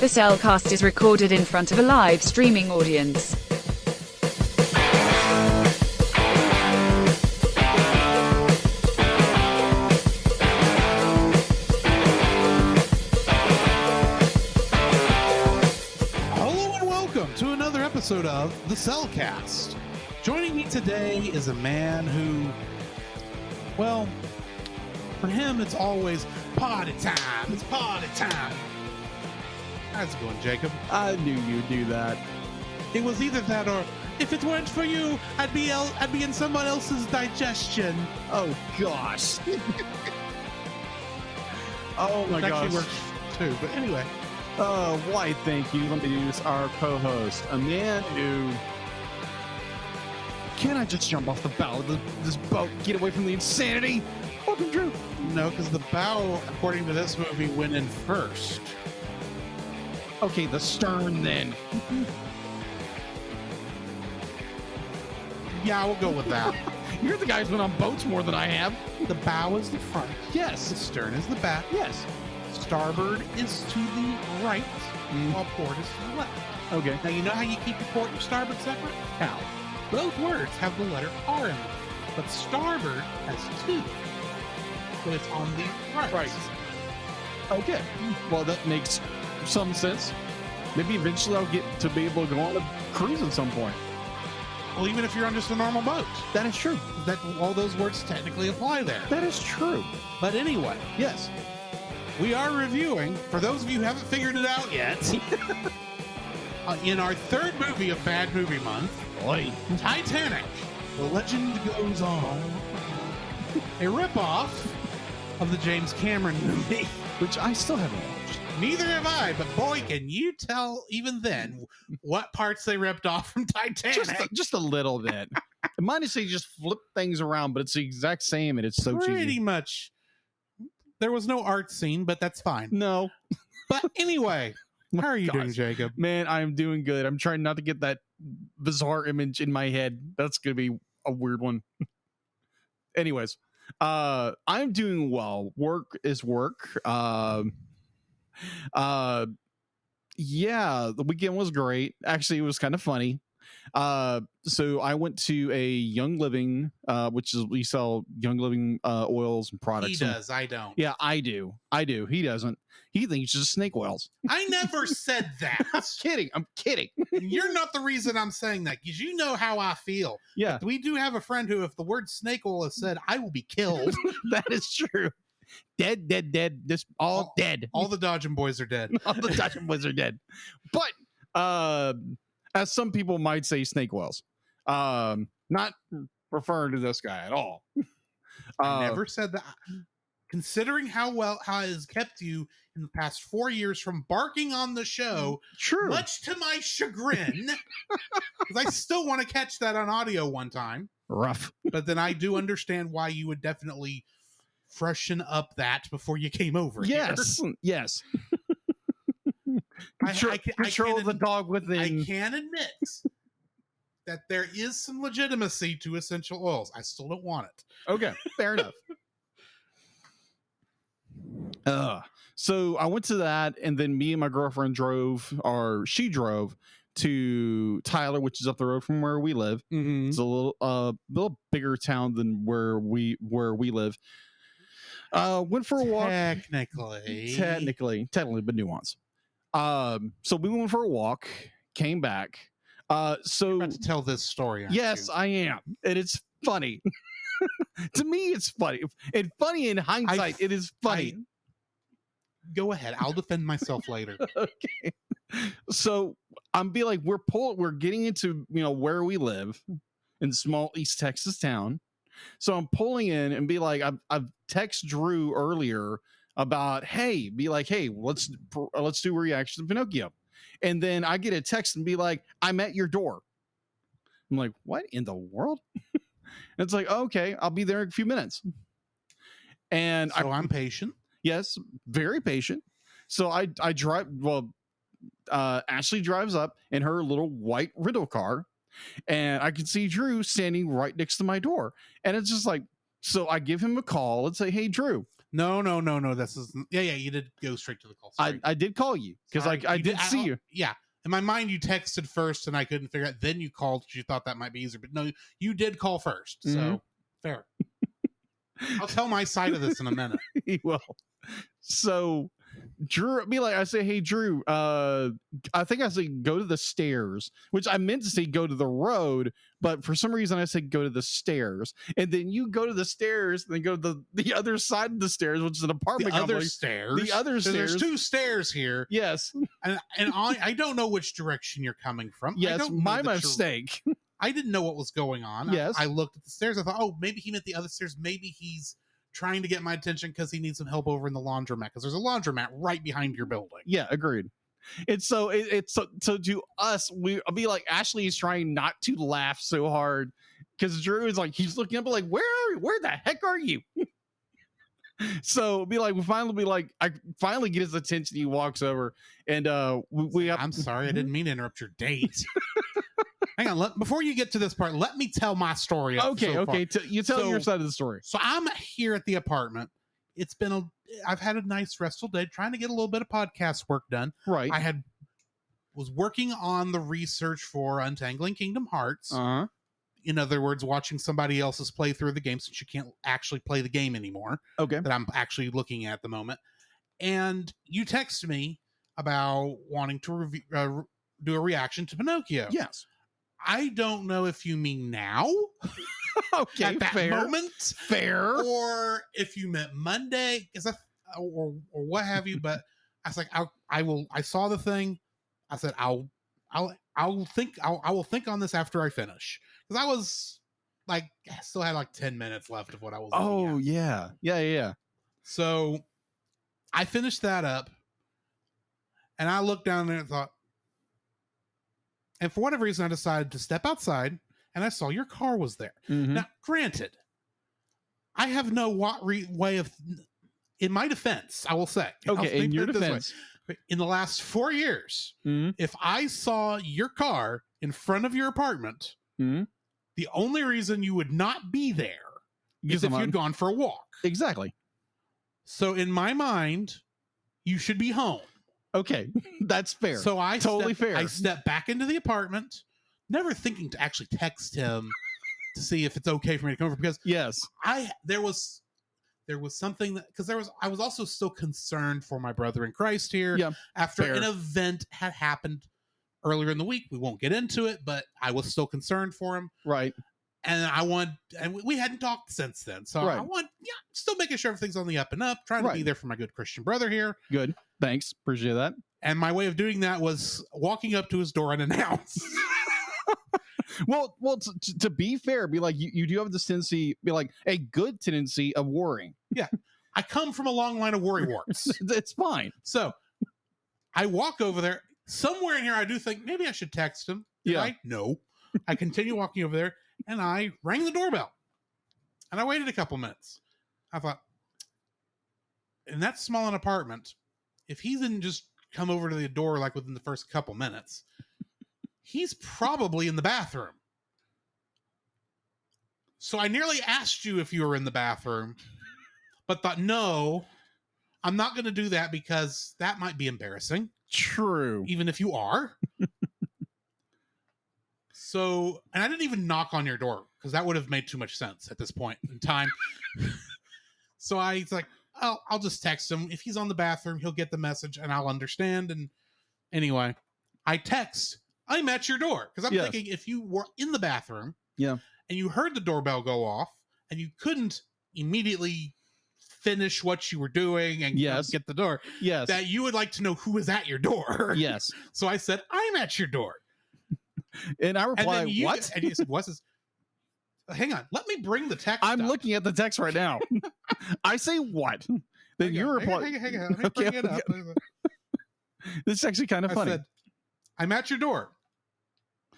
The Cellcast is recorded in front of a live streaming audience. Hello and welcome to another episode of The Cellcast. Joining me today is a man who, well, for him it's always party time. It's party time. How's it going, Jacob? I knew you'd do that. It was either that or if it weren't for you, I'd be in someone else's digestion. Oh gosh. Oh my It gosh. actually works too. But anyway, Why thank you. Let me introduce our co-host, a man who... Can I just jump off the bow of this boat, get away from the insanity? Welcome, Drew. no, because the bow, according to this movie, went in first. Okay, the stern then. Yeah, we'll go with that. You're the guy who's been on boats more than I have. The bow is the front. The Yes. stern is the back. Yes. Starboard is to the right, while port is to the left. Okay. Now, you know how you keep your port and your starboard separate? How? Both words have the letter R in them, but starboard has two. So it's on the right. Right. Okay. Well, that makes some sense. Maybe eventually I'll get to be able to go on a cruise at some point. Well, even if you're on just a normal boat, That is true. that all those words technically apply there. That is true. But anyway, Yes. we are reviewing, for those of you who haven't figured it out yet, in our third movie of Bad Movie Month, Titanic, The Legend Goes On. A ripoff of the James Cameron movie. Which I still haven't watched. Neither have I, but boy, can you tell even then what parts they ripped off from Titanic. Just a little bit. Minus they just flip things around, but it's the exact same and it's so Pretty cheesy. much. There was no art scene, but that's fine. No. But anyway, how are you doing, Gosh. Jacob? Man, I'm doing good. I'm trying not to get that bizarre image in my head. That's gonna be a weird one. Anyways, I'm doing well. Work is work. Yeah, the weekend was great. Actually, it was kind of funny. So I went to a Young Living, which is we sell Young Living oils and products. He does. I don't. Yeah, I do. He doesn't. He thinks it's just snake oils. I never said that. I'm kidding. You're not the reason I'm saying that, because you know how I feel. Yeah, We do have a friend who, if the word snake oil is said, I will be killed. that is true. Dead. Just all dead. All the Dodgem boys are dead. All the Dutch boys are dead. But as some people might say, snake oils. Not referring to this guy at all. I never said that. Considering how it has kept you in the past 4 years from barking on the show, True. much to my chagrin, because I still want to catch that on audio one time. Rough. But then I do understand why you would definitely freshen up that before you came over. Yes. Yes. Here. Control the dog within. I can admit that there is some legitimacy to essential oils. I still don't want it. Okay, fair enough. So I went to that, and then me and my girlfriend she drove to Tyler, which is up the road from where we live. Mm-hmm. It's a little bigger town than where we live. Went for a walk. Technically, but nuance. So we went for a walk, came back. So You're about to tell this story. Aren't yes, you? I am, and it's funny. To me, it's funny. And funny in hindsight, it is funny. Go ahead. I'll defend myself later. Okay. So I'm be like, we're getting into where we live in small East Texas town. So I'm pulling in and be like, I've texted Drew earlier about, hey, let's do a reaction to Pinocchio. And then I get a text and be like, I'm at your door. I'm like, what in the world? And it's like, okay, I'll be there in a few minutes. And So I'm patient. Yes, very patient. So I drive. Well, Ashley drives up in her little white rental car, and I can see Drew standing right next to my door. And it's just like, so I give him a call and say, hey, Drew, No. This is yeah. You did go straight to the call. I did call you because I did see you. Yeah. In my mind, you texted first, and I couldn't figure out. Then you called because you thought that might be easier. But no, you did call first. So fair. I'll tell my side of this in a minute. Well, so Drew, I say, hey Drew, I think I said go to the stairs, which I meant to say go to the road, but for some reason I said go to the stairs, and then you go to the stairs, and then go to the other side of the stairs, which is an apartment complex. The other stairs. There's two stairs here. Yes, and I don't know which direction you're coming from. Yes, my mistake. I didn't know what was going on. Yes, I looked at the stairs. I thought, oh, maybe he meant the other stairs. Maybe he's trying to get my attention because he needs some help over in the laundromat, because there's a laundromat right behind your building. Yeah, agreed. And so it's so to us, I'll be like, Ashley is trying not to laugh so hard because Drew is like, he's looking up like, where the heck are you? So I finally get his attention. He walks over and I'm sorry, I didn't mean to interrupt your date. Hang on, before you get to this part, let me tell my story. Okay. You tell your side of the story. So I'm here at the apartment. I've had a nice restful day trying to get a little bit of podcast work done. Right. Was working on the research for Untangling Kingdom Hearts. Uh-huh. In other words, watching somebody else's playthrough of the game, since you can't actually play the game anymore. Okay. That I'm actually looking at the moment. And you text me about wanting to do a reaction to Pinocchio. Yes. I don't know if you mean now. Okay, at that moment, fair, or if you meant Monday, or what have you. But I was like, I saw the thing. I said, I will think on this after I finish, because I was like, I still had like 10 minutes left of what I was. Oh yeah. So I finished that up, and I looked down there and thought, and for whatever reason, I decided to step outside. And I saw your car was there. Mm-hmm. Now, granted, I have no way of, in my defense, I will say. Okay, in your defense. In the last 4 years, if I saw your car in front of your apartment, the only reason you would not be there is if you'd gone for a walk. Exactly. So in my mind, you should be home. Okay, that's fair. So I step back into the apartment, never thinking to actually text him to see if it's okay for me to come over, because yes, there was something that, because I was also still concerned for my brother in Christ here. Yeah, after an event had happened earlier in the week. We won't get into it, but I was still concerned for him. Right. And we hadn't talked since then. So I still making sure everything's on the up and up, trying to be there for my good Christian brother here. Good. Thanks. Appreciate that. And my way of doing that was walking up to his door unannounced. Well, to be fair, be like, you do have this tendency, be like a good tendency of worrying. Yeah. I come from a long line of worry warts. It's fine. So I walk over there. Somewhere in here, I do think maybe I should text him. No. I continue walking over there, and I rang the doorbell. And I waited a couple minutes. I thought, in that small an apartment, if he didn't just come over to the door like within the first couple minutes, he's probably in the bathroom. So I nearly asked you if you were in the bathroom, but thought, no, I'm not going to do that because that might be embarrassing. True. Even if you are. So, and I didn't even knock on your door because that would have made too much sense at this point in time. So I was like, I'll just text him. If he's on the bathroom, he'll get the message and I'll understand. And anyway, I text, I'm at your door. Because I'm thinking, if you were in the bathroom and you heard the doorbell go off and you couldn't immediately finish what you were doing and get the door, that you would like to know who is at your door. Yes. So I said, I'm at your door. And I replied, what? And you said, what's this? Hang on, let me bring the text. I'm looking at the text right now. I say what? Then you reply. Hang on. Let me bring it up. This is actually kind of funny. I said, I'm at your door.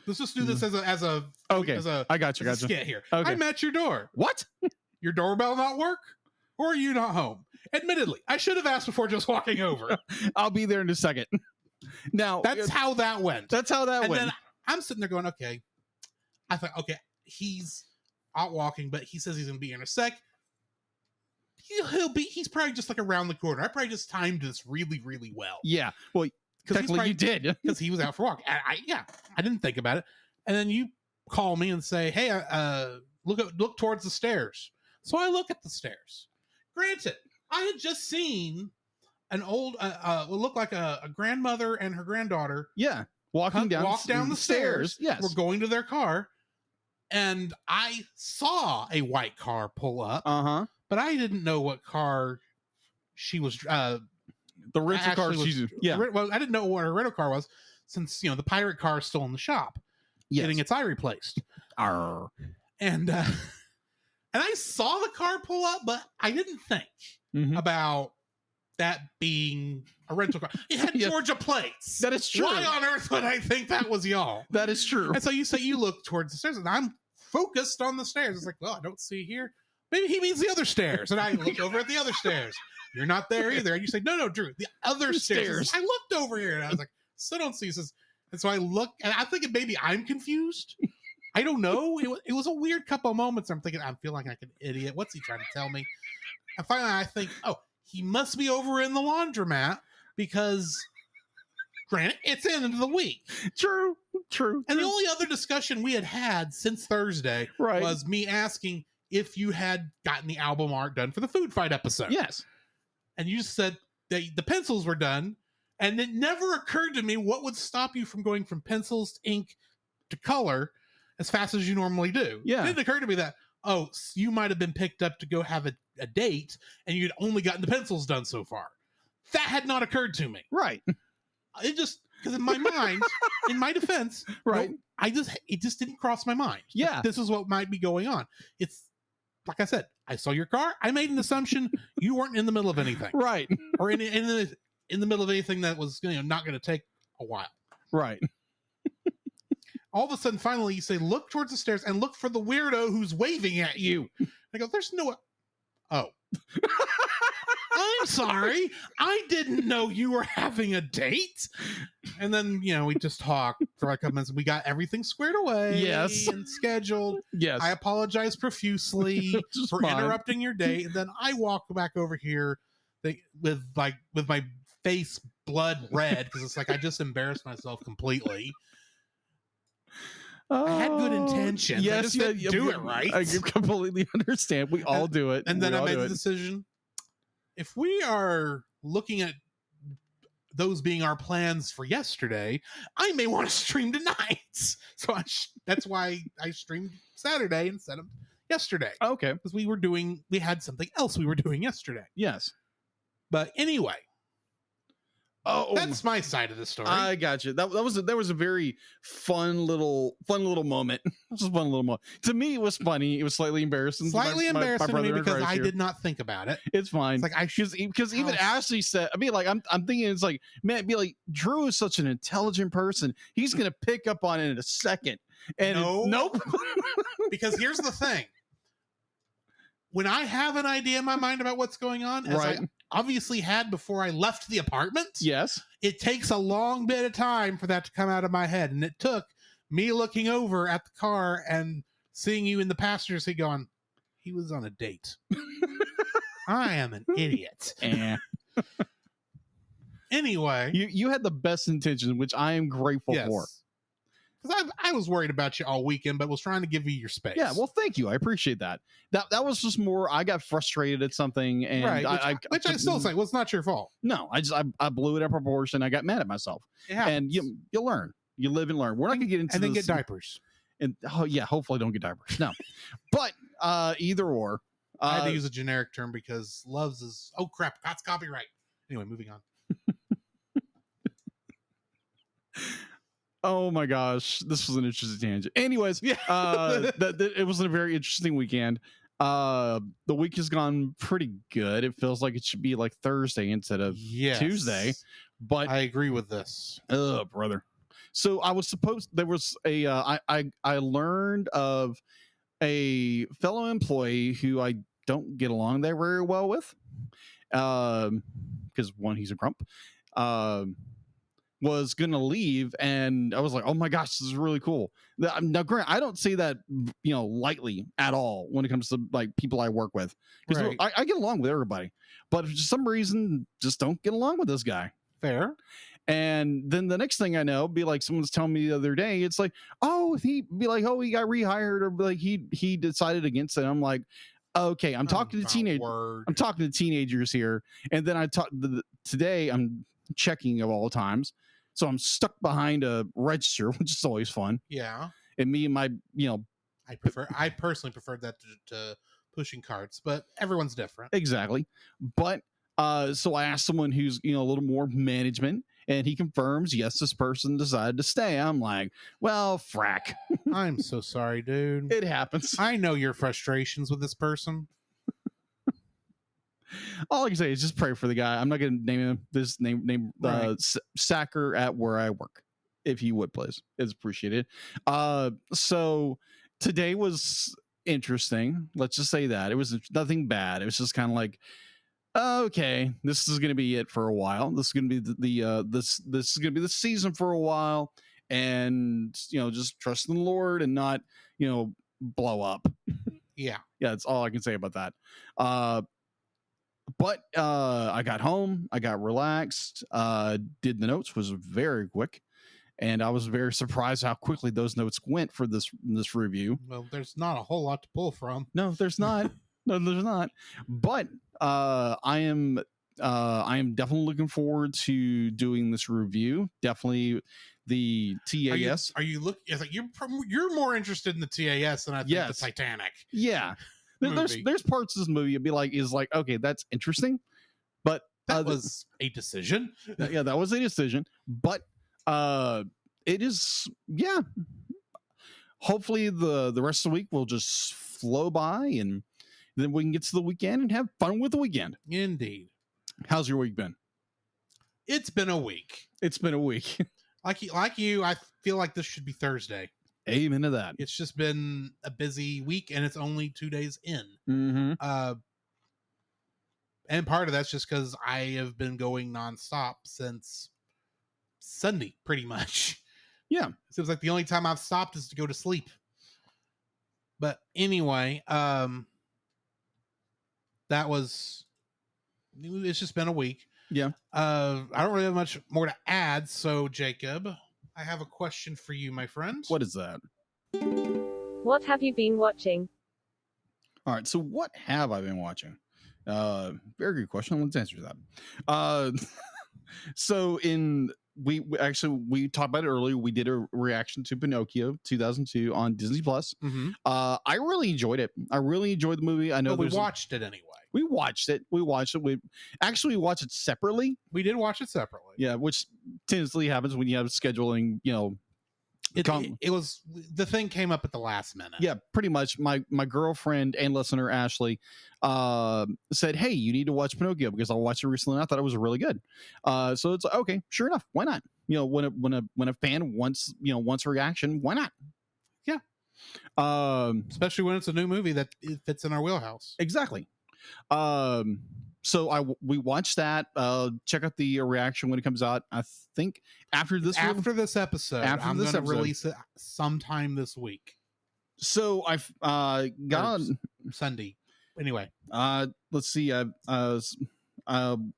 Let's just do this as a I got you. Skit here. Okay. I'm at your door. What? Your doorbell not work? Or are you not home? Admittedly, I should have asked before just walking over. I'll be there in a second. Now that's how that went. That's how that went. Then I'm sitting there going, okay. I thought, okay, he's out walking, but he says he's going to be here in a sec. he's probably just like around the corner. I probably just timed this really, really well. Yeah. Well, technically you did. Because he was out for a walk. I didn't think about it. And then you call me and say, hey, look towards the stairs. So I look at the stairs. Granted, I had just seen an old, what looked like a grandmother and her granddaughter. Yeah. Walk down the stairs. Yes. We're going to their car. And I saw a white car pull up. Uh-huh. But I didn't know what car she was. The rental car. Well, I didn't know what her rental car was, since the pirate car is still in the shop, getting its eye replaced. Arr. And I saw the car pull up, but I didn't think about that being a rental car. It had Georgia plates. That is true. Why on earth would I think that was y'all? That is true. And so you say you look towards the stairs, and I'm focused on the stairs. It's like, well, I don't see here. Maybe he means the other stairs. And I look over at the other stairs. You're not there either. And you say, no, Drew, the other stairs. I looked over here and I was like, still don't see. And so I look, and I think maybe I'm confused. I don't know. It was a weird couple of moments. I'm thinking, I feel like an idiot. What's he trying to tell me? And finally I think, oh, he must be over in the laundromat because, granted, it's the end of the week. True. And the only other discussion we had since Thursday was me asking if you had gotten the album art done for the food fight episode. Yes. And you said that the pencils were done, and it never occurred to me what would stop you from going from pencils to ink to color as fast as you normally do. Yeah. It didn't occur to me that, you might have been picked up to go have a date, and you'd only gotten the pencils done so far. That had not occurred to me. Right. It just, because in my mind, in my defense, right. It just didn't cross my mind. Yeah. This is what might be going on. It's, like I said, I saw your car. I made an assumption you weren't in the middle of anything, right? Or in the middle of anything that was not going to take a while, right? All of a sudden, finally, you say, "Look towards the stairs and look for the weirdo who's waving at you." I go, "There's no." Oh, I'm sorry. I didn't know you were having a date. And then, we just talked for like a couple minutes. We got everything squared away. Yes. And scheduled. Yes. I apologize profusely for interrupting your date. And then I walk back over here with my face blood red because it's like I just embarrassed myself completely. I had good intentions. Yes, I just didn't do it right. I completely understand. We all do it. And then I made the decision. If we are looking at those being our plans for yesterday, I may want to stream tonight. So that's why I streamed Saturday instead of yesterday. Okay. Because we had something else we were doing yesterday. Yes. But anyway. Oh, that's my side of the story. I got you. That was a very fun little moment. Just a fun little moment. To me, it was funny. It was slightly embarrassing. Slightly embarrassing to me because I did not think about it. It's fine. It's like because even Ashley said, I'm thinking it's like, man, be like, Drew is such an intelligent person. He's gonna pick up on it in a second. And nope. Because here's the thing. When I have an idea in my mind about what's going on, as I obviously had before I left the apartment, yes, it takes a long bit of time for that to come out of my head. And it took me looking over at the car and seeing you in the passenger seat going, he was on a date. I am an idiot. Anyway. You had the best intentions, which I am grateful for. Because I was worried about you all weekend, but was trying to give you your space. Yeah, well, thank you. I appreciate that. That was just more. I got frustrated at something, and which I still say, well, it's not your fault. No, I blew it out of proportion. I got mad at myself. And you learn. You live and learn. We're not going to get into and then this, get diapers. And hopefully don't get diapers. No, but either or. I had to use a generic term because loves is crap. That's copyright. Anyway, moving on. Oh my gosh, this was an interesting tangent. Anyways, it was a very interesting weekend. The week has gone pretty good. It feels like it should be like Thursday instead of Tuesday. But I agree with this. Brother. So I was there was a I learned of a fellow employee who I don't get along there very well with. Because one, he's a grump. was gonna leave, and I was like, oh my gosh, this is really cool. Now grant, I don't say that lightly at all when it comes to like people I work with, because Right. I get along with everybody, but for some reason just don't get along with this guy. Fair. And then the next thing I know, be like, someone's telling me the other day, it's like, oh, he got rehired, or like he decided against it. I'm like, okay, I'm talking to teenagers here. And then today I'm checking of all times. So I'm stuck behind a register, which is always fun. Yeah. And me and my, I personally prefer that to pushing carts, but everyone's different. Exactly. But so I asked someone who's a little more management, and he confirms, yes, this person decided to stay. I'm like, well, frack. I'm so sorry, dude. It happens. I know your frustrations with this person. All I can say is just pray for the guy. I'm not going to name him. This name Right. Sacker at where I work, if you would, please. It's appreciated. So today was interesting. Let's just say that it was nothing bad. It was just kind of like, okay, this is going to be it for a while. This is going to be this is going to be the season for a while, and just trust in the Lord and not blow up. Yeah. That's all I can say about that. But I got home, I got relaxed, did the notes, was very quick, and I was very surprised how quickly those notes went for this review. Well, there's not a whole lot to pull from. No, there's not. No, there's not. But I am definitely looking forward to doing this review. Definitely the TAS. Are you looking? It's like you're more interested in the TAS than I think the Titanic. Yeah. There's parts of this movie you'd be like, okay, that's interesting, but that was a decision. Yeah, that was a decision, but it is, yeah. Hopefully the rest of the week will just flow by, and then we can get to the weekend and have fun with the weekend. Indeed. How's your week been? It's been a week. It's been a week. like you, I feel like this should be Thursday. Amen to that. It's just been a busy week, and it's only 2 days in. Mm-hmm. And part of that's just because I have been going nonstop since Sunday, pretty much. Yeah. It seems like the only time I've stopped is to go to sleep. But anyway, it's just been a week. Yeah. I don't really have much more to add. So, Jacob, I have a question for you, my friend. What is that? What have you been watching? All right. So what have I been watching? Very good question. Let's answer that. So we talked about it earlier. We did a reaction to Pinocchio 2002 on Disney Plus. Mm-hmm. I really enjoyed it. I really enjoyed the movie. I know we watched it anyway. We watched it. We watched it separately. We did watch it separately. Yeah, which tends happens when you have scheduling, it was, the thing came up at the last minute. Yeah, pretty much. My girlfriend and listener Ashley said, "Hey, you need to watch Pinocchio because I watched it recently and I thought it was really good." So it's like, okay, sure enough, why not? When a fan wants a reaction, why not? Yeah. Especially when it's a new movie that it fits in our wheelhouse. Exactly. So we watched that. Check out the reaction when it comes out. I think after this episode, I'm going to release it sometime this week. So I've got on Sunday. Anyway, let's see. Man,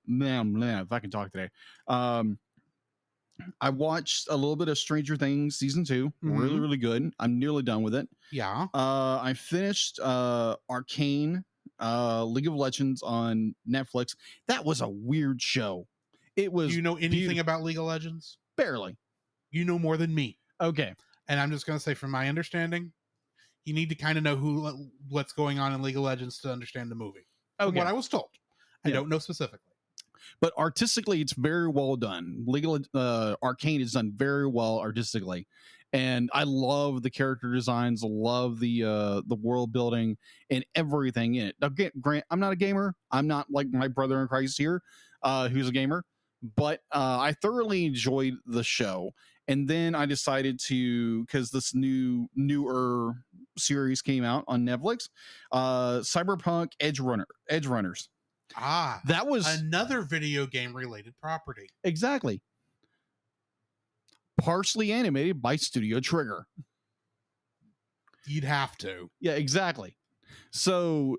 if I can talk today. I watched a little bit of Stranger Things season 2. Mm-hmm. Really, really good. I'm nearly done with it. Yeah. I finished Arcane. League of Legends on Netflix. That was a weird show. It was. Do you know anything about League of Legends? Barely. You know more than me. Okay. And I'm just going to say, from my understanding, you need to kind of know what's going on in League of Legends to understand the movie. Okay. From what I was told. I don't know specifically. But artistically, it's very well done. Arcane is done very well artistically. And I love the character designs. I love the world building and everything in it. Now, Grant, I'm not a gamer. I'm not like my brother in Christ here, who's a gamer. But I thoroughly enjoyed the show. And then I decided to, because this newer series came out on Netflix, Cyberpunk Edge Runners. Ah, that was another video game related property. Exactly. partially animated by Studio Trigger. You'd have to. Yeah, exactly. So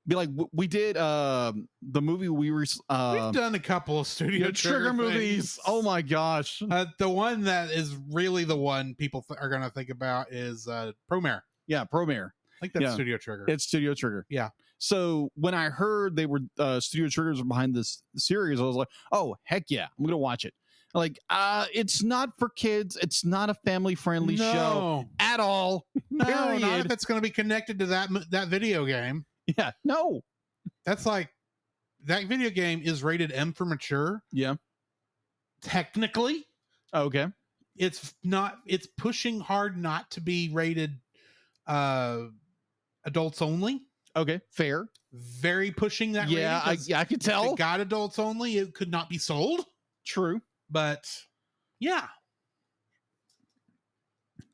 be like we did the movie we were We've done a couple of Studio Trigger movies. things. Oh my gosh. The one that is really the one people are going to think about is Promare. Yeah, Promare. I think that's Yeah. Studio Trigger. It's Studio Trigger. Yeah. So when I heard they were Studio Triggers were behind this series, I was like, oh heck yeah, I'm gonna watch it. Like, it's not for kids. It's not a family friendly show at all. No, Period. not if it's going to be connected to that video game. Yeah, no. That's like that video game is rated M for mature. Yeah. Technically, Okay. it's not. It's pushing hard not to be rated adults only. Okay. Fair. Very pushing that. Yeah, rating, I could if tell. it got adults only, it could not be sold. True. But yeah,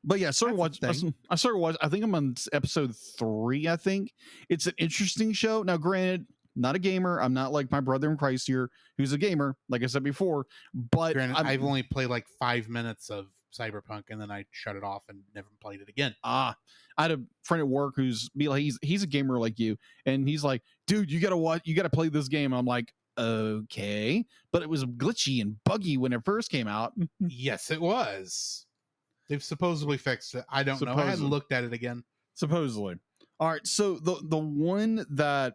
But yeah, I started That's the watching. I started watching. I think I'm on episode 3. I think it's an interesting show. Now, granted, not a gamer. I'm not like my brother in Christ here, who's a gamer. Like I said before, but granted, I've only played like 5 minutes of Cyberpunk, and then I shut it off and never played it again. I had a friend at work who's be like he's a gamer like you, and he's like, dude, you gotta play this game. I'm like, okay, but it was glitchy and buggy when it first came out. Yes, it was. They've supposedly fixed it. I don't know. I hadn't looked at it again. Supposedly. All right, so the one that,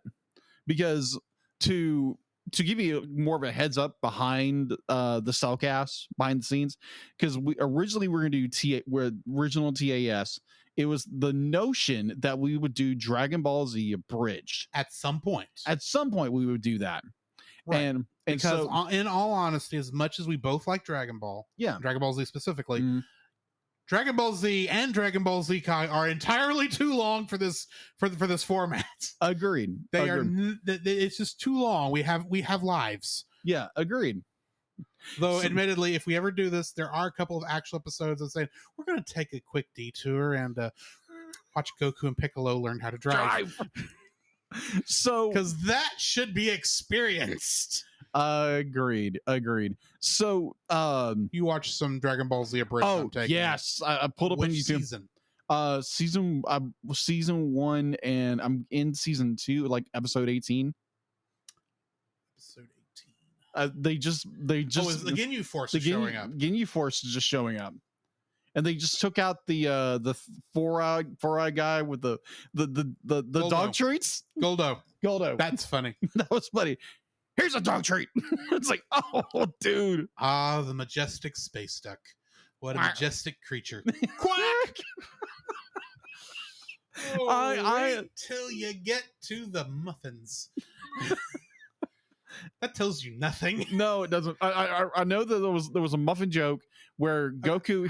because to give you more of a heads up behind the Cellcast, behind the scenes, because we originally were going to do original TAS. It was the notion that we would do Dragon Ball Z abridged. At some point. At some point, we would do that. Right. And Because so, in all honesty, as much as we both like Dragon Ball, yeah, Dragon Ball Z specifically, Mhm. Dragon Ball Z and Dragon Ball Z Kai are entirely too long for this format. agreed. They Agreed. are. It's just too long. We have lives. Yeah, agreed. Though, So- admittedly, if we ever do this, there are a couple of actual episodes that say we're going to take a quick detour and watch Goku and Piccolo learn how to drive. So Because that should be experienced. agreed. So You watch some Dragon Ball Z abridged. oh I'm taking. yes, I pulled up on Which YouTube. season? Season 1, and I'm in season 2, like episode 18. Episode 18. They just Oh, is the Ginyu Force is showing up? Ginyu Force is just showing up, and they just took out the four-eye guy with the Goldo. dog treats. Goldo. Goldo. That's funny. That was funny. Here's a dog treat. It's like, oh, dude. Ah, the majestic space duck. What a Quack. majestic creature. Quack! Oh, wait till you get to the muffins. That tells you nothing. No, it doesn't. I know that there was a muffin joke where Goku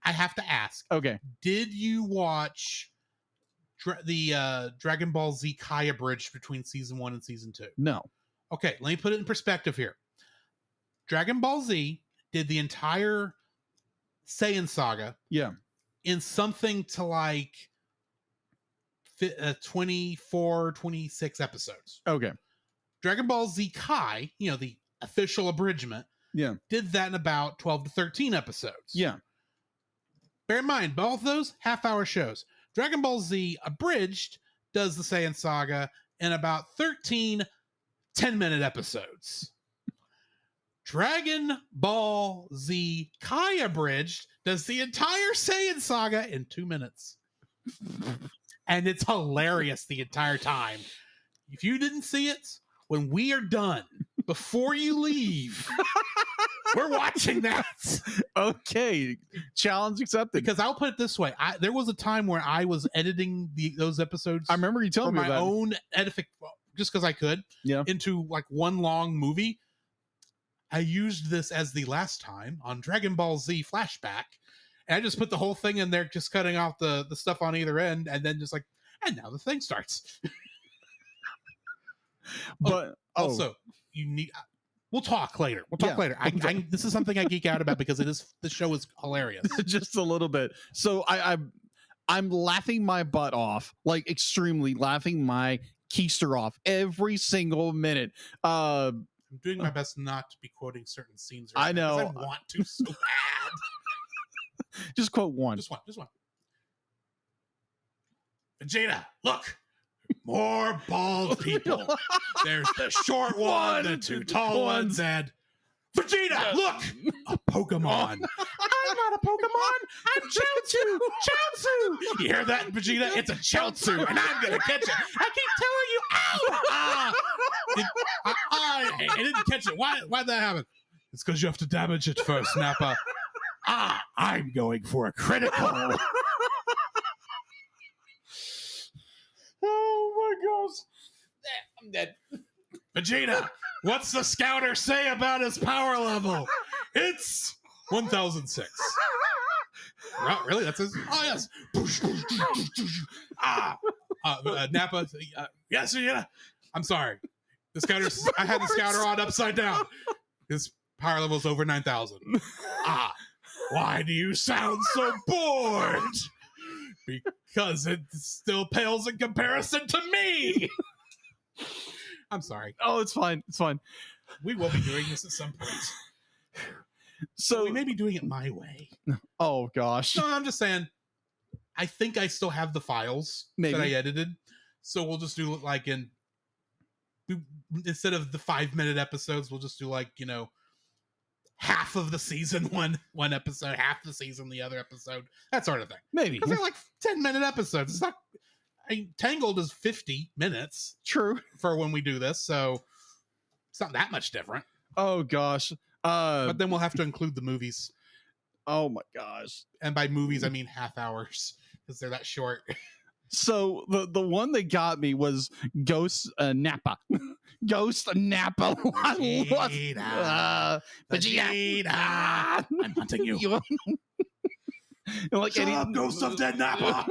I have to ask. okay. Did you watch the Dragon Ball Z Kai abridged between season 1 and season 2? No. Okay, let me put it in perspective here. Dragon Ball Z did the entire Saiyan saga Yeah. in something to like 24, 26 episodes. Okay. Dragon Ball Z Kai, the official abridgment, Yeah. did that in about 12 to 13 episodes. Yeah. Bear in mind, both those half-hour shows. Dragon Ball Z abridged does the Saiyan saga in about 13 10-minute episodes. Dragon Ball Z Kai abridged does the entire Saiyan saga in 2 minutes. And it's hilarious the entire time. If you didn't see it, when we are done, before you leave, we're watching that. Okay. Challenge accepted. Because I'll put it this way. There was a time where I was editing those episodes I remember you for telling me my about it. own just because I could, Yeah. into like one long movie. I used this as the last time on Dragon Ball Z Flashback. And I just put the whole thing in there, just cutting off the stuff on either end, and then just like, and now the thing starts. But Also, you need. We'll talk later. We'll talk later. This is something I geek out about because the show is hilarious. just a little bit. So I'm laughing my butt off, like extremely laughing my keister off every single minute. I'm doing my best not to be quoting certain scenes. I know. I want to so bad. Just quote one. Just one. Vegeta, look. More bald people. There's the short one, the two tall ones, and Vegeta, look! A Pokemon. I'm not a Pokemon. I'm Chaozu. Chaozu. You hear that, Vegeta? It's a Chaozu, and I'm gonna catch it. I keep telling you, ow! I didn't catch it. Why'd that happen? It's because you have to damage it first, Nappa. I'm going for a critical. Oh my gosh. I'm dead. Vegeta, what's the scouter say about his power level? It's 1006. Really? That's his? Oh, yes. Nappa, yes, Vegeta. I'm sorry. The scouter, I had the scouter on upside down. His power level is over 9,000. Why do you sound so bored? Because it still pales in comparison to me. I'm sorry. Oh, it's fine. It's fine. We will be doing this at some point. So we may be doing it my way. Oh gosh. No, I'm just saying. I think I still have the files that I edited, so we'll just do like instead of the 5-minute episodes, we'll just do like half of the season one episode, half the season the other episode, that sort of thing. Maybe because they're like 10-minute episodes. It's not. Tangled is 50 minutes. True. For when we do this, so it's not that much different. Oh gosh. But then we'll have to include the movies. Oh my gosh. And by movies I mean half hours because they're that short. So the one that got me was Ghost Nappa. Ghost Nappa. Vegeta. I'm hunting you. Like Shut up, Ghost of Dead Nappa.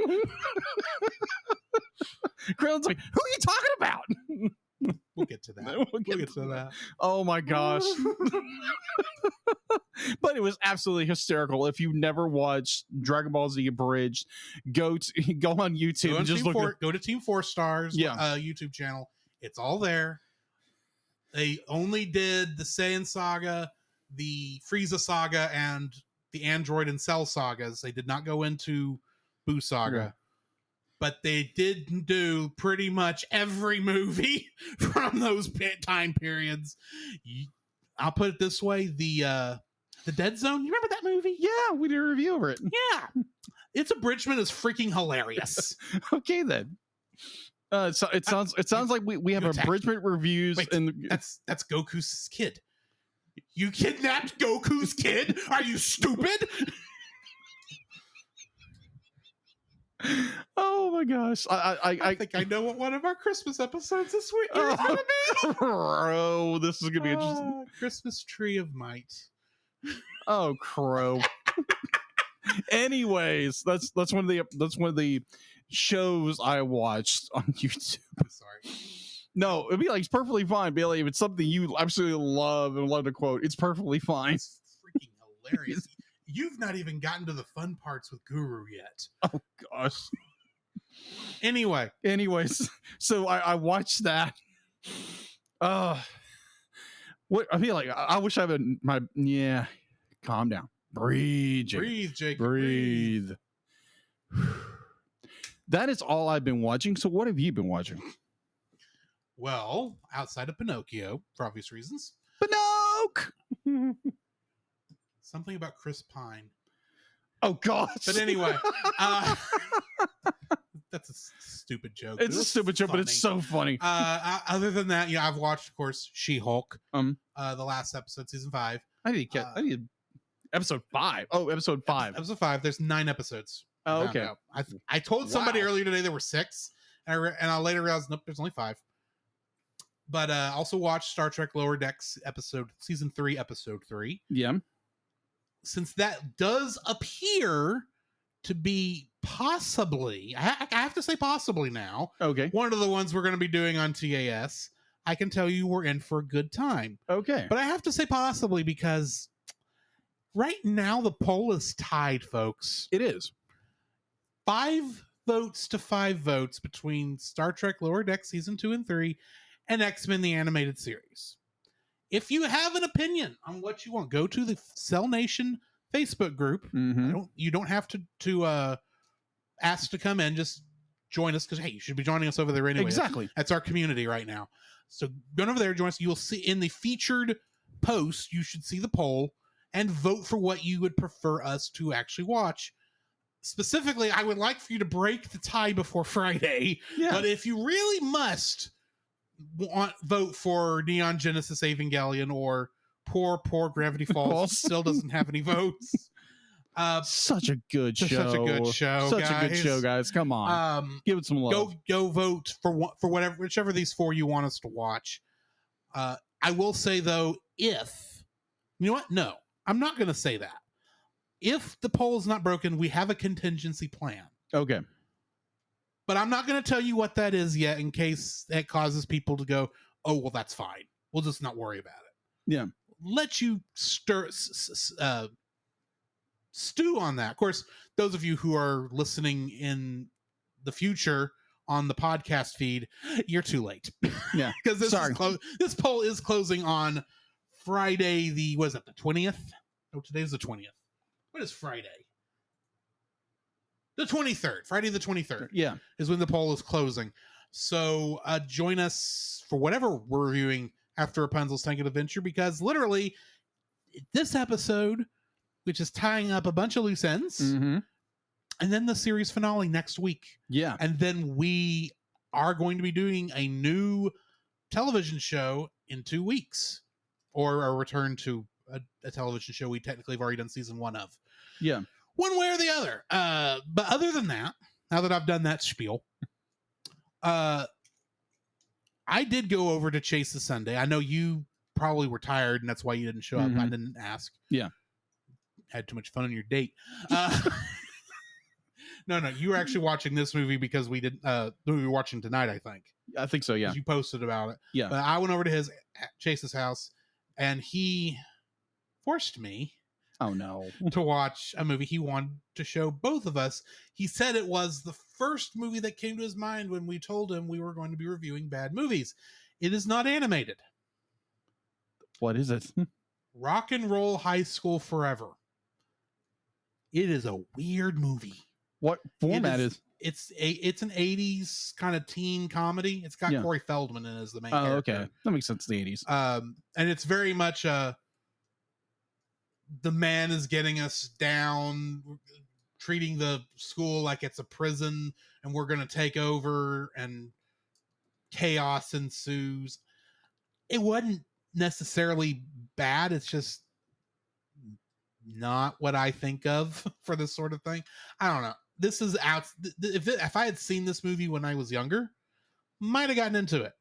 Krillin's like, who are you talking about? We'll get to that. We'll get to that. Oh my gosh. But it was absolutely hysterical. If you never watched Dragon Ball Z Abridged, go on YouTube and just go to Team 4 Stars YouTube channel. It's all there. They only did the Saiyan saga, the Frieza saga, and the Android and Cell sagas. They did not go into Buu saga. Yeah. But they did do pretty much every movie from those time periods. I'll put it this way: the Dead Zone. You remember that movie? Yeah, we did a review over it. Yeah, its abridgment is freaking hilarious. Okay, then. So it sounds like we have abridgment reviews. Wait, that's Goku's kid. You kidnapped Goku's kid? Are you stupid? Oh my gosh. I think I know what one of our Christmas episodes this week is going to be. Oh, this is going to be interesting. Christmas Tree of Might. Oh, crow. Anyways, that's one of the shows I watched on YouTube. Sorry. No, it'd be like, it's perfectly fine, Bailey. If it's something you absolutely love and love to quote, it's perfectly fine. It's freaking hilarious. You've not even gotten to the fun parts with Guru yet. Oh gosh. Anyways, so I watched that. What I feel like I wish I had calm down. Breathe, Jake. Breathe. That is all I've been watching. So what have you been watching? Well, outside of Pinocchio, for obvious reasons. Pinocchio! Something about Chris Pine. Oh, gosh. But anyway, that's a stupid joke. It's a stupid joke, but it's so funny. Other than that, I've watched, of course, She-Hulk. The last episode, season 5. I need episode 5. Oh, episode 5. Episode 5. There's 9 episodes. Oh, okay. I told somebody earlier today there were 6, and I later realized, nope, there's only 5. But also watched Star Trek Lower Decks season 3, episode 3. Yeah. Since that does appear to be possibly, I have to say possibly now, okay, one of the ones we're going to be doing on TAS, I can tell you we're in for a good time. Okay. But I have to say possibly because right now the poll is tied, folks. It is. 5 votes to 5 votes between Star Trek Lower Decks season 2 and 3 and X-Men the Animated Series. If you have an opinion on what you want, go to the Cell Nation Facebook group. You don't have to ask to come in. Just join us because, hey, you should be joining us over there anyway. Exactly. That's our community right now. So go over there, join us. You'll see in the featured post, you should see the poll and vote for what you would prefer us to actually watch. Specifically, I would like for you to break the tie before Friday. Yeah. But if you really must vote for Neon Genesis Evangelion or poor Gravity Falls still doesn't have any votes. Such a good show. Such a good show. Such a good show, guys. Come on. Give it some love. Go vote for whichever of these four you want us to watch. I will say though, if you know what? No, I'm not going to say that. If the poll is not broken, we have a contingency plan. Okay. But I'm not going to tell you what that is yet in case that causes people to go, oh, well, that's fine. We'll just not worry about it. Yeah. Let you stew on that. Of course, those of you who are listening in the future on the podcast feed, you're too late. Yeah. Because this poll is closing on Friday, the 20th? Oh, today's the 20th. What is Friday? The 23rd. Friday the 23rd. Yeah. Is when the poll is closing. So join us for whatever we're reviewing after Rapunzel's Tangled Adventure, because literally this episode, which is tying up a bunch of loose ends, and then the series finale next week. Yeah. And then we are going to be doing a new television show in 2 weeks, or a return to a television show we technically have already done season 1 of. Yeah. One way or the other. But other than that, now that I've done that spiel, I did go over to Chase the Sunday. I know you probably were tired and that's why you didn't show up. I didn't ask. Yeah. Had too much fun on your date. No, you were actually watching this movie because we were watching tonight, I think. I think so, yeah. You posted about it. Yeah. But I went over to Chase's house and he forced me to watch a movie he wanted to show both of us. He said it was the first movie that came to his mind when we told him we were going to be reviewing bad movies. It is not animated. What is it? Rock and Roll High School Forever. It is a weird movie. What format is? It's an 80s kind of teen comedy. It's got Corey Feldman in as the main character. Okay. That makes sense, the 80s. And it's very much the man is getting us down, treating the school like it's a prison, and we're going to take over, and chaos ensues. It wasn't necessarily bad. It's just not what I think of for this sort of thing. I don't know. This is out. If I had seen this movie when I was younger, might have gotten into it.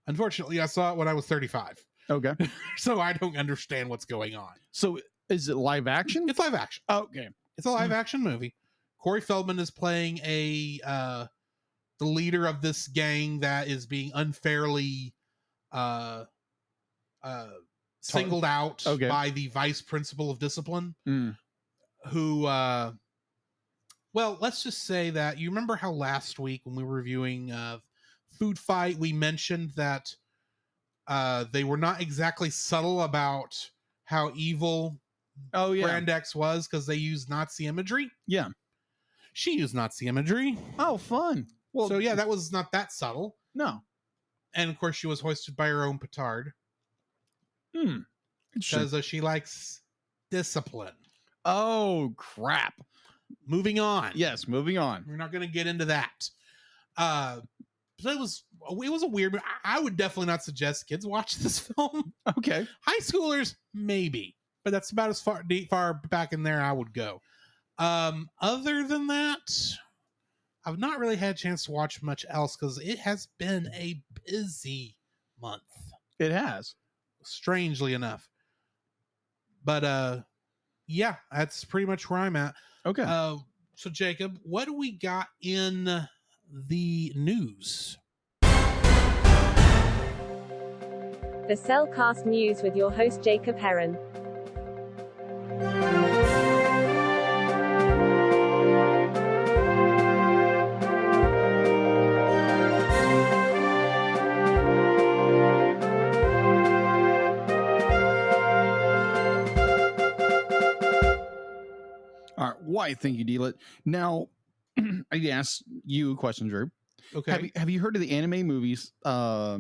Unfortunately, I saw it when I was 35. Okay. So I don't understand what's going on. So is it live action? It's live action. Okay. It's a live action movie. Corey Feldman is playing the leader of this gang that is being unfairly singled out by the vice principal of discipline, who well, let's just say that you remember how last week when we were reviewing Food Fight, we mentioned that they were not exactly subtle about how evil Brand X was because they used Nazi imagery. Yeah. She used Nazi imagery. Oh, fun. Well, so yeah, that was not that subtle. No. And of course, she was hoisted by her own petard. Because she likes discipline. Oh, crap. Moving on. Yes, moving on. We're not going to get into that. So it was a weird. I would definitely not suggest kids watch this film. Okay. High schoolers, maybe, but that's about as far back in there I would go. Other than that, I've not really had a chance to watch much else because it has been a busy month. It has, strangely enough. But yeah, that's pretty much where I'm at. Okay. So Jacob, what do we got in the news? The Cellcast News with your host Jacob Heron. All right. Why? Thank you, Dealit. Now, I asked you a question, Drew. Okay. Have you heard of the anime movies, A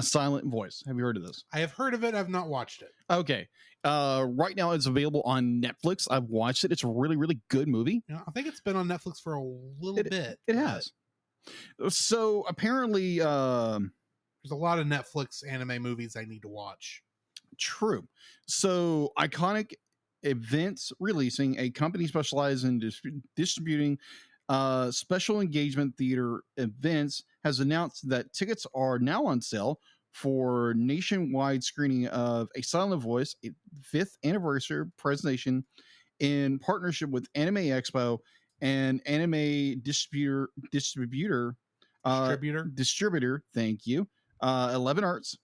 Silent Voice? Have you heard of this? I have heard of it. I've not watched it. Okay. Right now it's available on Netflix. I've watched it. It's a really, really good movie. I think it's been on Netflix for a little bit. It has. So apparently, there's a lot of Netflix anime movies I need to watch. True. So Iconic Events Releasing, a company specialized in distributing special engagement theater events, has announced that tickets are now on sale for nationwide screening of A Silent Voice, a 5th anniversary presentation in partnership with Anime Expo and anime distributor. Thank you. 11 Arts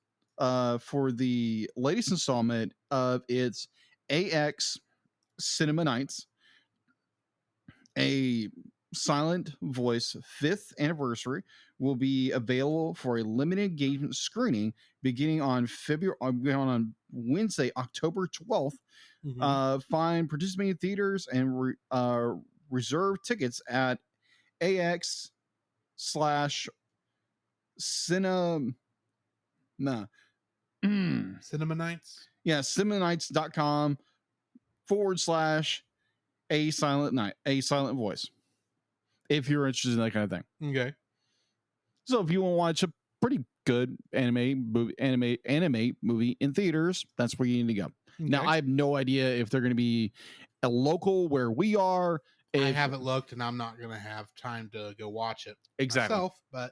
for the latest installment of its AX Cinema Nights, a Silent Voice 5th anniversary will be available for a limited engagement screening beginning on Wednesday, October 12th. Find participating theaters and reserve tickets at AX/Cinema. Cinema Nights? Yeah, cinemanights.com/A Silent Voice. If you're interested in that kind of thing. Okay. So if you want to watch a pretty good anime movie in theaters, that's where you need to go. Okay. Now, I have no idea if they're going to be a local where we are. I haven't looked, and I'm not going to have time to go watch it myself. But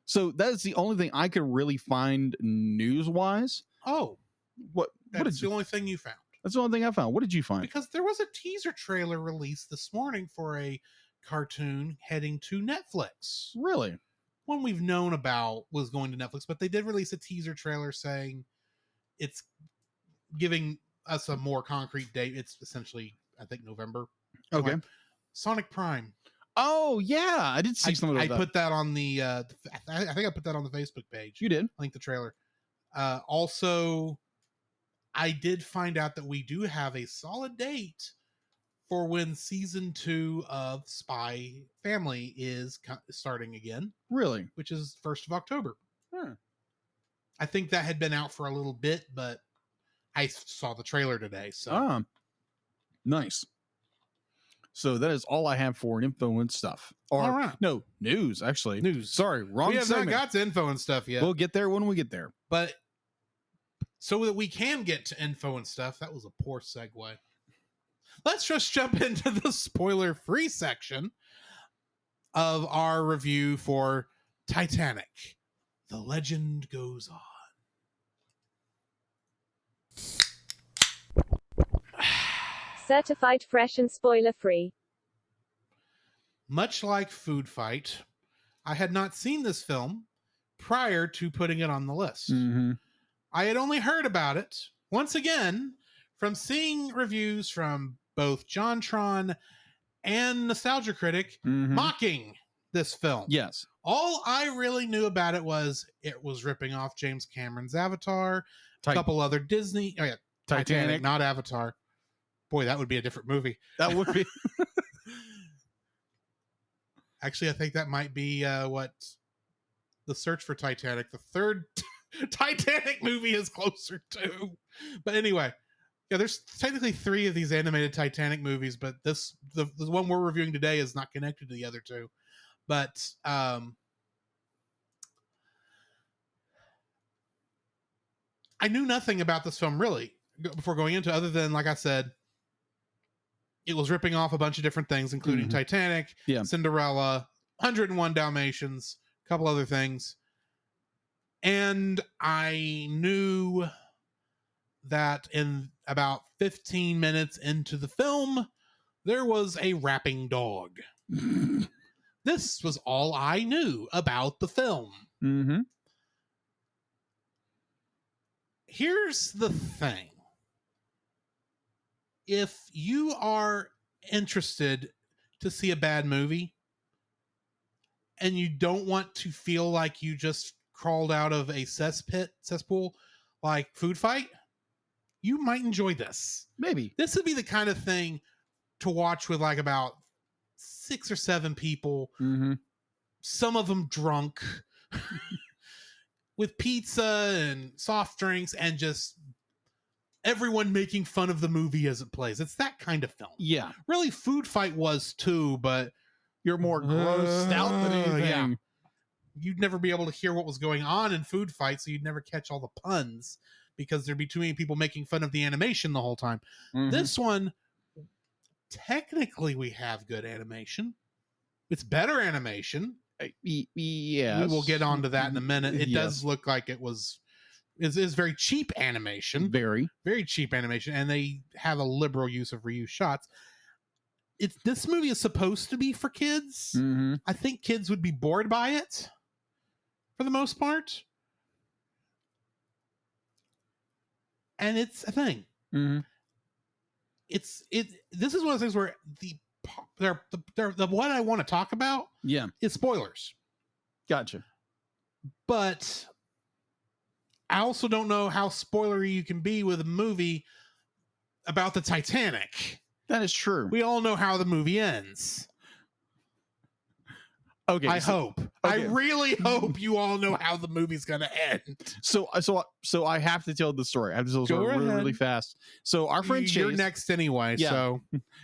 so that is the only thing I could really find news-wise. Oh, that's the only thing you found. That's the only thing I found. What did you find? Because there was a teaser trailer released this morning for a cartoon heading to Netflix. Really? One we've known about was going to Netflix, but they did release a teaser trailer saying it's giving us a more concrete date. It's essentially, I think, November. Okay. Sonic Prime. Oh yeah, I did see something about that. I put that on the I think I put that on the Facebook page. You did? Link the trailer. Also, I did find out that we do have a solid date for when season 2 of Spy Family is starting again. Really? Which is 1st of October. Huh. I think that had been out for a little bit, but I saw the trailer today. So nice. So that is all I have for info and stuff. All right. No, news, actually. News. Sorry, wrong We have segment. not got to info and stuff yet. We'll get there when we get there. But so that we can get to info and stuff, that was a poor segue. Let's just jump into the spoiler-free section of our review for Titanic. The legend goes on. Certified fresh and spoiler-free. Much like Food Fight, I had not seen this film prior to putting it on the list. Mm-hmm. I had only heard about it, once again, from seeing reviews from both JonTron and Nostalgia Critic mocking this film. Yes. All I really knew about it was ripping off James Cameron's Avatar, a couple other Disney... Oh yeah, Titanic, not Avatar. Boy, that would be a different movie. That would be. Actually, I think that might be what the search for Titanic, the third Titanic movie, is closer to. But anyway, yeah, there's technically 3 of these animated Titanic movies, but the one we're reviewing today is not connected to the other 2. But I knew nothing about this film really before going into, other than, like I said, it was ripping off a bunch of different things, including Titanic, Cinderella, 101 Dalmatians, a couple other things. And I knew that in about 15 minutes into the film, there was a rapping dog. This was all I knew about the film. Mm-hmm. Here's the thing. If you are interested to see a bad movie and you don't want to feel like you just crawled out of a cesspool like Food Fight, you might enjoy this. Maybe. This would be the kind of thing to watch with like about 6 or 7 people, Mm-hmm. some of them drunk, with pizza and soft drinks, and just everyone making fun of the movie as it plays. It's that kind of film. Yeah. Really, Food Fight was too, but You're more grossed out than anything. yeah. You'd never be able to hear what was going on in Food Fight, so you'd never catch all the puns because there'd be too many people making fun of the animation the whole time. Mhm. This one, technically, we have good animation. It's better animation. Yes. We will get onto that in a minute. It Yes. does look like is very cheap animation. Very. Very cheap animation, and they have a liberal use of reuse shots. This movie is supposed to be for kids. Mm-hmm. I think kids would be bored by it for the most part. And it's a thing. Mm-hmm. This is one of the things where the what I want to talk about Yeah. is spoilers. Gotcha. But I also don't know how spoilery you can be with a movie about the Titanic. That is true. We all know how the movie ends. Okay. I hope. I okay. really hope you all know how the movie's going to end. So I have to tell the story. I have to tell the Go story really, ahead. really fast. So our friend Chase. You're next anyway. Yeah. So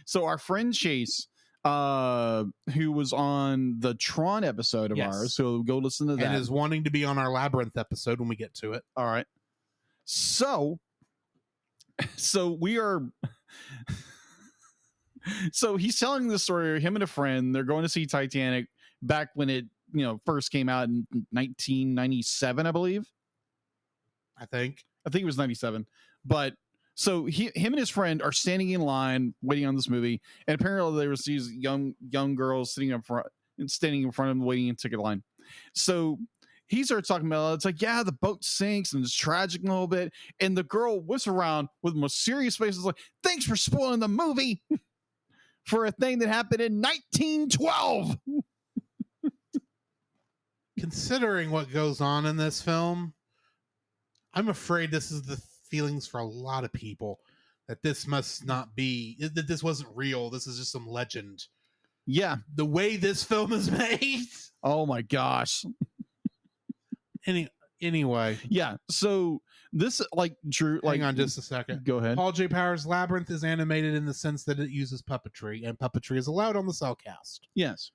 So our friend Chase, who was on the Tron episode of Yes. ours, so go listen to that. and is wanting to be on our Labyrinth episode when we get to it. All right. So we are. So he's telling the story. Him and a friend, they're going to see Titanic back when it first came out in 1997, I believe. I think. I think it was 97. But so him and his friend are standing in line waiting on this movie, and apparently there was these young girls standing in front of them waiting in ticket line. So he starts talking about it's like, yeah, the boat sinks and it's tragic a little bit, and the girl whips around with the most serious face, is like, thanks for spoiling the movie for a thing that happened in 1912. Considering what goes on in this film, I'm afraid this is the feelings for a lot of people, that this must not be, that this wasn't real. This is just some legend. Yeah. The way this film is made. Oh my gosh. Anyway. Yeah. So this, like, Drew, like, Hang on just a second. Go ahead. Paul J. Powers' Labyrinth is animated in the sense that it uses puppetry, and puppetry is allowed on the Cellcast. Yes.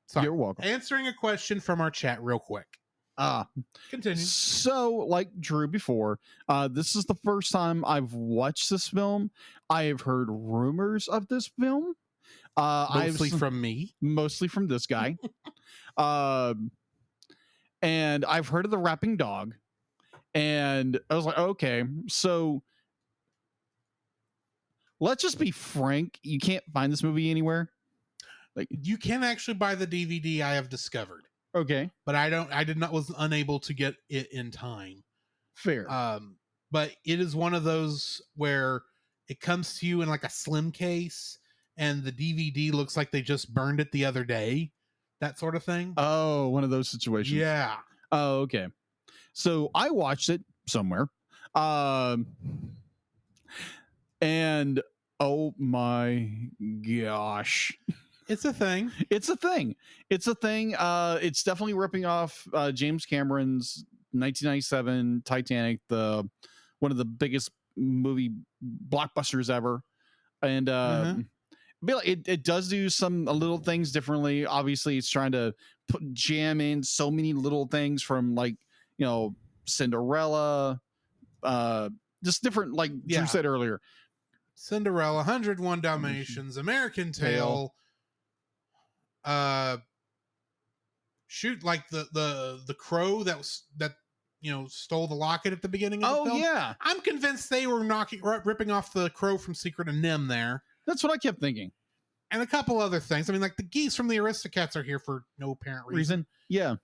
So, You're welcome. answering a question from our chat real quick. Continue. So, like Drew before, this is the first time I've watched this film. I have heard rumors of this film. Mostly from me. Mostly from this guy. And I've heard of the rapping dog. And I was like, okay, so let's just be frank. You can't find this movie anywhere. Like, You can actually buy the DVD, I have discovered. okay, But was unable to get it in time. fair. But it is one of those where it comes to you in like a slim case, and the DVD looks like they just burned it the other day. That sort of thing. Oh, one of those situations. Yeah. Oh, okay. So I watched it somewhere. And oh my gosh. It's a thing. It's a thing. It's definitely ripping off James Cameron's 1997 Titanic, one of the biggest movie blockbusters ever. And but it does do some little things differently. Obviously, it's trying to jam in so many little things from, like, Cinderella, just different, like Drew said earlier. Cinderella, 101 Dalmatians, American Tail. Shoot, like the crow that stole the locket at the beginning of the film. Yeah, I'm convinced they were ripping off the crow from Secret of Nim there. that's what I kept thinking. And a couple other things. I mean, like the geese from the Aristocats are here for no apparent reason. Yeah.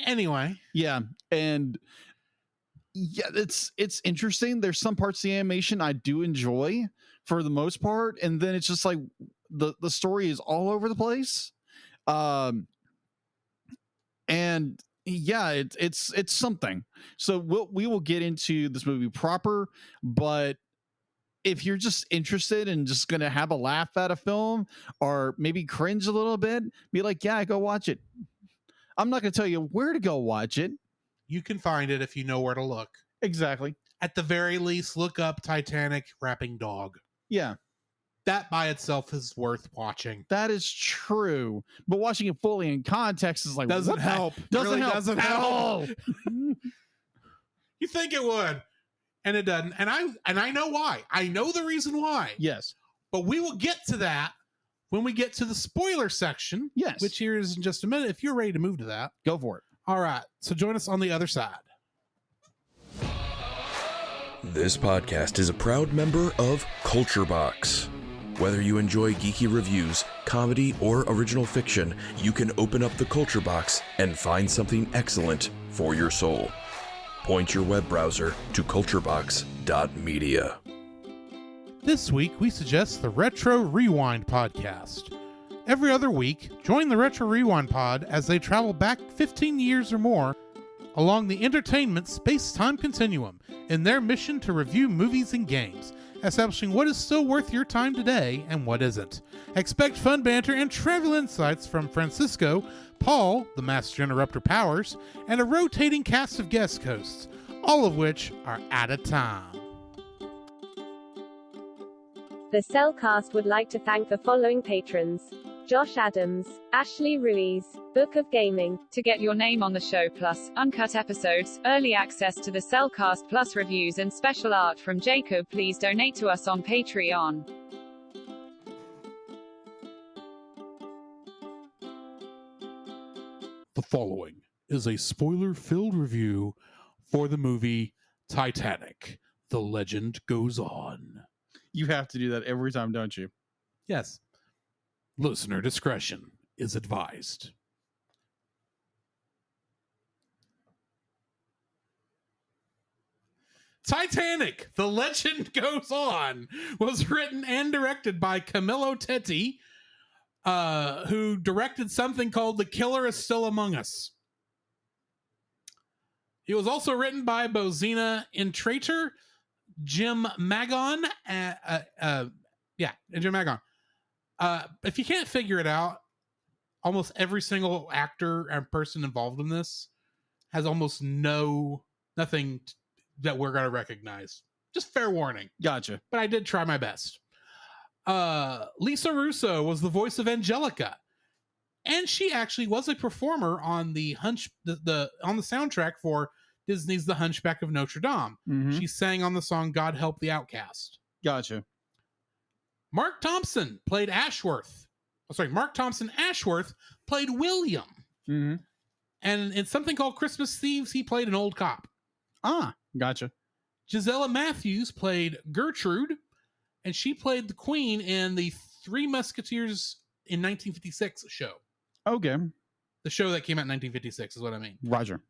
Anyway. Yeah. And yeah, it's interesting. There's some parts of the animation I do enjoy for the most part. And then it's just like the story is all over the place. And yeah, it's something. So we will get into this movie proper, but if you're just interested and just going to have a laugh at a film or maybe cringe a little bit, be like, yeah, go watch it. I'm not going to tell you where to go watch it. You can find it if you know where to look. Exactly. At the very least, look up Titanic rapping dog. Yeah. That by itself is worth watching. That is true. But watching it fully in context is like, Doesn't help. Doesn't Really help doesn't at help. all. You think it would, and it doesn't. And I know why. I know the reason why. Yes. But we will get to that when we get to the spoiler section. Yes. Which here is in just a minute. If you're ready to move to that, Go for it. all right. So join us on the other side. This podcast is a proud member of Culture Box. Whether you enjoy geeky reviews, comedy, or original fiction, you can open up the Culture Box and find something excellent for your soul. Point your web browser to culturebox.media. This week, we suggest the Retro Rewind podcast. Every other week, join the Retro Rewind pod as they travel back 15 years or more along the entertainment space-time continuum in their mission to review movies and games, establishing what is still worth your time today and what isn't. Expect fun banter and trivial insights from Francisco, Paul, the Master Interrupter Powers, and a rotating cast of guest hosts, all of which are out of time. The Cellcast would like to thank the following patrons: Josh Adams, Ashley Ruiz, Book of Gaming. To get your name on the show, plus uncut episodes, early access to the Cellcast Plus reviews, and special art from Jacob, please donate to us on Patreon. The following is a spoiler-filled review for the movie Titanic. The legend goes on. You have to do that every time, don't you? Yes. Listener discretion is advised. Titanic, The Legend Goes On, was written and directed by Camillo Tetti, who directed something called The Killer Is Still Among Us. It was also written by Bozina Intrater, Jim Magon, Jim Magon. If you can't figure it out, almost every single actor and person involved in this has almost nothing that we're going to recognize. Just fair warning. Gotcha. But I did try my best. Lisa Russo was the voice of Angelica, and she actually was a performer on the on the soundtrack for Disney's The Hunchback of Notre Dame. Mm-hmm. She sang on the song "God Help the Outcast." Gotcha. Mark Thompson played Ashworth. Mark Thompson Ashworth played William. Mm-hmm. And in something called Christmas Thieves, he played an old cop. Ah, gotcha. Gisela Matthews played Gertrude, and she played the Queen in the Three Musketeers in 1956 show. Okay. The show that came out in 1956 is what I mean. Roger.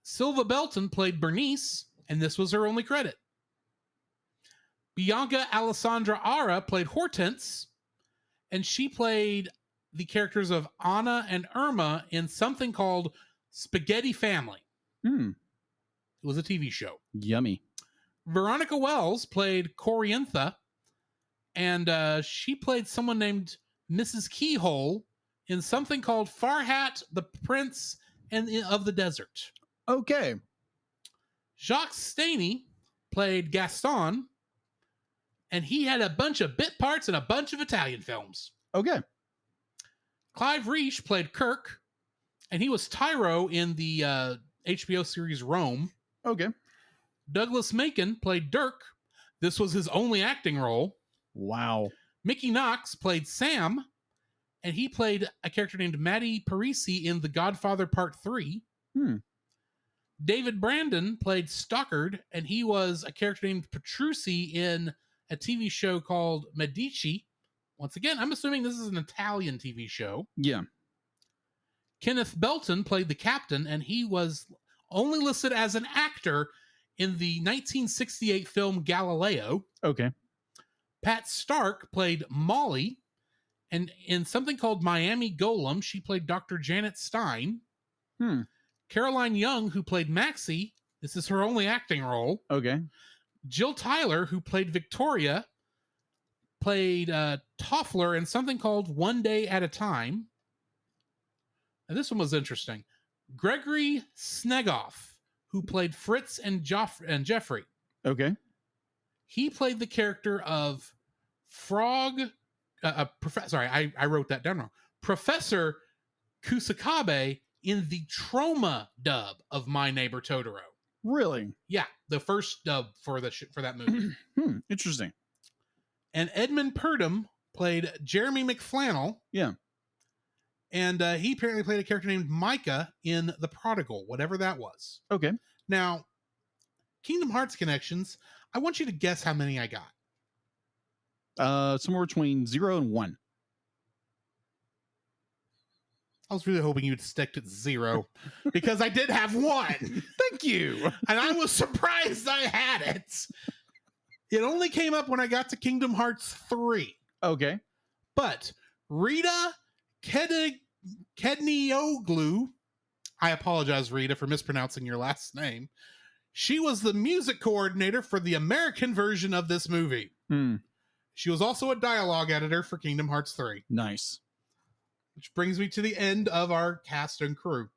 Silva Belton played Bernice, and this was her only credit. Bianca Alessandra Ara played Hortense, and she played the characters of Anna and Irma in something called Spaghetti Family. Hmm. It was a TV show. Yummy. Veronica Wells played Coriantha, and she played someone named Mrs. Keyhole in something called Farhat, the Prince of the Desert. Okay. Jacques Staney played Gaston, and he had a bunch of bit parts in a bunch of Italian films. Okay. Clive Reich played Kirk, and he was Tyro in the HBO series Rome. Okay. Douglas Macon played Dirk. This was his only acting role. Wow. Mickey Knox played Sam, and he played a character named Matty Parisi in The Godfather Part 3. David Brandon played Stockard, and he was a character named Petrucci in a TV show called Medici. Once again, I'm assuming this is an Italian TV show. Yeah. Kenneth Belton played the captain, and he was only listed as an actor in the 1968 film Galileo. Okay. Pat Stark played Molly, and in something called Miami Golem, she played Dr. Janet Stein. Caroline Young, who played Maxie, this is her only acting role. Okay. Jill Tyler, who played Victoria, played Toffler in something called One Day at a Time. And this one was interesting. Gregory Snegoff, who played Fritz and Jeffrey. Okay. He played the character of Frog. Sorry, I wrote that down wrong. Professor Kusakabe in the trauma dub of My Neighbor Totoro. Really? Yeah, the first dub for that movie. Interesting. And Edmund Purdom played Jeremy McFlannel. Yeah. And he apparently played a character named Micah in The Prodigal, whatever that was. Okay. Now, Kingdom Hearts connections, I want you to guess how many I got. Somewhere between 0 and 1. I was really hoping you'd stick to 0 because I did have 1. Thank you. And I was surprised I had it. It only came up when I got to Kingdom Hearts 3. Okay. But Rita Kednioglu, I apologize, Rita, for mispronouncing your last name. She was the music coordinator for the American version of this movie. She was also a dialogue editor for Kingdom Hearts 3. Nice. Which brings me to the end of our cast and crew.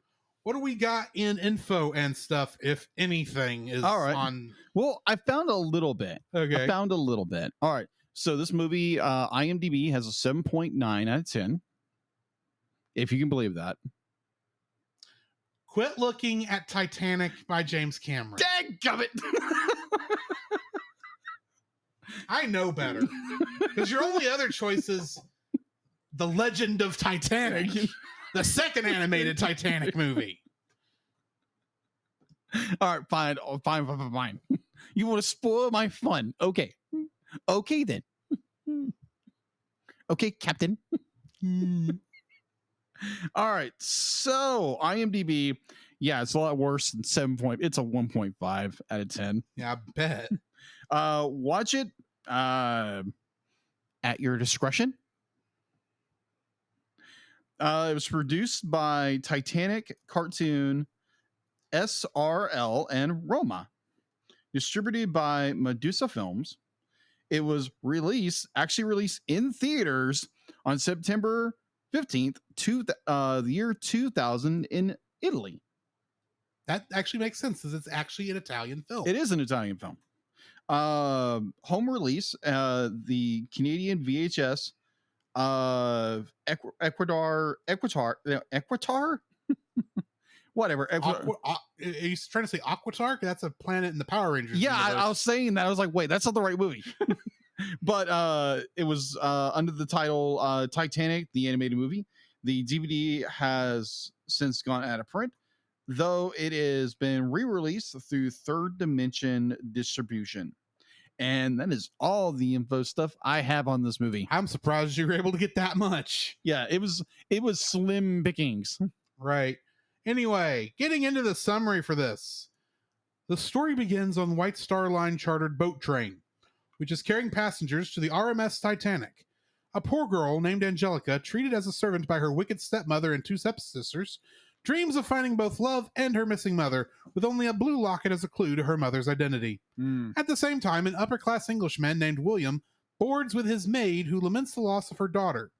What do we got in info and stuff, if anything, is all right on? Well, I found a little bit. Okay. I found a little bit. All right. So this movie, IMDb has a 7.9 out of 10. If you can believe that. Quit looking at Titanic by James Cameron. Dadgummit! I know better. Because your only other choice is The Legend of Titanic, the second animated Titanic movie. All right, fine. Oh, fine. You want to spoil my fun. Okay. Okay, then. Okay, Captain. All right. So, IMDb, yeah, it's a lot worse than 7 point. It's a 1.5 out of 10. Yeah, I bet. Watch it at your discretion. It was produced by Titanic Cartoon, SRL, and Roma. Distributed by Medusa Films. It was released in theaters on September 15th, the year 2000 in Italy. That actually makes sense because it's actually an Italian film. It is an Italian film. Home release, the Canadian VHS of Ecuador, whatever. Are you trying to say Aquitar? That's a planet in the Power Rangers. Yeah, I was saying that. I was like, wait, that's not the right movie. But it was under the title Titanic, the animated movie. The DVD has since gone out of print, though it has been re-released through Third Dimension distribution. And that is all the info stuff I have on this movie. I'm surprised you were able to get that much. Yeah, it was slim pickings. Right. Anyway, getting into the summary for this. The story begins on White Star Line chartered boat train, which is carrying passengers to the RMS Titanic. A poor girl named Angelica, treated as a servant by her wicked stepmother and two stepsisters, dreams of finding both love and her missing mother, with only a blue locket as a clue to her mother's identity. At the same time, an upper-class Englishman named William boards with his maid who laments the loss of her daughter.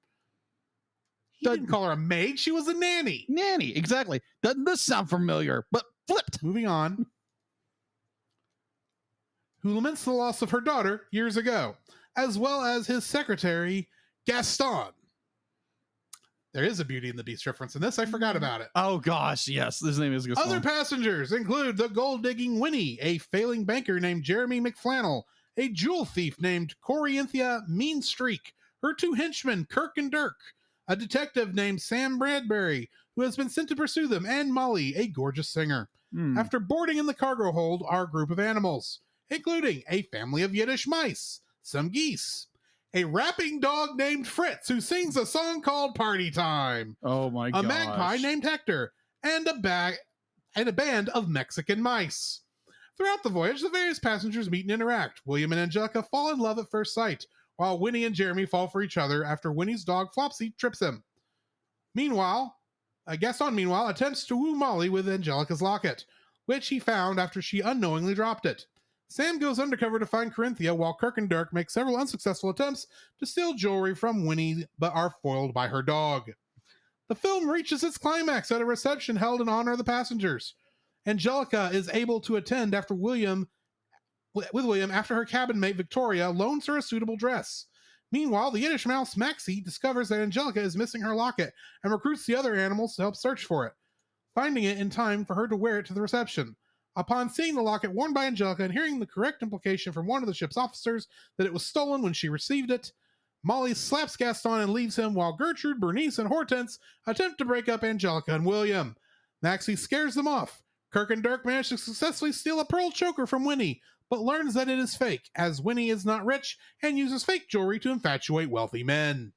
He didn't call her a maid, she was a nanny. Nanny, exactly. Doesn't this sound familiar? But flipped. Moving on. Who laments the loss of her daughter years ago, as well as his secretary, Gaston. There is a Beauty and the Beast reference in this. I forgot about it. Oh, gosh, yes. His name is Gaston. Other passengers include the gold-digging Winnie, a failing banker named Jeremy McFlannel, a jewel thief named Corinthia Meanstreak, her two henchmen, Kirk and Dirk, a detective named Sam Bradbury, who has been sent to pursue them, and Molly, a gorgeous singer. After boarding in the cargo hold are a group of animals, including a family of Yiddish mice, some geese, a rapping dog named Fritz who sings a song called Party Time. Oh my god. A magpie named Hector, and a band of Mexican mice. Throughout the voyage, the various passengers meet and interact. William and Angelica fall in love at first sight, while Winnie and Jeremy fall for each other after Winnie's dog Flopsy trips him. Meanwhile, Gaston attempts to woo Molly with Angelica's locket, which he found after she unknowingly dropped it. Sam goes undercover to find Corinthia, while Kirk and Dirk make several unsuccessful attempts to steal jewelry from Winnie, but are foiled by her dog. The film reaches its climax at a reception held in honor of the passengers. Angelica is able to attend with William after her cabin mate Victoria loans her a suitable dress. Meanwhile, the Yiddish mouse Maxie discovers that Angelica is missing her locket and recruits the other animals to help search for it, finding it in time for her to wear it to the reception. Upon seeing the locket worn by Angelica and hearing the correct implication from one of the ship's officers that it was stolen when she received it, Molly slaps Gaston and leaves him, while Gertrude, Bernice, and Hortense attempt to break up Angelica and William. Maxie scares them off. Kirk and Dirk manage to successfully steal a pearl choker from Winnie, but learns that it is fake, as Winnie is not rich and uses fake jewelry to infatuate wealthy men.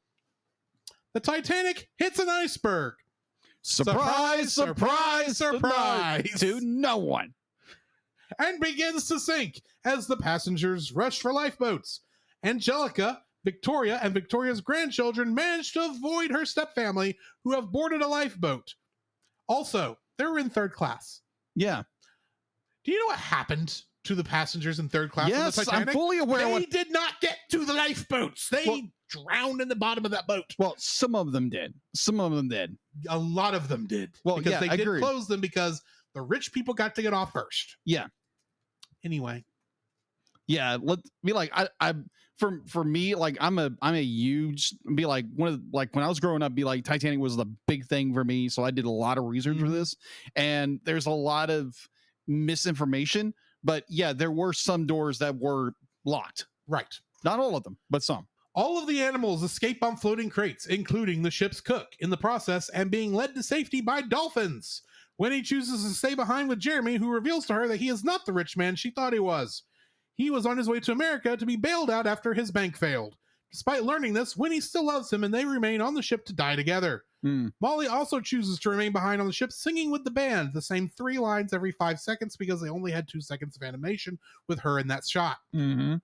The Titanic hits an iceberg. Surprise, surprise, surprise to no one. And begins to sink as the passengers rush for lifeboats. Angelica, Victoria, and Victoria's grandchildren manage to avoid her stepfamily, who have boarded a lifeboat. Also, they were in third class. Yeah. Do you know what happened to the passengers in third class on the Titanic? I'm fully aware. They did not get to the lifeboats. They drowned in the bottom of that boat. Well, some of them did. Some of them did. A lot of them did. Well, because yeah, they I did agree. close them because the rich people got to get off first. Yeah. Anyway. Yeah, let's be like for me, like I'm a huge be like one of like when I was growing up, be like Titanic was the big thing for me. So I did a lot of research for this, and there's a lot of misinformation. But yeah, there were some doors that were locked. Right. Not all of them, but some. All of the animals escape on floating crates, including the ship's cook, in the process, and being led to safety by dolphins. Winnie chooses to stay behind with Jeremy, who reveals to her that he is not the rich man she thought he was. He was on his way to America to be bailed out after his bank failed. Despite learning this, Winnie still loves him, and they remain on the ship to die together. Molly also chooses to remain behind on the ship, singing with the band, the same 3 lines every 5 seconds, because they only had 2 seconds of animation with her in that shot. And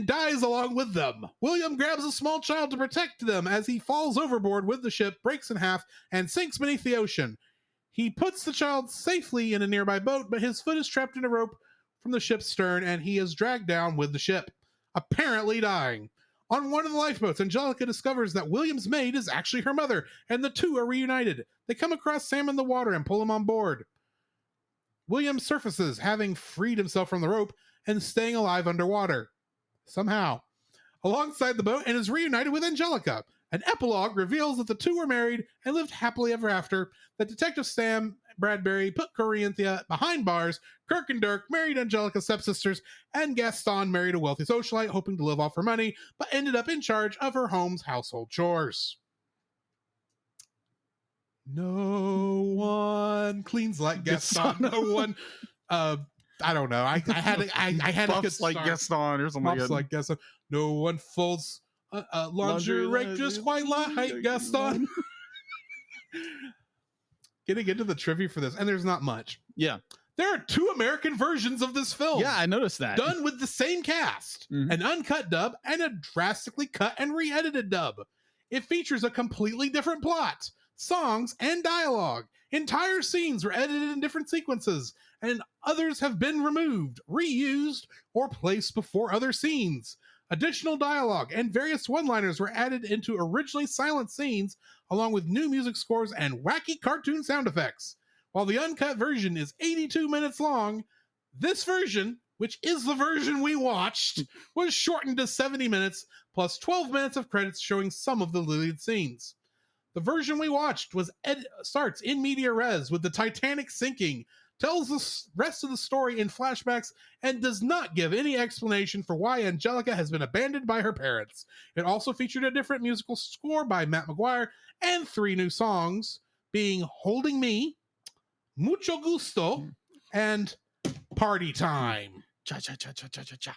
dies along with them. William grabs a small child to protect them as he falls overboard with the ship, breaks in half, and sinks beneath the ocean. He puts the child safely in a nearby boat, but his foot is trapped in a rope from the ship's stern, and he is dragged down with the ship, apparently dying. On one of the lifeboats, Angelica discovers that William's maid is actually her mother, and the two are reunited. They come across Sam in the water and pull him on board. William surfaces, having freed himself from the rope and staying alive underwater. Somehow. Alongside the boat, and is reunited with Angelica. An epilogue reveals that the two were married and lived happily ever after, that Detective Sam Bradbury put Corinthia behind bars, Kirk and Dirk married Angelica's stepsisters, and Gaston married a wealthy socialite hoping to live off her money, but ended up in charge of her home's household chores. No one cleans like Gaston. No one. I don't know. I had a good start. Like Gaston or something. Mops like Gaston. No one folds lingerie just quite like Gaston. Getting into the trivia for this, and there's not much. Yeah. There are 2 American versions of this film. Yeah, I noticed that. Done with the same cast, an uncut dub and a drastically cut and re-edited dub. It features a completely different plot, songs, and dialogue. Entire scenes were edited in different sequences, and others have been removed, reused, or placed before other scenes. Additional dialogue and various one-liners were added into originally silent scenes, along with new music scores and wacky cartoon sound effects. While the uncut version is 82 minutes long, this version, which is the version we watched, was shortened to 70 minutes, plus 12 minutes of credits showing some of the deleted scenes. The version we watched starts in media res with the Titanic sinking, tells the rest of the story in flashbacks, and does not give any explanation for why Angelica has been abandoned by her parents. It also featured a different musical score by Matt McGuire and 3 new songs, being Holding Me, Mucho Gusto, and Party Time. Cha cha cha cha cha cha cha.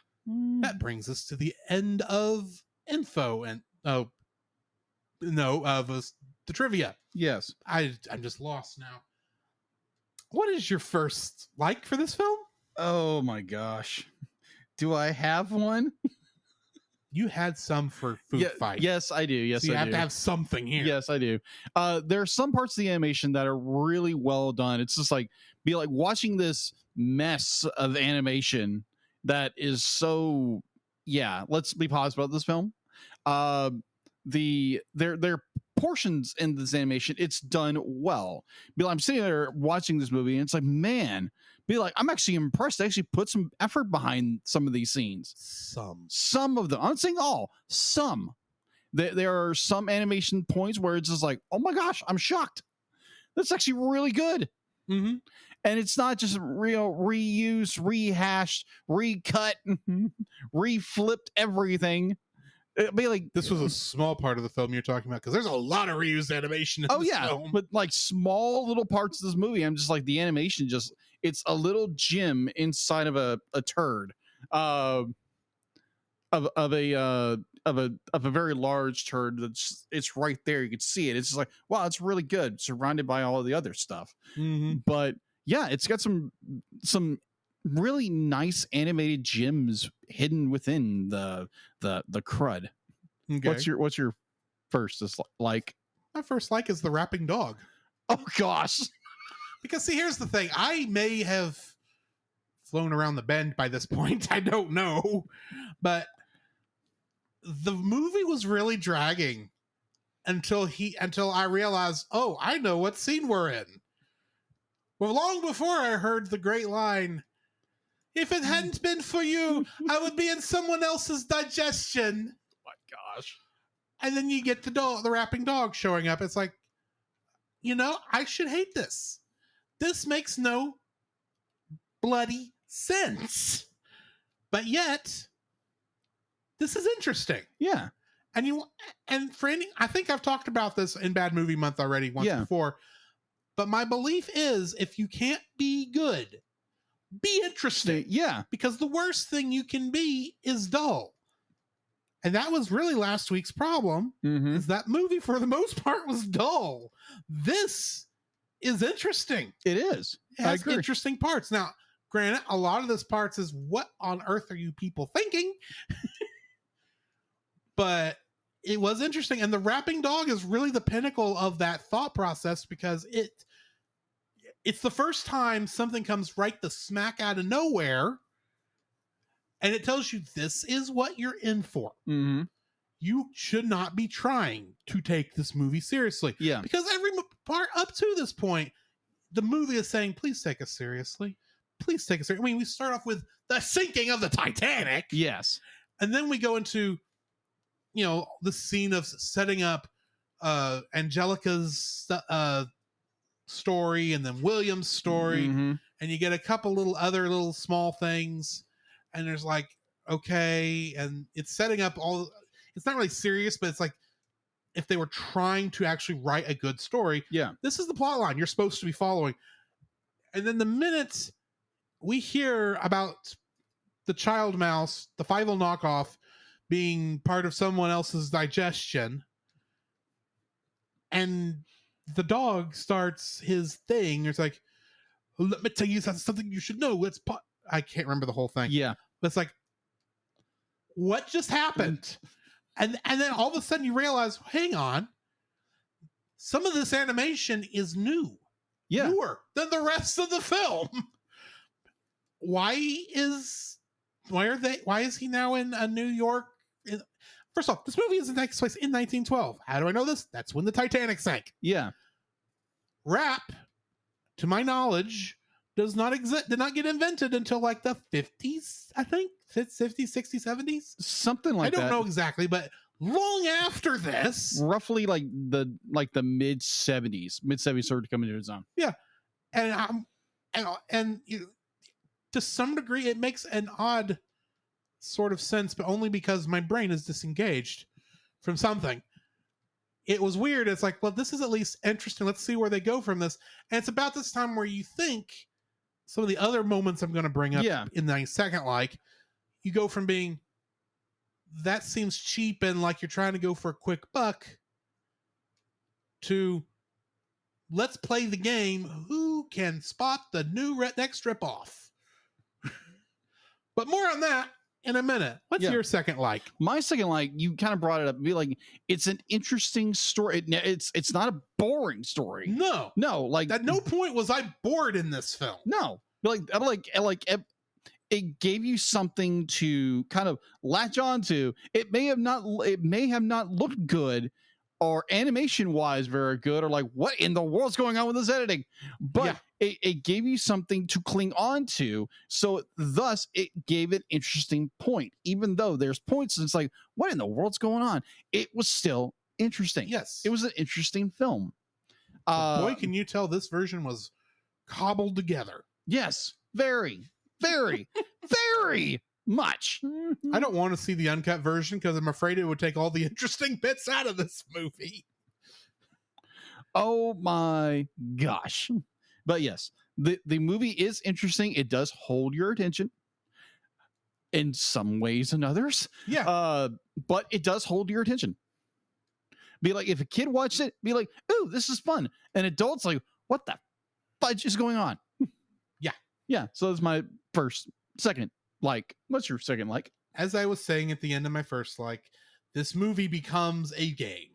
That brings us to the end of info and the trivia. Yes. I'm just lost now. What is your first like for this film? Oh my gosh. Do I have one? You had some for Food Fight. Yes, I do. Yes, so you I have do. to have something here. Yes, I do. There are some parts of the animation that are really well done. It's just like watching this mess of animation that is so, yeah, let's be positive about this film. Their portions in this animation, it's done well. Be like, I'm sitting there watching this movie and it's like, man, be like, I'm actually impressed. They actually put some effort behind some of these scenes. Some of them, I'm not saying all, some. There are some animation points where it's just like, oh my gosh, I'm shocked. That's actually really good. Mm-hmm. And it's not just real reused, rehashed, recut, reflipped everything. It'd be like, this was a small part of the film you're talking about, because there's a lot of reused animation in this film. But like small little parts of this movie, I'm just like, the animation just, it's a little gem inside of a turd of a very large turd. That's, it's right there, you can see it. It's just like, wow, it's really good, surrounded by all of the other stuff. Mm-hmm. But yeah, it's got some really nice animated gems hidden within the crud. Okay. What's your first like? My first like is the rapping dog. Oh gosh. Because see, here's the thing. I may have flown around the bend by this point. I don't know. But the movie was really dragging until I realized, oh, I know what scene we're in. Well, long before I heard the great line, if it hadn't been for you, I would be in someone else's digestion. Oh my gosh. And then you get the rapping dog showing up. It's like, I should hate this. This makes no bloody sense. But yet, this is interesting. Yeah. And Franny, I think I've talked about this in Bad Movie Month already once before. But my belief is, if you can't be good, be interesting. Yeah. Because the worst thing you can be is dull. And that was really last week's problem, is that movie, for the most part, was dull. This is interesting. It is. It has interesting parts. Now, granted, a lot of this parts is, what on earth are you people thinking? But it was interesting. And the rapping dog is really the pinnacle of that thought process, because it's the first time something comes right the smack out of nowhere, and it tells you this is what you're in for. Mm-hmm. You should not be trying to take this movie seriously. Yeah. Because every part up to this point, the movie is saying, please take us seriously. Please take us seriously. I mean, we start off with the sinking of the Titanic. Yes. And then we go into, the scene of setting up Angelica's story, and then William's story. Mm-hmm. And you get a couple little small things. And there's like, okay. And it's setting up it's not really serious, but it's like, if they were trying to actually write a good story, this is the plot line you're supposed to be following. And then the minute we hear about the child mouse, the Fievel knockoff, being part of someone else's digestion, and the dog starts his thing, it's like, let me tell you something you should know. I can't remember the whole thing. Yeah. But it's like, what just happened? And then all of a sudden you realize, hang on, some of this animation is newer than the rest of the film. Why is he now in a New York? First off, this movie is takes place in 1912. How do I know this? That's when the Titanic sank. Yeah. Rap, to my knowledge, did not get invented until like the 50s, I think. 50s, 60s, 70s? Something like that. I don't know exactly, but long after this. Roughly like the mid 70s. Mid 70s started to come into its own. Yeah. And to some degree, it makes an odd sort of sense, but only because my brain is disengaged from something. It was weird. It's like, well, this is at least interesting. Let's see where they go from this. And it's about this time where you think some of the other moments I'm going to bring up in the second, like, you go from being, that seems cheap and like you're trying to go for a quick buck, to, let's play the game. Who can spot the next ripoff? But more on that in a minute. What's your second like? My second like, you kind of brought it up. Be like, it's an interesting story. It's not a boring story. No. Like, at no point was I bored in this film. No. Like it gave you something to kind of latch onto. It may have not looked good or animation wise very good, or like what in the world's going on with this editing, but it gave you something to cling on to. So thus it gave an interesting point, even though there's points and it's like, what in the world's going on? It was still interesting. Yes. It was an interesting film. Boy, can you tell this version was cobbled together. Yes, very, very, very much. I don't want to see the uncut version because I'm afraid it would take all the interesting bits out of this movie. Oh my gosh. But yes, the movie is interesting. It does hold your attention in some ways and others. Yeah. But it does hold your attention. Be like, if a kid watched it, be like, ooh, this is fun. And adults like, what the fudge is going on? Yeah. Yeah. So that's my second like. What's your second like? As I was saying at the end of my first like, this movie becomes a game.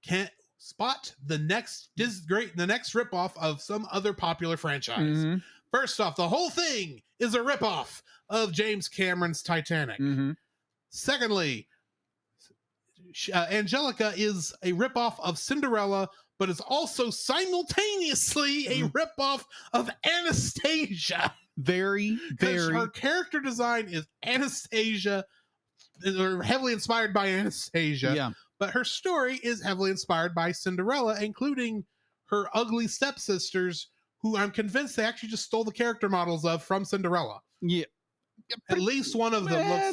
Can't spot the next ripoff of some other popular franchise. Mm-hmm. First off, the whole thing is a ripoff of James Cameron's Titanic. Mm-hmm. Secondly, Angelica is a ripoff of Cinderella, but is also simultaneously a ripoff of Anastasia. Very, very. Her character design is Anastasia, or heavily inspired by Anastasia. Yeah. But her story is heavily inspired by Cinderella, including her ugly stepsisters, who I'm convinced they actually just stole the character models from Cinderella. Yeah. At least one of them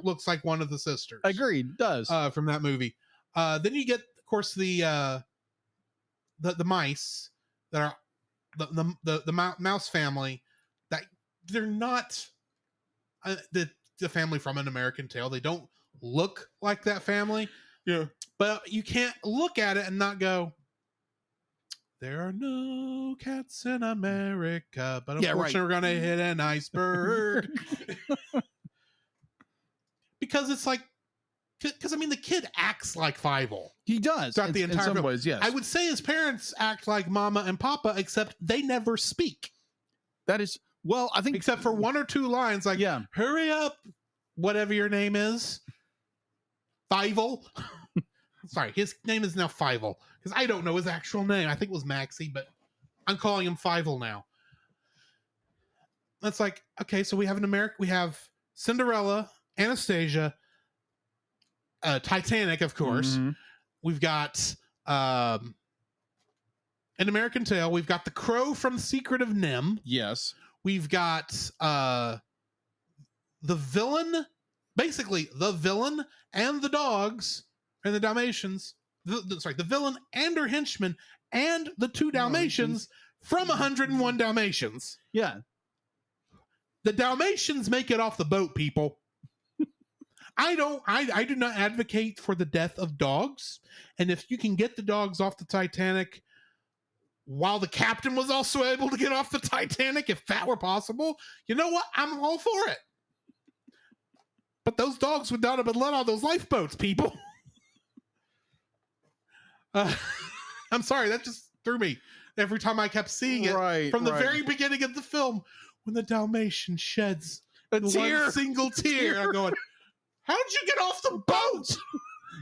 looks like one of the sisters. Agreed. Does from that movie. Then you get, of course, the mice that are the mouse family. That they're not the family from An American Tale. They don't look like that family. Yeah. But you can't look at it and not go, there are no cats in America, but unfortunately we're going to hit an iceberg. Because it's like, because I mean, the kid acts like Fievel. He does. Throughout the entire in some film. ways, yes. I would say his parents act like Mama and Papa, except they never speak. That is, well, I think. Except for one or two lines like, hurry up, whatever your name is. Fievel. Sorry, his name is now Fievel. Because I don't know his actual name. I think it was Maxie, but I'm calling him Fievel now. That's like, okay, so we have we have Cinderella, Anastasia, Titanic, of course. Mm-hmm. We've got An American Tale. We've got The Crow from Secret of NIMH. Yes. We've got the villain, basically the villain and the dogs and the Dalmatians. The villain and her henchmen and the two Dalmatians from 101 Dalmatians. Yeah. The Dalmatians make it off the boat, people. I do not advocate for the death of dogs. And if you can get the dogs off the Titanic while the captain was also able to get off the Titanic, if that were possible, you know what? I'm all for it. But those dogs would not have been let on those lifeboats, people. I'm sorry, that just threw me every time I kept seeing it from the very beginning of the film when the Dalmatian sheds a tear. One single tear. I'm going, how'd you get off the boat?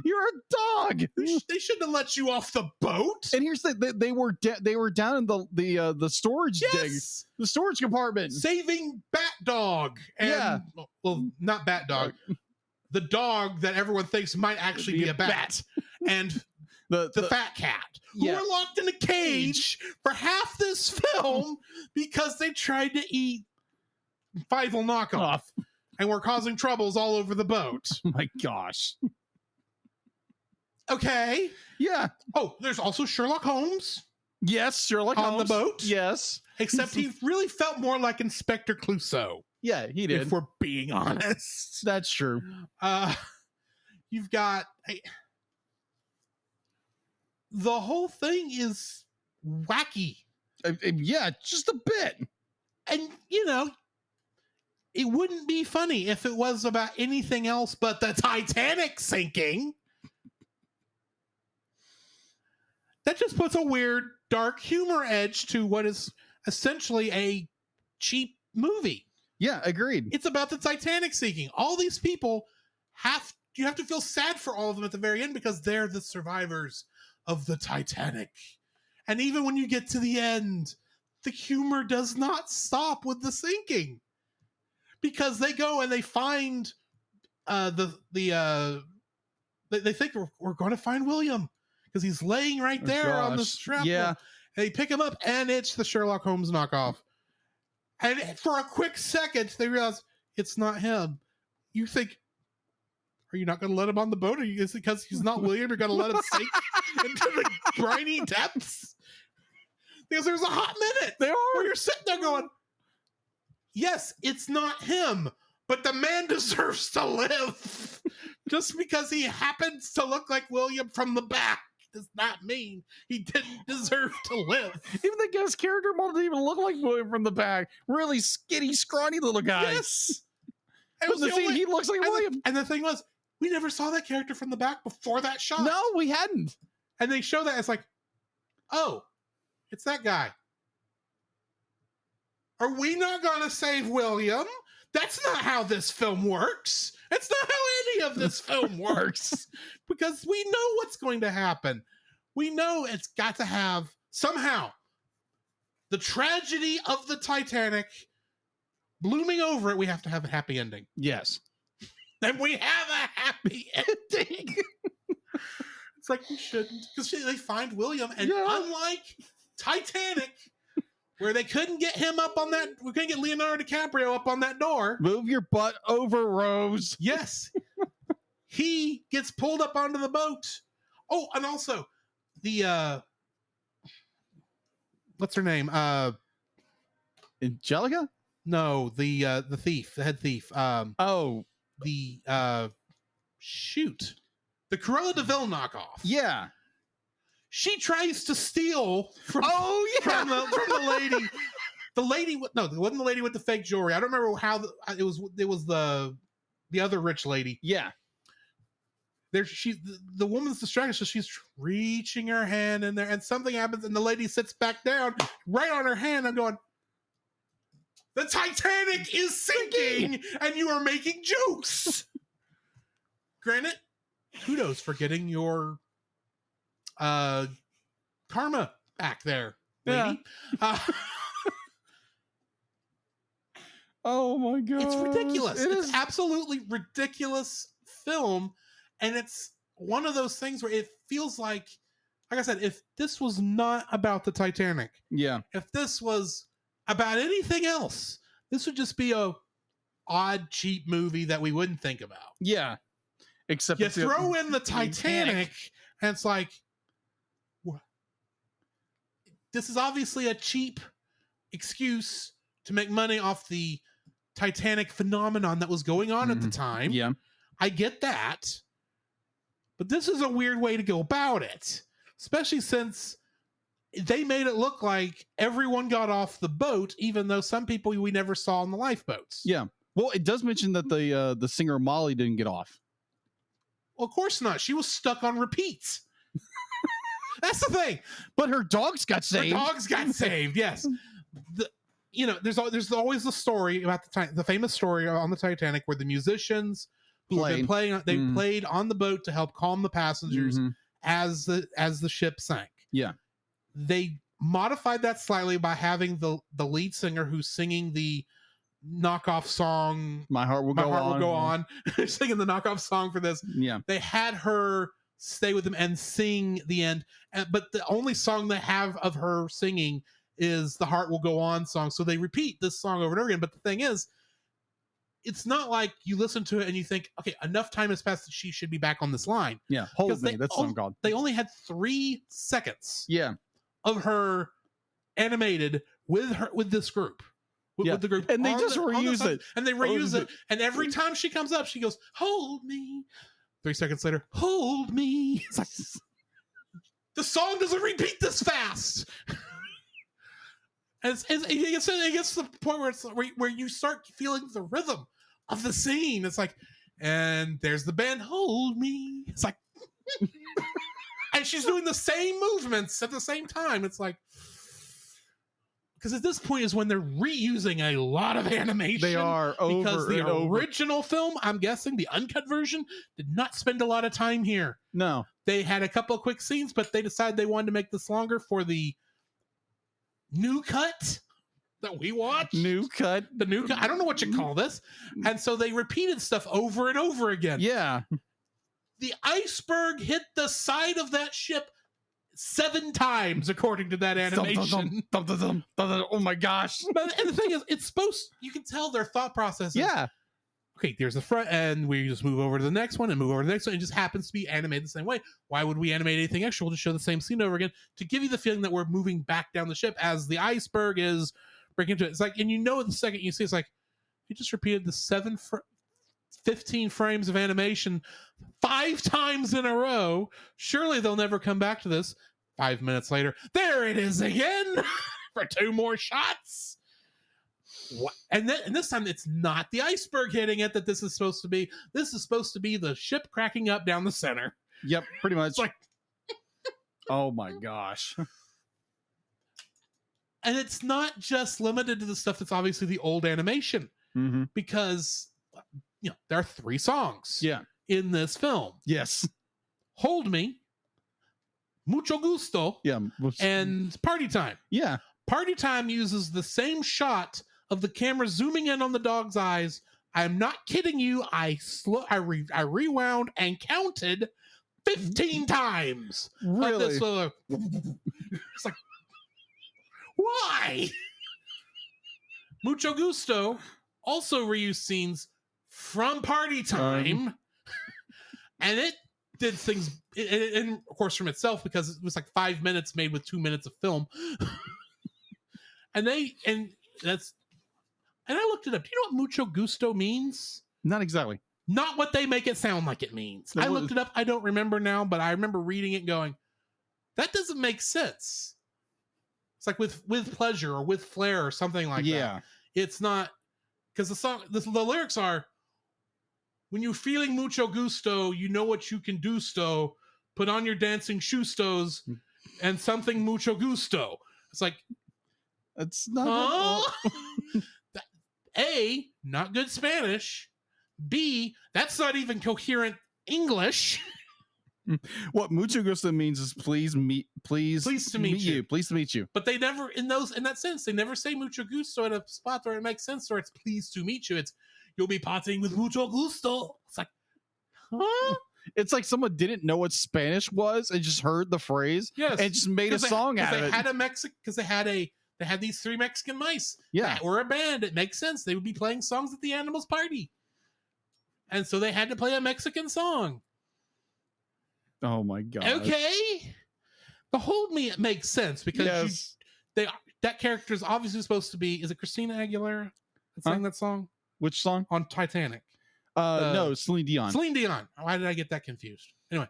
You're a dog. They shouldn't have let you off the boat. And here's they were down in the storage dig, the storage compartment, saving Bat Dog. And, well, not Bat Dog, the dog that everyone thinks might actually be a bat. And the fat cat, who were locked in a cage for half this film because they tried to eat Fievel knockoff and were causing troubles all over the boat. Oh my gosh. Okay. Yeah. Oh, there's also Sherlock Holmes. Yes, Sherlock Holmes. On the boat. Yes. Except he really felt more like Inspector Clouseau. Yeah, he did. If we're being honest. That's true. You've got... the whole thing is wacky. Yeah, just a bit. And, you know, it wouldn't be funny if it was about anything else but the Titanic sinking. That just puts a weird, dark humor edge to what is essentially a cheap movie. Yeah, agreed. It's about the Titanic sinking. All these people you have to feel sad for all of them at the very end because they're the survivors of the Titanic. And even when you get to the end, the humor does not stop with the sinking. Because they go and they find they think we're going to find William because he's laying right there on the strap. Yeah. And they pick him up and it's the Sherlock Holmes knockoff. And for a quick second, they realize it's not him. You think, are you not going to let him on the boat? Is it because he's not William? You're going to let him sink into the briny depths? Because there's a hot minute where you're sitting there going, yes, it's not him, but the man deserves to live. Just because he happens to look like William from the back does not mean he didn't deserve to live. Even the guest character didn't even look like William from the back. Really skinny, scrawny little guy. Yes. He looks like William. And the thing was, we never saw that character from the back before that shot. No, we hadn't. And they show that it's like, oh, it's that guy. Are we not going to save William? That's not how this film works. That's not how any of this film works. Because we know what's going to happen. We know it's got to have, somehow, the tragedy of the Titanic blooming over it, we have to have a happy ending. Yes. And we have a happy ending. It's like we shouldn't. Because they find William, and unlike Titanic, where they couldn't get him up on that, we couldn't get Leonardo DiCaprio up on that door. Move your butt over, Rose. Yes. He gets pulled up onto the boat. Oh, and also the what's her name? Angelica? No, the thief, the head thief. Shoot. The Cruella de Vil knockoff. Yeah. She tries to steal from the lady. The lady, no, it wasn't the lady with the fake jewelry. I don't remember how it was the other rich lady. Yeah. The woman's distracted, so she's reaching her hand in there, and something happens, and the lady sits back down right on her hand. I'm going, the Titanic is sinking, and you are making jokes. Granted, kudos for getting your karma back there, lady. Yeah. Oh my god. It's ridiculous. It's absolutely ridiculous film. And it's one of those things where it feels like I said, if this was not about the Titanic, if this was about anything else, this would just be a odd, cheap movie that we wouldn't think about. Yeah. Except you throw in the Titanic, and it's like, this is obviously a cheap excuse to make money off the Titanic phenomenon that was going on at the time. Yeah. I get that. But this is a weird way to go about it, especially since they made it look like everyone got off the boat, even though some people we never saw on the lifeboats. Yeah. Well, it does mention that the singer Molly didn't get off. Well, of course not. She was stuck on repeat. That's the thing. But her dogs got saved. Her dogs got saved, yes. There's always the story about the famous story on the Titanic where the musicians who have been playing, they played on the boat to help calm the passengers as the ship sank. Yeah. They modified that slightly by having the lead singer who's singing the knockoff song My Heart Will Go On. Singing the knockoff song for this. Yeah. They had her stay with them and sing the end, but the only song they have of her singing is the Heart Will Go On song. So they repeat this song over and over again. But the thing is, it's not like you listen to it and you think, okay, enough time has passed that she should be back on this line. Yeah, Hold Me. That's song called. They only had 3 seconds. Yeah. Of her animated with this group. With the group. And they just reuse it. And they reuse it. And every time she comes up, she goes, hold me. 3 seconds later, hold me. It's like, the song doesn't repeat this fast. And it gets to the point where you start feeling the rhythm of the scene. It's like, and there's the band, hold me. It's like, and she's doing the same movements at the same time. It's like, because at this point is when they're reusing a lot of animation. They are over because the and over. original film, I'm guessing the uncut version, did not spend a lot of time here. No. They had a couple of quick scenes, but they decided they wanted to make this longer for the new cut that we watched. The new cut. I don't know what you call this. And so they repeated stuff over and over again. Yeah. The iceberg hit the side of that ship 7 times, according to that animation. Oh my gosh. And the thing is, it's supposed, you can tell their thought process. Yeah. Okay, there's the front, and we just move over to the next one and move over to the next one. It just happens to be animated the same way. Why would we animate anything extra? We'll just show the same scene over again to give you the feeling that we're moving back down the ship as the iceberg is breaking into it. It's like, and you know, the second you see, it's like, you just repeated the 15 frames of animation 5 times in a row. Surely they'll never come back to this. 5 minutes later, there it is again for 2 more shots. What? And this time it's not the iceberg hitting it that this is supposed to be. This is supposed to be the ship cracking up down the center. Yep, pretty much. It's like, oh my gosh. and it's not just limited to the stuff that's obviously the old animation, because there are 3 songs in this film. Yes. Hold Me, Mucho Gusto, and Party Time. Yeah. Party Time uses the same shot of the camera zooming in on the dog's eyes. I'm not kidding you. I rewound and counted 15 times. Really? It's like, why? Mucho Gusto also reused scenes from Party Time, and it did things, and of course from itself, because it was like 5 minutes made with 2 minutes of film. And I looked it up. Do you know what Mucho Gusto means? Not exactly. Not what they make it sound like it means. I looked it up. I don't remember now, but I remember reading it and going, that doesn't make sense. It's like with pleasure or with flair or something like that. It's not, because the lyrics are, when you're feeling mucho gusto, you know what you can do, sto. Put on your dancing shoe-stos and something mucho gusto. It's like, it's not. A, not good Spanish. B, that's not even coherent English. What mucho gusto means is pleased to meet you. Pleased to meet you. But they never, in that sense, they never say mucho gusto in a spot where it makes sense, or it's pleased to meet you. It's, you'll be partying with mucho gusto. It's like, huh? It's like someone didn't know what Spanish was and just heard the phrase and just made a song out of it. Because they had these 3 Mexican mice. Yeah. Or a band. It makes sense. They would be playing songs at the animals' party. And so they had to play a Mexican song. Oh my god. Okay. The Hold Me, it makes sense because that character is obviously supposed to be, is it Christina Aguilera that sang that song? Which song? On Titanic. No, Celine Dion. Celine Dion. Why did I get that confused? Anyway,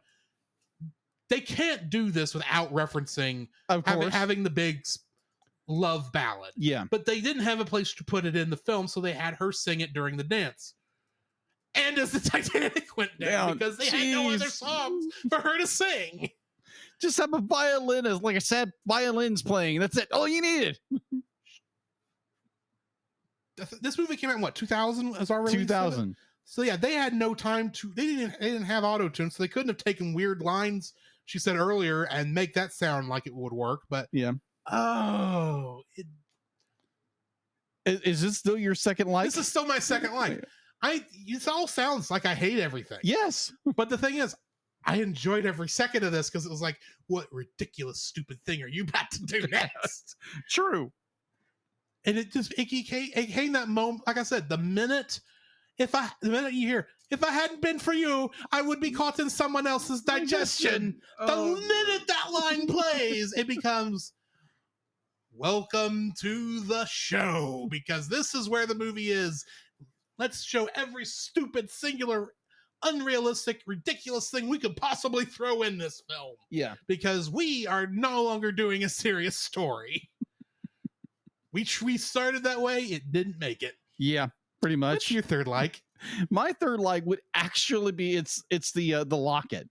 they can't do this without referencing having the big love ballad. Yeah. But they didn't have a place to put it in the film, so they had her sing it during the dance. And as the Titanic went down, because they had no other songs for her to sing. Just have a violin, as like a sad violin's playing. That's it. All you needed. This movie came out in what, 2000 as our release? 2000. So yeah, they had no time to. They didn't have auto-tune, so they couldn't have taken weird lines she said earlier and make that sound like it would work. But yeah. Oh, is this still your second like? This is still my second like. It all sounds like I hate everything. Yes, but the thing is, I enjoyed every second of this because it was like, what ridiculous, stupid thing are you about to do next? True. And it came that moment. Like I said, the minute you hear, if I hadn't been for you, I would be caught in someone else's digestion. The minute that line plays, it becomes, welcome to the show, because this is where the movie is. Let's show every stupid, singular, unrealistic, ridiculous thing we could possibly throw in this film. Yeah. Because we are no longer doing a serious story. We started that way. It didn't make it. Yeah, pretty much. What's your third like? My third like would actually be it's the locket.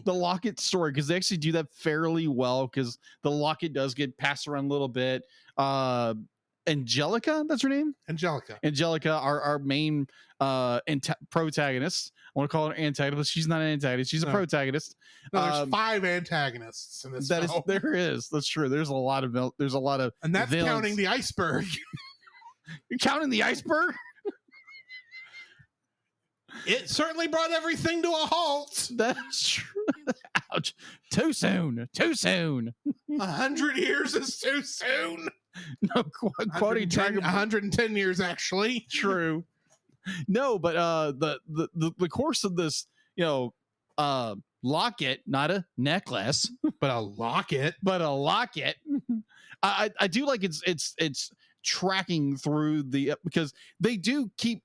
the locket story, because they actually do that fairly well, because the locket does get passed around a little bit. Angelica, that's her name? Angelica, our main protagonist. I want to call her antagonist. She's not an antagonist. She's a protagonist. No, there's 5 antagonists in this film. There is. That's true. There's a lot of and that's villains. counting the iceberg. You're counting the iceberg? It certainly brought everything to a halt. That's true. Ouch. Too soon. 100 years is too soon. No, quoting Dragon 110 years, actually. True. No, but the course of this, locket, not a necklace, but a locket. I do like it's tracking through because they do keep,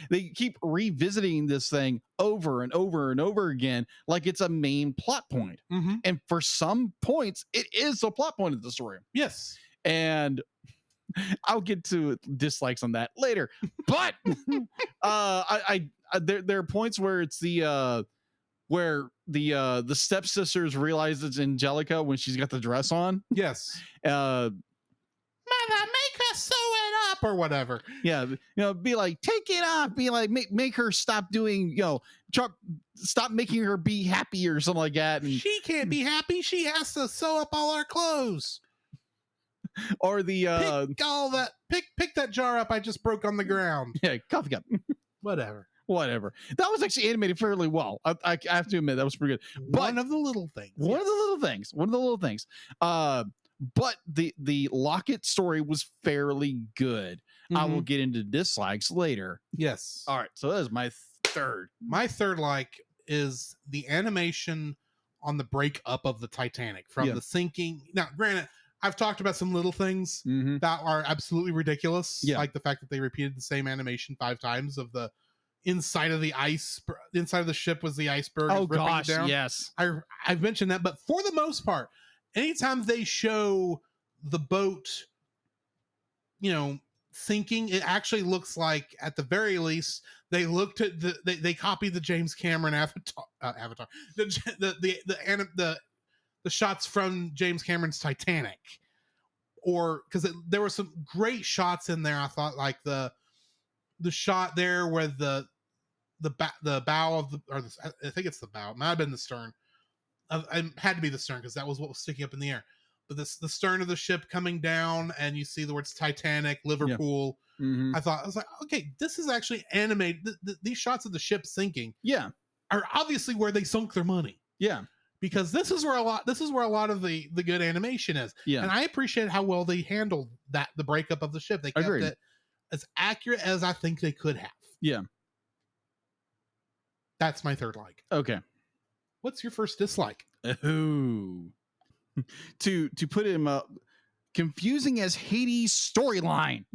they keep revisiting this thing over and over and over again, like it's a main plot point. Mm-hmm. And for some points, it is a plot point of the story. Yes. And I'll get to dislikes on that later. But there are points where it's the stepsisters realize it's Angelica when she's got the dress on. Yes. Mother, make her sew it up or whatever. Yeah, be like, take it off. Be like, make her stop doing, stop making her be happy or something like that. And she can't be happy. She has to sew up all our clothes. Or the pick that jar up I just broke on the ground. Yeah, coffee cup. Whatever. That was actually animated fairly well. I have to admit that was pretty good. One of the little things. But the locket story was fairly good. Mm-hmm. I will get into dislikes later. Yes. All right. So that is my third. My third is the animation on the breakup of the Titanic from the sinking. Now, granted, I've talked about some little things that are absolutely ridiculous. Yeah. Like the fact that they repeated the same animation 5 times of the inside of the inside of the ship was the iceberg. Oh gosh, down. yes. I've mentioned that, but for the most part, anytime they show the boat, sinking, it actually looks like, at the very least, they looked at they copied the James Cameron Avatar, the shots from James Cameron's Titanic, or because there were some great shots in there. I thought, like the shot there where the bow of I think it's the bow, it might have been the stern. It had to be the stern because that was what was sticking up in the air. But the stern of the ship coming down, and you see the words Titanic, Liverpool. Yeah. Mm-hmm. I was like, okay, this is actually animated. These shots of the ship sinking, are obviously where they sunk their money. Yeah, because this is where a lot of the good animation is. Yeah, and I appreciate how well they handled the breakup of the ship. They kept it as accurate as I think they could have. Yeah, that's my third like. Okay. What's your first dislike? Ooh. To put him up, confusing as Hades storyline.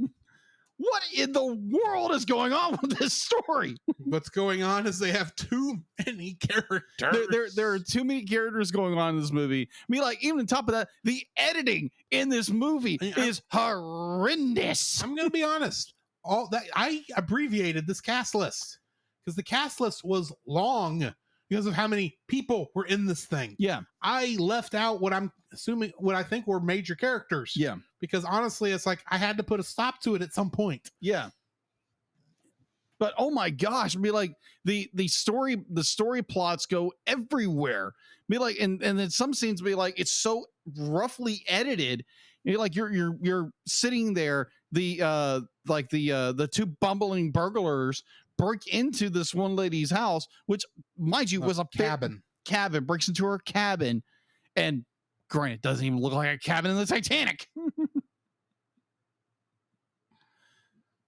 What in the world is going on with this story? What's going on is they have too many characters. There are too many characters going on in this movie. I mean, like, even on top of that, the editing in this movie is horrendous. I'm going to be honest. All that I abbreviated this cast list because the cast list was long because of how many people were in this thing. Yeah. I left out what I think were major characters. Yeah. Because honestly, it's like I had to put a stop to it at some point. Yeah. But oh my gosh, I mean, like the story plots go everywhere. I mean, like, and then some scenes be like, it's so roughly edited. You're sitting there, the two bumbling burglars break into this one lady's house, which, mind you, was a cabin. Breaks into her cabin, and granted, doesn't even look like a cabin in the Titanic.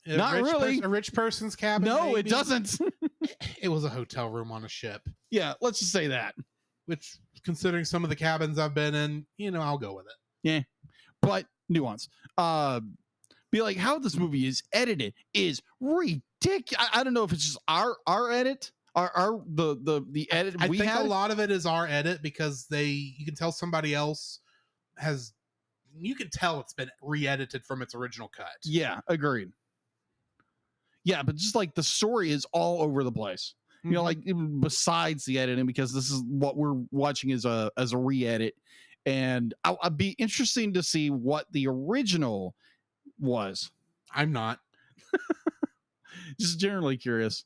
Not really. A rich person's cabin. No, maybe? It doesn't. It was a hotel room on a ship. Yeah, let's just say that. Which, considering some of the cabins I've been in, I'll go with it. Yeah, but nuance. Be like, how this movie is edited is ridiculous. I don't know if it's just our edit, the edit. I think a lot of it is our edit because you can tell somebody else you can tell it's been re-edited from its original cut. Yeah, agreed. Yeah, but just like the story is all over the place. You know, like even besides the editing, because this is what we're watching as a re-edit, and I'd be interesting to see what the original was. I'm not. Just generally curious.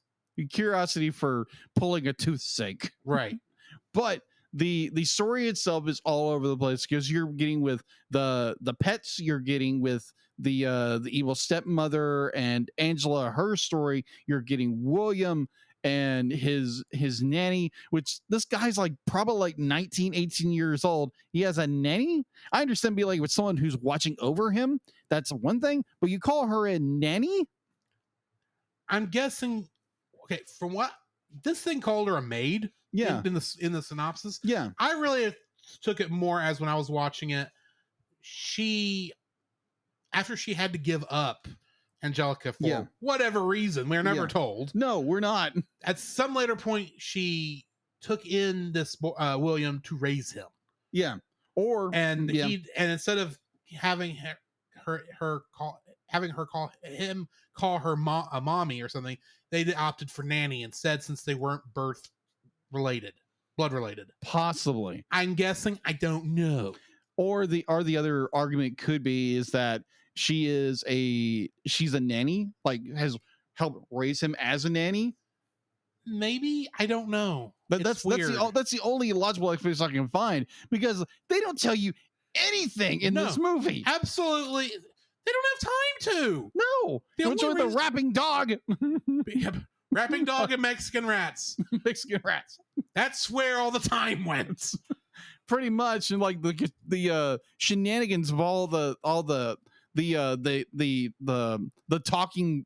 Curiosity for pulling a tooth's sake. Right. But the story itself is all over the place because you're getting with the pets, you're getting with the evil stepmother and Angela, her story, you're getting William and his nanny, which this guy's like probably like 19, 18 years old. He has a nanny. I understand be like with someone who's watching over him, that's one thing, but you call her a nanny? I'm guessing, okay, from what this thing called her a maid. Yeah. In the synopsis. Yeah. I really took it more as when I was watching it, after she had to give up Angelica for whatever reason, we're never told. No, we're not. At some later point, she took in this William to raise him. Yeah. Or and instead of having her call her a mommy or something, they opted for nanny instead, since they weren't blood related. Possibly. I'm guessing. I don't know. Or the other argument could be is that she's a nanny, like has helped raise him as a nanny. Maybe. I don't know. But that's the only logical explanation I can find, because they don't tell you anything in this movie. Absolutely. They don't have time to. No. They don't show the rapping dog. Rapping dog and Mexican rats. Mexican rats. That's where all the time went. Pretty much, and like the shenanigans of all the talking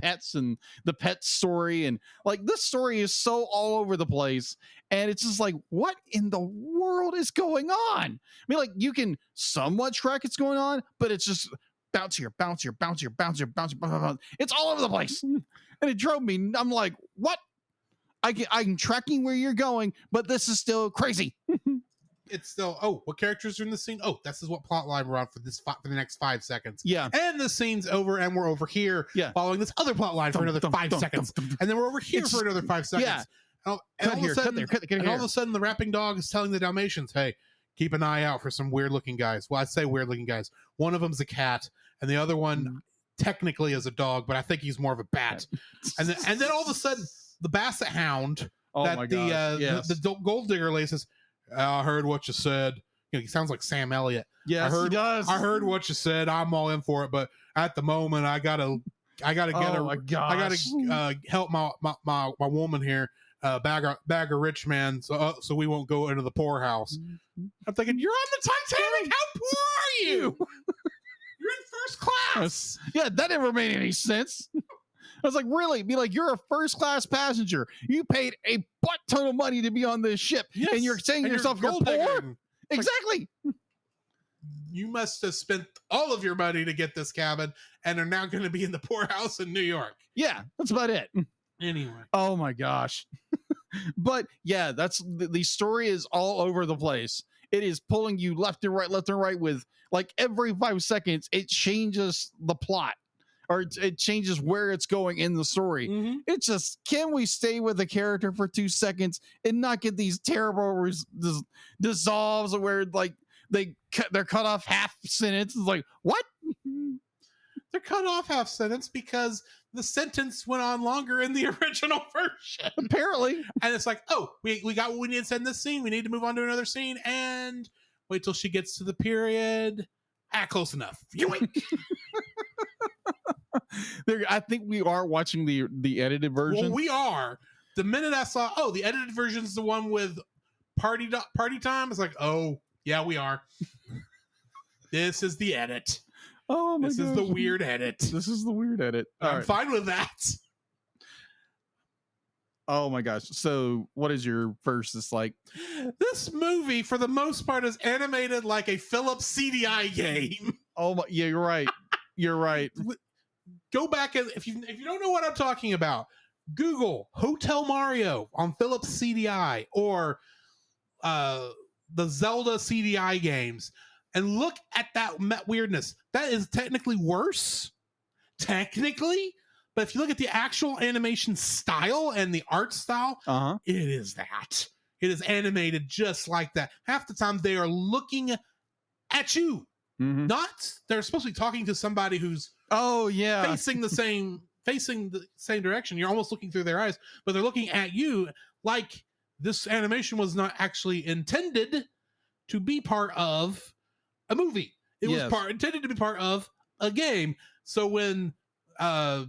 pets and the pet story, and like this story is so all over the place, and it's just like, what in the world is going on? I mean, like you can somewhat track what's going on, but it's just bounce here, bounce here, bounce here, bounce here, bounce here, bounce, bounce, bounce. It's all over the place, and it drove me. I'm like, what? I'm tracking where you're going, but this is still crazy. It's still, what characters are in the scene? Oh, this is what plot line we're on for the next 5 seconds. Yeah. And the scene's over, and we're over here following this other plot line for another 5 seconds. And then we're over here for another 5 seconds. Yeah. And all of a sudden, the rapping dog is telling the Dalmatians, hey, keep an eye out for some weird-looking guys. Well, I say weird-looking guys. One of them's a cat, and the other one technically is a dog, but I think he's more of a bat. And then all of a sudden, the basset hound the gold digger lady says, I heard what you said. You know, he sounds like Sam Elliott. Yes, he does. I heard what you said. I'm all in for it, but at the moment, I gotta help my woman here bag a rich man, so we won't go into the poorhouse. I'm thinking, you're on the Titanic. How poor are you? You're in first class. Yeah, that never made any sense. I was like, really? Be like, you're a first class passenger. You paid a butt ton of money to be on this ship, and you're saying to yourself, you're poor? Exactly. You must have spent all of your money to get this cabin and are now going to be in the poorhouse in New York. Yeah, that's about it. Anyway. Oh my gosh. But yeah, that's the story is all over the place. It is pulling you left and right with like every 5 seconds, it changes the plot. Or it changes where it's going in the story. Mm-hmm. It's just, can we stay with the character for 2 seconds and not get these terrible dissolves where like they're cut off half sentence? It's like, what? They're cut off half sentence because the sentence went on longer in the original version. Apparently. And it's like, we got what we need to send this scene. We need to move on to another scene and wait till she gets to the period. Close enough. Yoink. I think we are watching the edited version. Well, we are. The minute I saw, the edited version is the one with party time. It's like, yeah, we are. This is the edit. Oh my god! This is the weird edit. This is the weird edit. I'm fine with that. Oh my gosh! So, what is your first? It's like this movie, for the most part, is animated like a Philips CDI game. Oh my! Yeah, you're right. You're right. Go back and if you don't know what I'm talking about, Google Hotel Mario on Philips CDI or the Zelda CDI games and look at that weirdness. That is technically worse, But if you look at the actual animation style and the art style, it is that. It is animated just like that. Half the time they are looking at you. They're supposed to be talking to somebody who's facing the same direction. You're almost looking through their eyes, but they're looking at you like this animation was not actually intended to be part of a movie. It was intended to be part of a game. So when the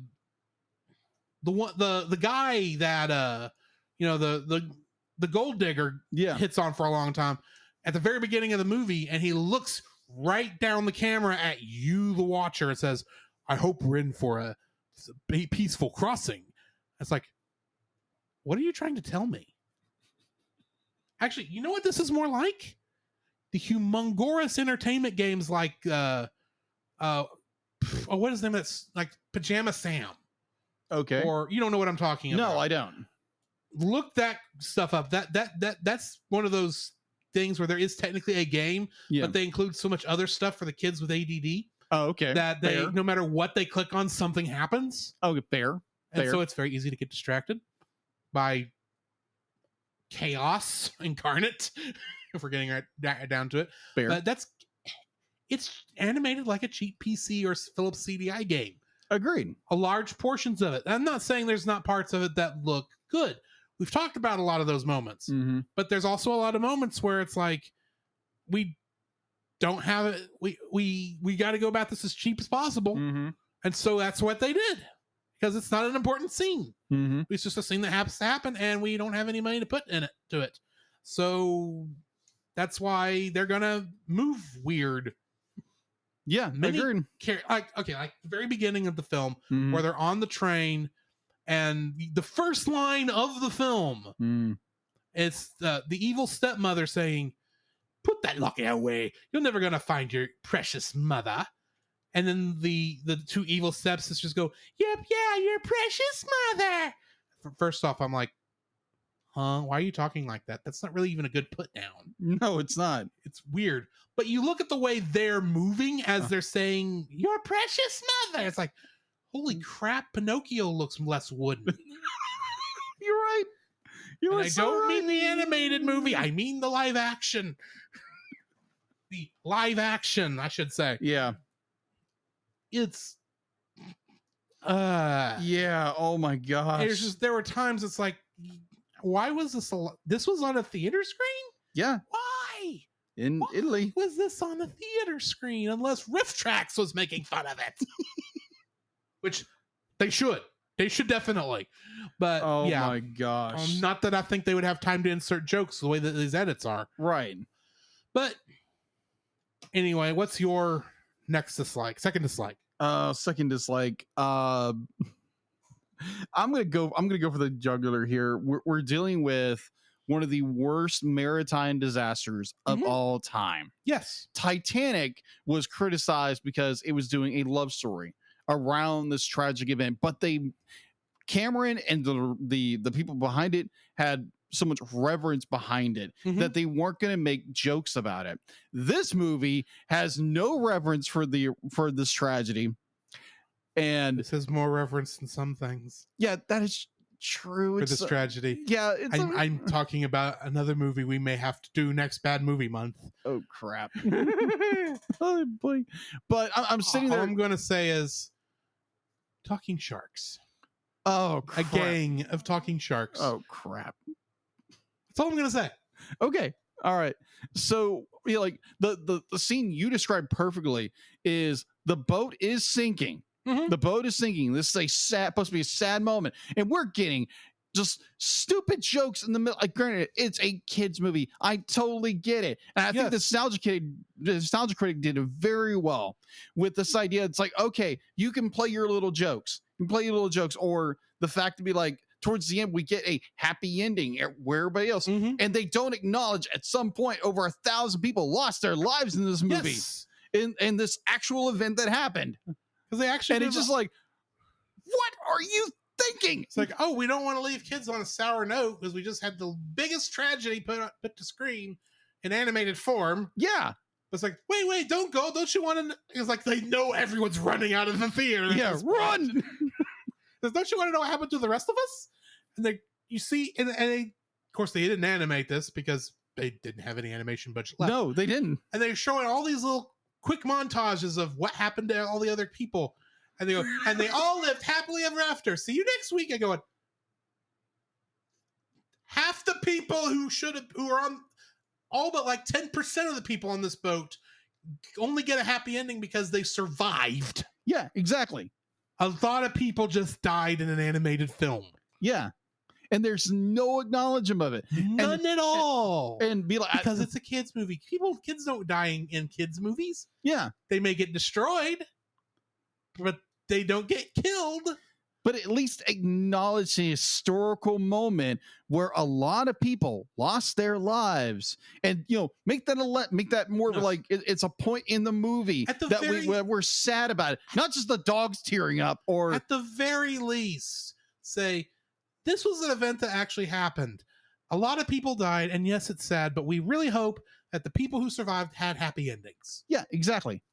guy that the gold digger hits on for a long time at the very beginning of the movie, and he looks right down the camera at you, the watcher, and says, "I hope we're in for a peaceful crossing." It's like, what are you trying to tell me? Actually, you know what this is more like? The humongous entertainment games like what is the name? That's like Pajama Sam. Okay. Or you don't know what I'm talking about. No, I don't. Look that stuff up. That's one of those things where there is technically a game, but they include so much other stuff for the kids with ADD. Oh, okay. That they, no matter what they click on, something happens. Oh, fair. And so it's very easy to get distracted by chaos incarnate, if we're getting right down to it. Fair. But it's animated like a cheap PC or Philips CDI game. Agreed. A large portions of it. I'm not saying there's not parts of it that look good. We've talked about a lot of those moments, but there's also a lot of moments where it's like, we don't have it. We got to go about this as cheap as possible. And so that's what they did, because it's not an important scene. It's just a scene that has to happen, and we don't have any money to put to it. So that's why they're going to move weird. Yeah, agreed. Like the very beginning of the film where they're on the train, and the first line of the film, it's the evil stepmother saying, "Put that locket away. You're never going to find your precious mother." And then the two evil stepsisters go, "Yep, yeah, your precious mother." First off, I'm like, huh? Why are you talking like that? That's not really even a good put down. No, it's not. It's weird. But you look at the way they're moving as they're saying, "Your precious mother." It's like, holy crap, Pinocchio looks less wooden. You're right. I don't mean the animated movie. I mean the live action. The live action, I should say. Yeah. It's yeah, oh my gosh. There were times it's like, why was this was on a theater screen? Yeah. Why? In Italy. Was this on a theater screen unless Riff Tracks was making fun of it? Which they should. They should definitely. But oh my gosh. Not that I think they would have time to insert jokes the way that these edits are. Right. But anyway, what's your next dislike? Second dislike. Second dislike. I'm gonna go for the jugular here. We're dealing with one of the worst maritime disasters of all time. Yes. Titanic was criticized because it was doing a love story around this tragic event, but Cameron and the people behind it had so much reverence behind it that they weren't going to make jokes about it. This movie has no reverence for this tragedy, and this has more reverence than some things. Yeah, that is true. For this tragedy. Yeah, I'm talking about another movie we may have to do next Bad Movie Month. Oh crap! Oh boy! But I'm sitting there. All I'm going to say is talking sharks. Oh, crap. A gang of talking sharks. Oh crap! That's all I'm going to say. Okay. All right. So, like the scene you described perfectly is the boat is sinking. The boat is sinking. This is supposed to be a sad moment, and we're getting just stupid jokes in the middle. Like, granted, it's a kids movie. I totally get it, and I think the nostalgia critic did it very well with this idea. It's like, okay, you can play your little jokes. Or the fact to be like, towards the end, we get a happy ending where everybody else, and they don't acknowledge at some point over 1,000 people lost their lives in this movie, in this actual event that happened. Because they actually, and it's just like, what are you thinking? It's like, oh, we don't want to leave kids on a sour note because we just had the biggest tragedy put to screen in animated form. Yeah. It's like, wait, don't go. Don't you want to? It's like they know everyone's running out of the theater. Yeah, run. says, don't you want to know what happened to the rest of us? And you see, and of course, they didn't animate this because they didn't have any animation budget left. No, they didn't. And they're showing all these little quick montages of what happened to all the other people. And they go, and they all lived happily ever after. See you next week. I go, half the people who are on, all but like 10% of the people on this boat only get a happy ending because they survived. Yeah, exactly. A lot of people just died in an animated film. Yeah. And there's no acknowledgement of it. None at all. And be like, because it's a kids movie. Kids don't die in kids movies. Yeah. They may get destroyed, but they don't get killed. But at least acknowledge the historical moment where a lot of people lost their lives, and make that more like it's a point in the movie that we're sad about it, not just the dogs tearing up. Or at the very least, say this was an event that actually happened. A lot of people died, and yes, it's sad, but we really hope that the people who survived had happy endings. Yeah, exactly.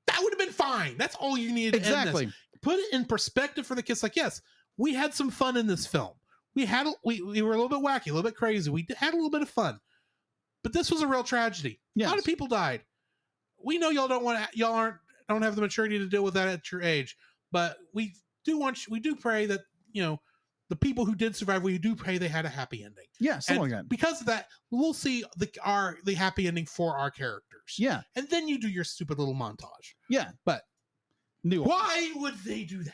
That would have been fine. That's all you needed. Exactly. To end this. Put it in perspective for the kids. Like, yes, we had some fun in this film. We were a little bit wacky, a little bit crazy. We had a little bit of fun, but this was a real tragedy. Yes. A lot of people died. We know y'all don't have the maturity to deal with that at your age, but we do pray that the people who did survive, we do pray they had a happy ending. Yeah, something like that. Because of that, we'll see the happy ending for our characters. Yeah, and then you do your stupid little montage. Yeah, but why would they do that?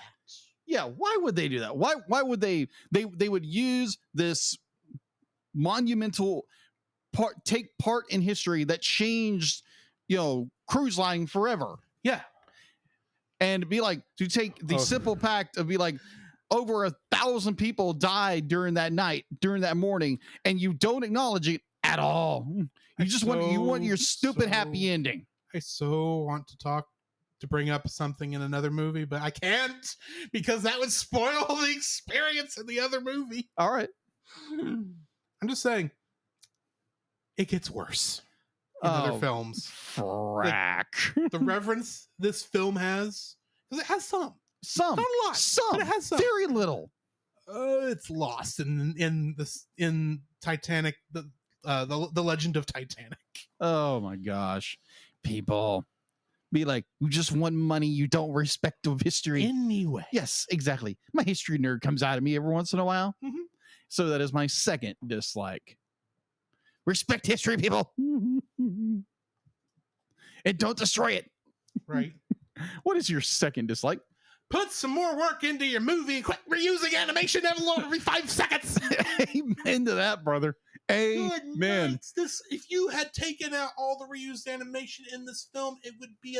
Yeah, why would they do that? Why would they would use this monumental take part in history that changed, cruise line forever. Yeah. And be like, to take the simple fact of be like, over 1,000 people died during that night, during that morning, and you don't acknowledge it at all. You just want your stupid happy ending. I so want to bring up something in another movie, but I can't because that would spoil the experience in the other movie. All right. I'm just saying it gets worse in other films. Frack. The reverence this film has, because it has some. Not a lot. But it has some. Very little. It's lost in Titanic, the Legend of Titanic. Oh my gosh. People be like, you just want money, you don't respect the history. Anyway. Yes, exactly. My history nerd comes out of me every once in a while. Mm-hmm. So that is my second dislike. Respect history, people. And don't destroy it. Right. What is your second dislike? Put some more work into your movie and quit reusing animation every 5 seconds. Amen to that, brother. Amen. If you had taken out all the reused animation in this film, it would be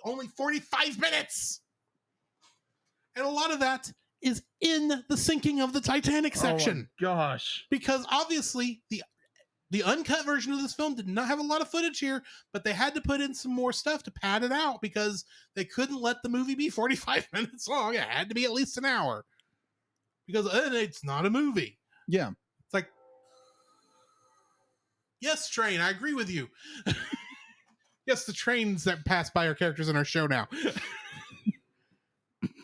only 45 minutes. And a lot of that is in the sinking of the Titanic section. Oh my gosh. Because obviously the uncut version of this film did not have a lot of footage here, but they had to put in some more stuff to pad it out because they couldn't let the movie be 45 minutes long. It had to be at least an hour because it's not a movie. Yeah. It's like, yes, train, I agree with you. Yes, the trains that pass by our characters in our show now.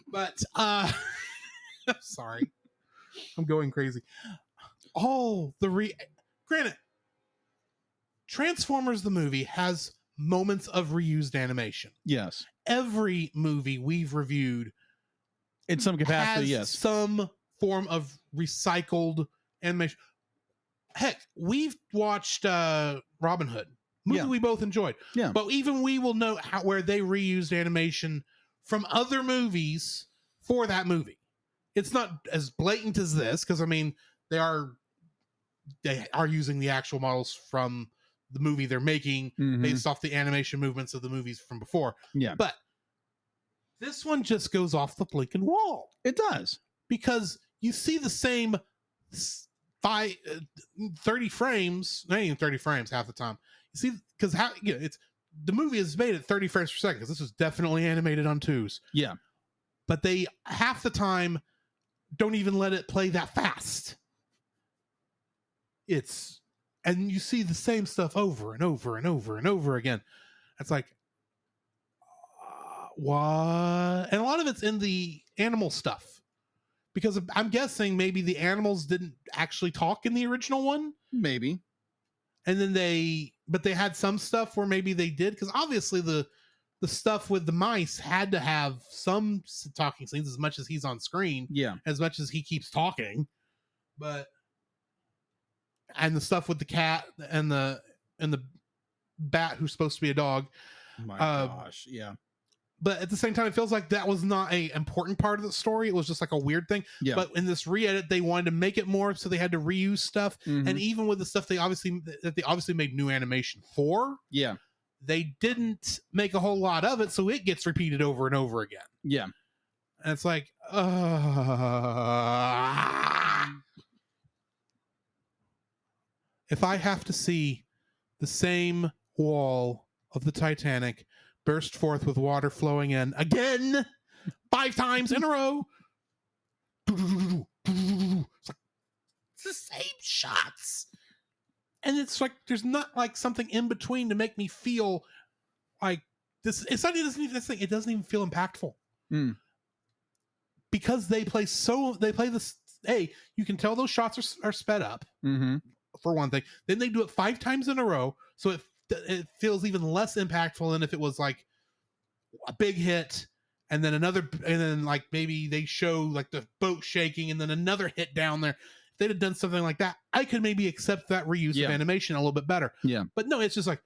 But, I'm sorry. I'm going crazy. Granted, Transformers the movie has moments of reused animation. Yes. Every movie we've reviewed in some capacity, yes, some form of recycled animation. Heck, we've watched Robin Hood, movie we both enjoyed. Yeah. But even we will know where they reused animation from other movies for that movie. It's not as blatant as this, because I mean they are using the actual models from the movie they're making based off the animation movements of the movies from before. Yeah. But this one just goes off the blinking wall. It does. Because you see the same 30 frames, not even 30 frames half the time. You see, because it's the movie is made at 30 frames per second, because this was definitely animated on 2s. Yeah. But they half the time don't even let it play that fast. And you see the same stuff over and over and over and over again. It's like, what? And a lot of it's in the animal stuff. because I'm guessing maybe the animals didn't actually talk in the original one. Maybe. And then they had some stuff where maybe they did, because obviously the stuff with the mice had to have some talking scenes as much as he's on screen. Yeah. As much as he keeps talking. And the stuff with the cat and the bat who's supposed to be a dog. My gosh. Yeah. But at the same time, it feels like that was not a important part of the story. It was just like a weird thing. Yeah. But in this re-edit, they wanted to make it more, so they had to reuse stuff. Mhm. And even with the stuff they obviously made new animation for, Yeah. they didn't make a whole lot of it, so it gets repeated over and over again. Yeah. And it's like, if I have to see the same wall of the Titanic burst forth with water flowing in again 5 times in a row, it's the same shots. And it's like there's not like something in between to make me feel like this. It's not even this thing. It doesn't even feel impactful. Because they play this. Hey, you can tell those shots are sped up. For one thing. Then they do it 5 times in a row, so it feels even less impactful than if it was like a big hit and then like maybe they show like the boat shaking and then another hit down there. If they'd have done something like that, I could maybe accept that reuse of animation a little bit better. Yeah. But no, it's just like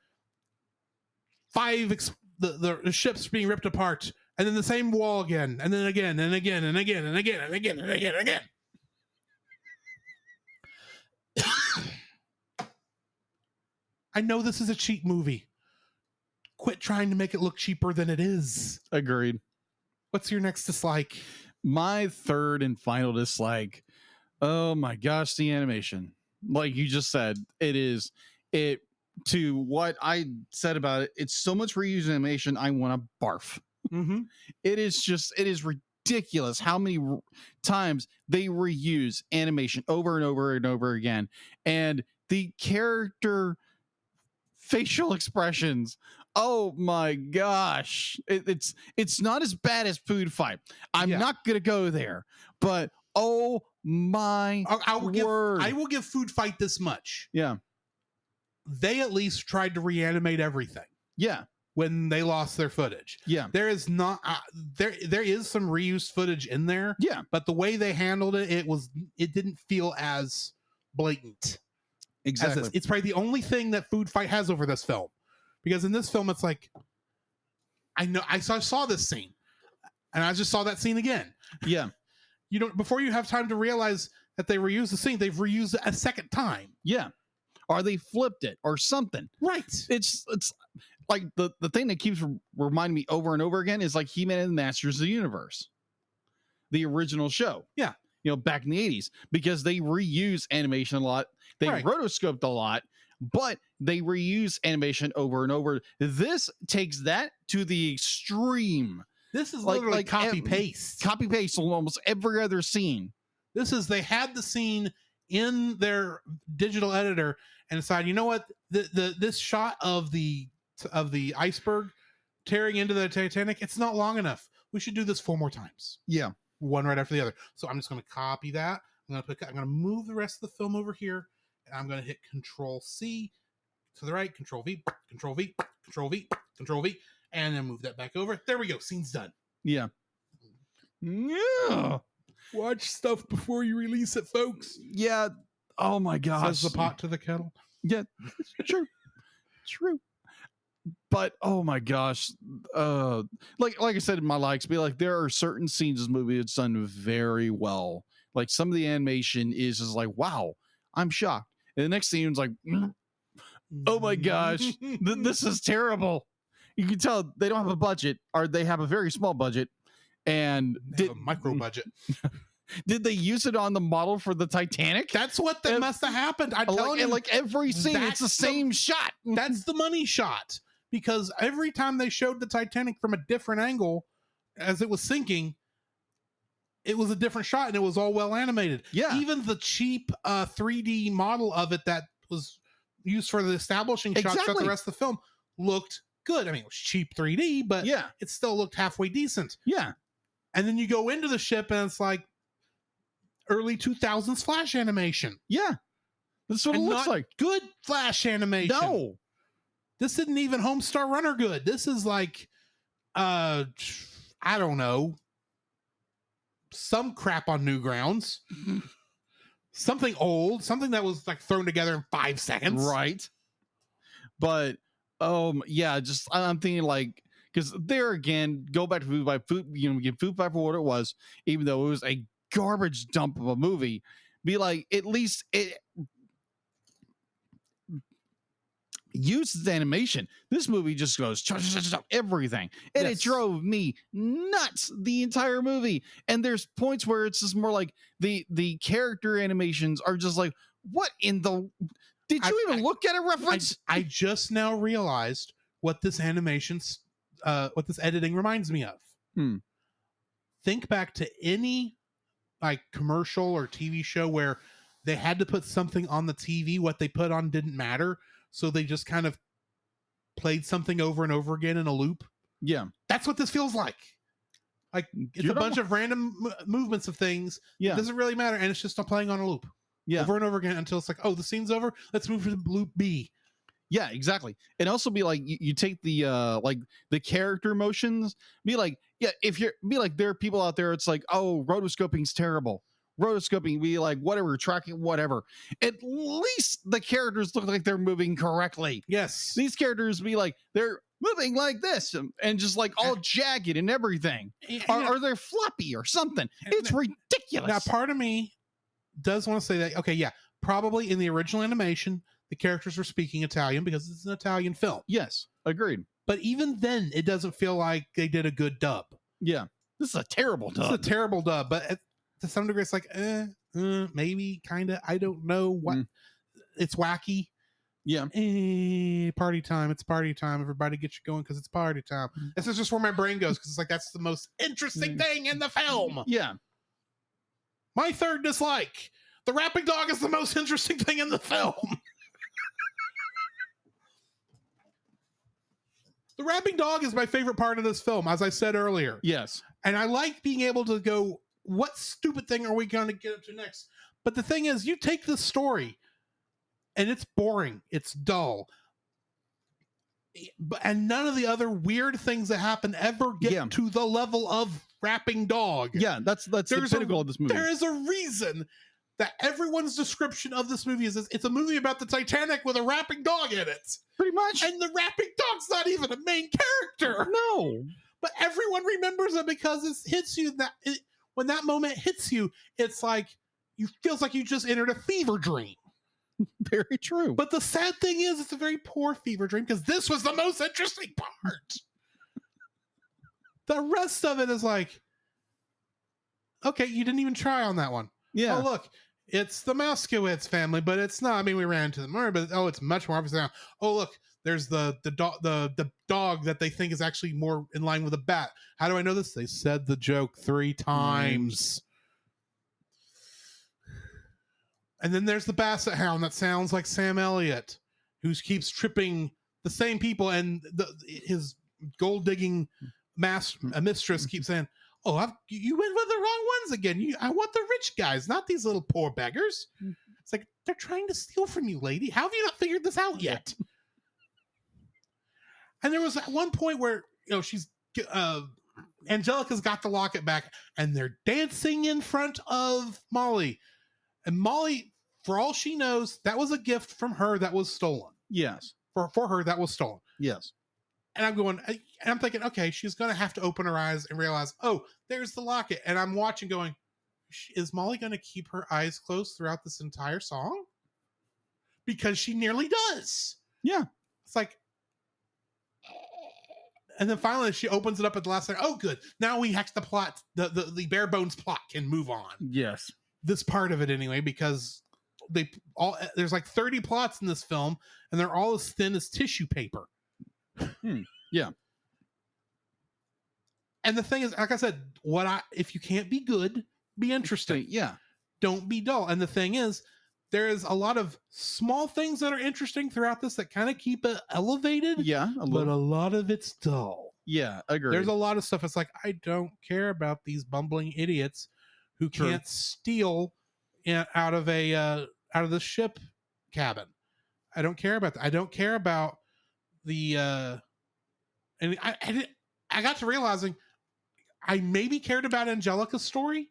the ships being ripped apart and then the same wall again and then again and again and again and again and again and again and again. I know this is a cheap movie. Quit trying to make it look cheaper than it is. Agreed. What's your next dislike? My third and final dislike. Oh my gosh, the animation. Like you just said, it to what I said about it. It's so much reused animation. I want to barf. It is ridiculous how many times they reuse animation over and over and over again. And the character facial expressions, oh my gosh, it's not as bad as Food Fight. I'm not gonna go there, but oh my word. I will give Food Fight this much. Yeah, they at least tried to reanimate everything. Yeah, when they lost their footage. Yeah, there is not there is some reused footage in there. Yeah, but the way they handled it, it didn't feel as blatant. Exactly. It's probably the only thing that Food Fight has over this film, because in this film it's like, I know I saw this scene and I just saw that scene again. Yeah, you don't, before you have time to realize that they reused the scene, they've reused it a second time. Yeah, or they flipped it or something. Right. It's like the thing that keeps reminding me over and over again is like He-Man and the Masters of the Universe, the original show. Yeah, back in the 80s, because they reuse animation a lot. They rotoscoped a lot, but they reuse animation over and over. This takes that to the extreme. This is literally copy paste on almost every other scene. They had the scene in their digital editor and decided, you know what, this shot of the iceberg tearing into the Titanic, it's not long enough. We should do this 4 more times. Yeah, one right after the other. So I'm just going to copy that. I'm going to move the rest of the film over here, and I'm going to hit Control C to the right, Control V, Control V, Control V, Control V, and then move that back over. There we go. Scene's done. Yeah. Yeah. Watch stuff before you release it, folks. Yeah. Oh my gosh. Says the pot to the kettle. Yeah. True. True. But oh my gosh, like I said in my likes, be like there are certain scenes in this movie that's done very well. Like some of the animation is just like, wow, I'm shocked. And the next scene is like, oh my gosh, this is terrible. You can tell they don't have a budget, or they have a very small budget, and they have a micro budget. Did they use it on the model for the Titanic? That's what that must have happened. I tell you, like every scene, it's the same shot. That's the money shot. Because every time they showed the Titanic from a different angle as it was sinking, it was a different shot and it was all well animated. Yeah. Even the cheap 3D model of it that was used for the establishing shots throughout the rest of the film looked good. I mean, it was cheap 3D, but it still looked halfway decent. Yeah. And then you go into the ship and it's like, early 2000s Flash animation. Yeah. That's what And it looks not like. good Flash animation. No. This isn't even Homestar Runner good. This is like, I don't know, some crap on Newgrounds. Something old, something that was like thrown together in 5 seconds. Right. But yeah, just I'm thinking like, because there again, go back to Food by Food, give Food by for what it was, even though it was a garbage dump of a movie. Be like, at least it uses animation. This movie just goes everything, and Yes. it drove me nuts the entire movie. And there's points where it's just more like the character animations are just like, what in the did you even look at a reference? I just now realized what this what this editing reminds me of. Think back to any like commercial or TV show where they had to put something on the TV. What they put on didn't matter. So they just kind of played something over and over again in a loop. Yeah. That's what this feels like. Like it's a bunch of random movements of things. Yeah. It doesn't really matter. And it's just not playing on a loop. Yeah. Over and over again until it's like, oh, the scene's over. Let's move to loop B. Yeah, exactly. And also be like, you take the like the character motions, be like, yeah, if you're be like, there are people out there, it's like, oh, rotoscoping's terrible. Rotoscoping, be like, whatever, tracking, whatever. At least the characters look like they're moving correctly. Yes. These characters be like, they're moving like this and just like all jagged and everything. Or they're floppy or something. It's ridiculous. Now, part of me does want to say that, okay, yeah, probably in the original animation, the characters were speaking Italian because it's an Italian film. Yes, agreed. But even then, it doesn't feel like they did a good dub. Yeah. This is a terrible dub. It's a terrible dub, but to some degree, it's like, maybe, kind of. I don't know what. It's wacky. Yeah. Party time. It's party time. Everybody get you going because it's party time. This is just where my brain goes because it's like, that's the most interesting thing in the film. Yeah. My third dislike. The rapping dog is the most interesting thing in the film. The rapping dog is my favorite part of this film, as I said earlier. Yes. And I like being able to go, what stupid thing are we going to get up to next? But the thing is, you take this story and it's boring. It's dull. And none of the other weird things that happen ever get to the level of rapping dog. Yeah, that's the pinnacle of this movie. There is a reason that everyone's description of this movie is it's a movie about the Titanic with a rapping dog in it. Pretty much. And the rapping dog's not even a main character. No. But everyone remembers it because it hits you when that moment hits you, it's like you feels like you just entered a fever dream. Very true. But the sad thing is it's a very poor fever dream because this was the most interesting part. The rest of it is like, okay, you didn't even try on that one. Yeah. Oh, look, it's the Moskowitz family, but it's not. I mean, we ran into the murder, but it's much more obvious now. Oh, look, there's the dog that they think is actually more in line with a bat. How do I know this? They said the joke 3 times. And then there's the Basset Hound that sounds like Sam Elliott, who keeps tripping the same people, and his gold digging mistress keeps saying, "Oh, you went with the wrong ones again. I want the rich guys, not these little poor beggars." It's like, they're trying to steal from you, lady. How have you not figured this out yet? And there was at one point where she's Angelica's got the locket back, and they're dancing in front of Molly, and Molly, for all she knows, that was a gift from her that was stolen. Yes, for her that was stolen. Yes. And I'm thinking, okay, she's going to have to open her eyes and realize, oh, there's the locket. And I'm watching going, is Molly going to keep her eyes closed throughout this entire song? Because she nearly does. Yeah. It's like, and then finally she opens it up at the last second. Oh, good. Now we have the plot, the bare bones plot can move on. Yes. This part of it anyway, because there's like 30 plots in this film and they're all as thin as tissue paper. Yeah. And the thing is, like I said, if you can't be good, be interesting. Yeah. Don't be dull. And the thing is, there is a lot of small things that are interesting throughout this that kind of keep it elevated. Yeah. But a lot of it's dull. Yeah. Agreed. There's a lot of stuff. It's like, I don't care about these bumbling idiots who can't steal out of the ship cabin. I don't care about that. I don't care about the and I got to realizing I maybe cared about Angelica's story.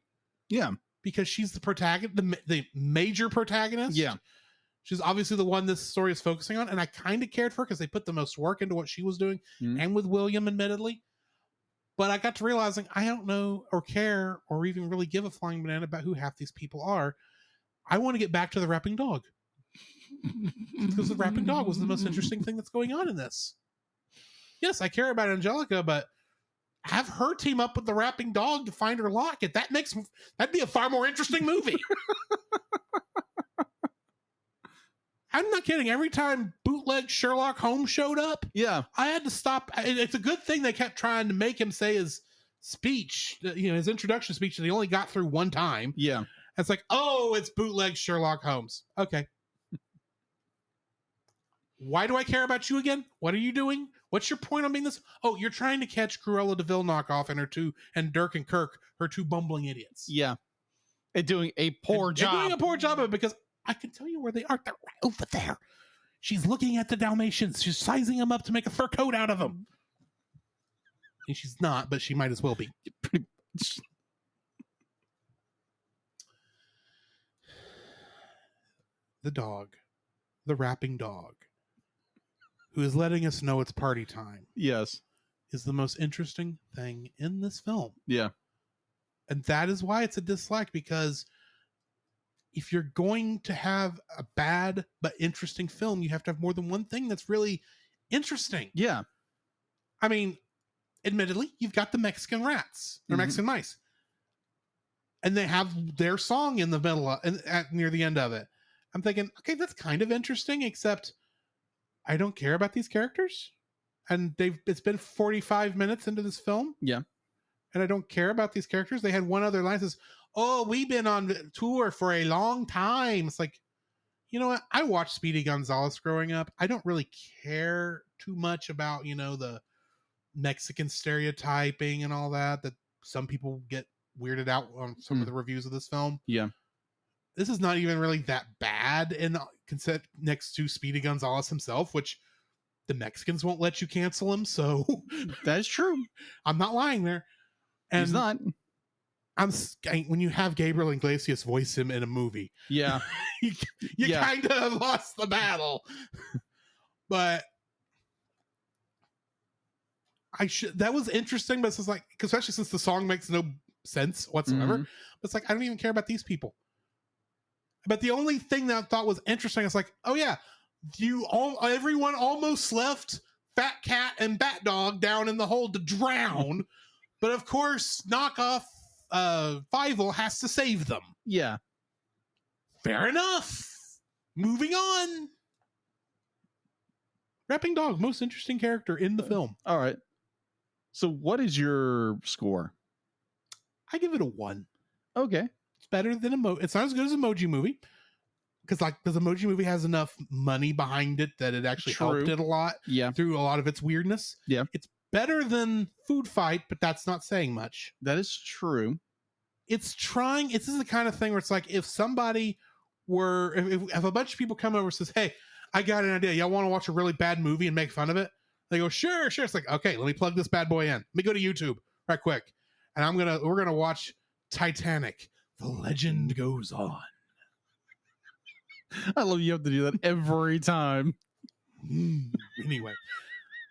Yeah, because she's the protagonist, the major protagonist. Yeah, she's obviously the one this story is focusing on, and I kind of cared for her because they put the most work into what she was doing, and with William, admittedly. But I got to realizing I don't know or care or even really give a flying banana about who half these people are. I want to get back to the rapping dog. Because the rapping dog was the most interesting thing that's going on in this. Yes, I care about Angelica, but have her team up with the rapping dog to find her locket. That'd be a far more interesting movie. I'm not kidding. Every time bootleg Sherlock Holmes showed up, yeah, I had to stop. It's a good thing they kept trying to make him say his speech, his introduction speech that he only got through one time. Yeah. It's like, oh, it's bootleg Sherlock Holmes. Okay. Why do I care about you again? What are you doing? What's your point on being this? Oh, you're trying to catch Cruella de Vil knockoff and Dirk and Kirk, her two bumbling idiots. Yeah. And doing a poor job. Doing a poor job of it because I can tell you where they are. They're right over there. She's looking at the Dalmatians. She's sizing them up to make a fur coat out of them. And she's not, but she might as well be. Pretty much. The dog, the rapping dog, who is letting us know it's party time. Yes. Is the most interesting thing in this film. Yeah. And that is why it's a dislike, because if you're going to have a bad but interesting film, you have to have more than one thing that's really interesting. Yeah. I mean, admittedly, you've got the Mexican rats or Mexican mice. And they have their song in the middle near the end of it. I'm thinking, okay, that's kind of interesting, except I don't care about these characters. And it's been 45 minutes into this film. Yeah. And I don't care about these characters. They had one other line that says, oh, we've been on tour for a long time. It's like, you know what? I watched Speedy Gonzalez growing up. I don't really care too much about, the Mexican stereotyping and all that some people get weirded out on some of the reviews of this film. Yeah. This is not even really that bad next to Speedy Gonzalez himself, which the Mexicans won't let you cancel him. So that's true. I'm not lying there. And he's not. When you have Gabriel Iglesias voice him in a movie, yeah, you kind of lost the battle. But that was interesting, but it's just like, especially since the song makes no sense whatsoever. But it's like, I don't even care about these people. But the only thing that I thought was interesting is like, oh yeah, everyone almost left Fat Cat and Bat Dog down in the hole to drown. But of course, knockoff Fievel has to save them. Yeah. Fair enough. Moving on. Rapping Dog, most interesting character in the film. All right. So what is your score? I give it a 1. Okay. It's better than it's not as good as Emoji Movie. Because Emoji Movie has enough money behind it that it actually helped it a lot. Yeah. Through a lot of its weirdness. Yeah. It's better than Food Fight, but that's not saying much. That is true. It's trying. This is the kind of thing where it's like, if somebody were, if a bunch of people come over and says, hey, I got an idea. Y'all want to watch a really bad movie and make fun of it? They go, sure. It's like, okay, let me plug this bad boy in. Let me go to YouTube right quick. And we're going to watch Titanic. The legend goes on. I love you have to do that every time. Anyway,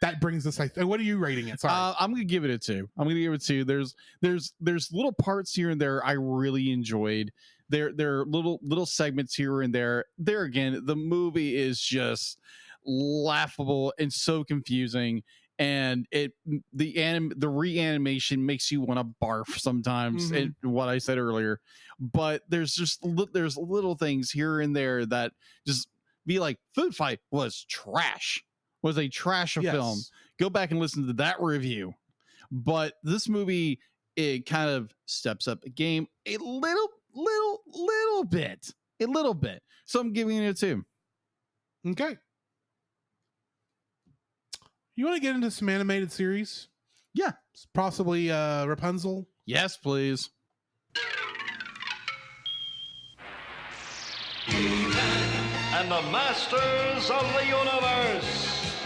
that brings us. What are you rating it? Sorry, I'm gonna give it a 2. I'm gonna give it 2. There's little parts here and there I really enjoyed. There are little segments here and there. There again, the movie is just laughable and so confusing, and the reanimation makes you want to barf sometimes. And what I said earlier, but there's little things here and there that just be like, Food Fight was trash. Was a trash of film. Go back and listen to that review. But this movie, it kind of steps up the game a little bit. So I'm giving it a 2. Okay. You want to get into some animated series? Yeah. Possibly Rapunzel? Yes, please. and the masters of the universe.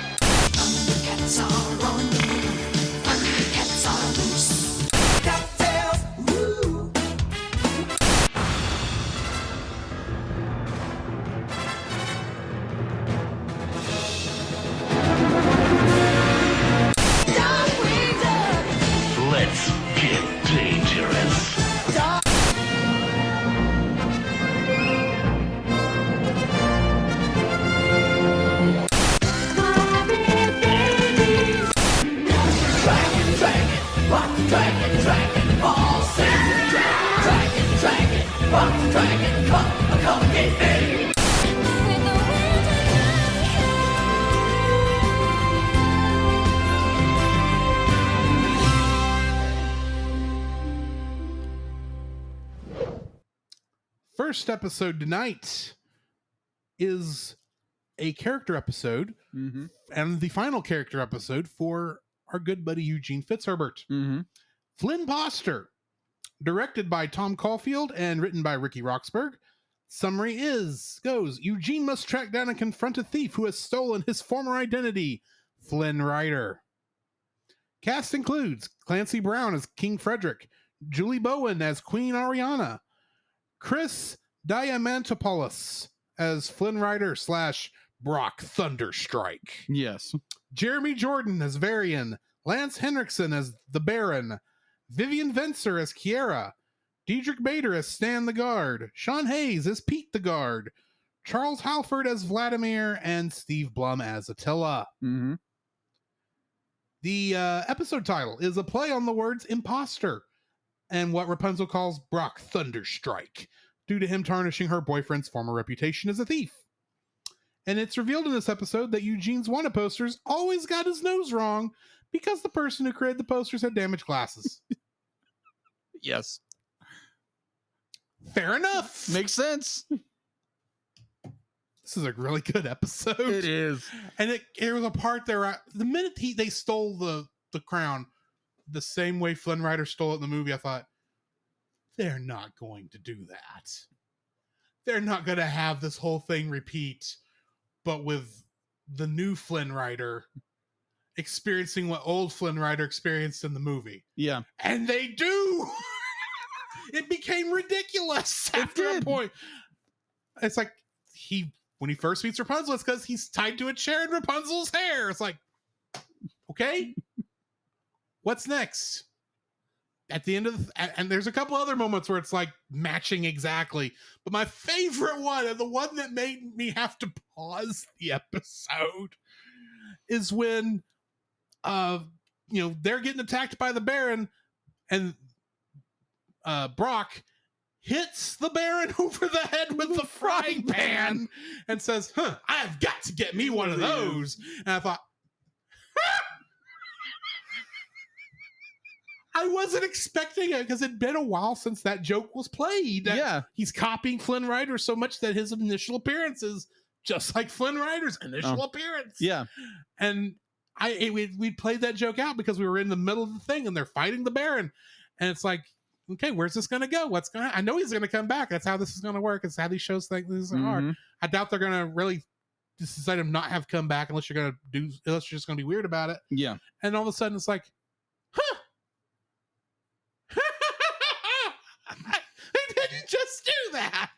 Cats are on the move. Cats are loose. Cocktails, woo. Let's get dangerous. First episode tonight is a character episode, and the final character episode for our good buddy Eugene Fitzherbert. Flynnposter, directed by Tom Caulfield and written by Ricky Roxburgh. Summary goes, Eugene must track down and confront a thief who has stolen his former identity, Flynn Rider. Cast includes Clancy Brown as King Frederick, Julie Bowen as Queen Ariana, Chris Diamantopoulos as Flynn Rider / Brock Thunderstrike. Yes. Jeremy Jordan as Varian, Lance Henriksen as the Baron, Vivian Vencer as Kiera, Diedrich Bader as Stan the Guard, Sean Hayes as Pete the Guard, Charles Halford as Vladimir, and Steve Blum as Attila. The episode title is a play on the words imposter and what Rapunzel calls Brock Thunderstrike, due to him tarnishing her boyfriend's former reputation as a thief. And it's revealed in this episode that Eugene's wanted posters always got his nose wrong because the person who created the posters had damaged glasses. Yes. Fair enough. Makes sense. This is a really good episode. It is. And there was a part there, the minute they stole the crown, the same way Flynn Rider stole it in the movie, I thought, they're not going to do that. They're not going to have this whole thing repeat, but with the new Flynn Rider experiencing what old Flynn Rider experienced in the movie. Yeah. And they do. It became ridiculous after a point. It's like when he first meets Rapunzel, it's because he's tied to a chair in Rapunzel's hair. It's like, okay, what's next? At the end of and there's a couple other moments where it's like matching exactly, but my favorite one, and the one that made me have to pause the episode, is when they're getting attacked by the Baron, and Brock hits the Baron over the head with the frying pan and says, I've got to get me one of those. And I thought, I wasn't expecting it because it'd been a while since that joke was played. Yeah. He's copying Flynn Rider so much that his initial appearance is just like Flynn Rider's initial appearance. Yeah. And we played that joke out because we were in the middle of the thing and they're fighting the Baron. And it's like, okay, where's this going to go? I know he's going to come back. That's how this is going to work. It's how these shows think these are. I doubt they're going to really just decide to not have come back unless you're just going to be weird about it. Yeah. And all of a sudden it's like, they didn't just do that.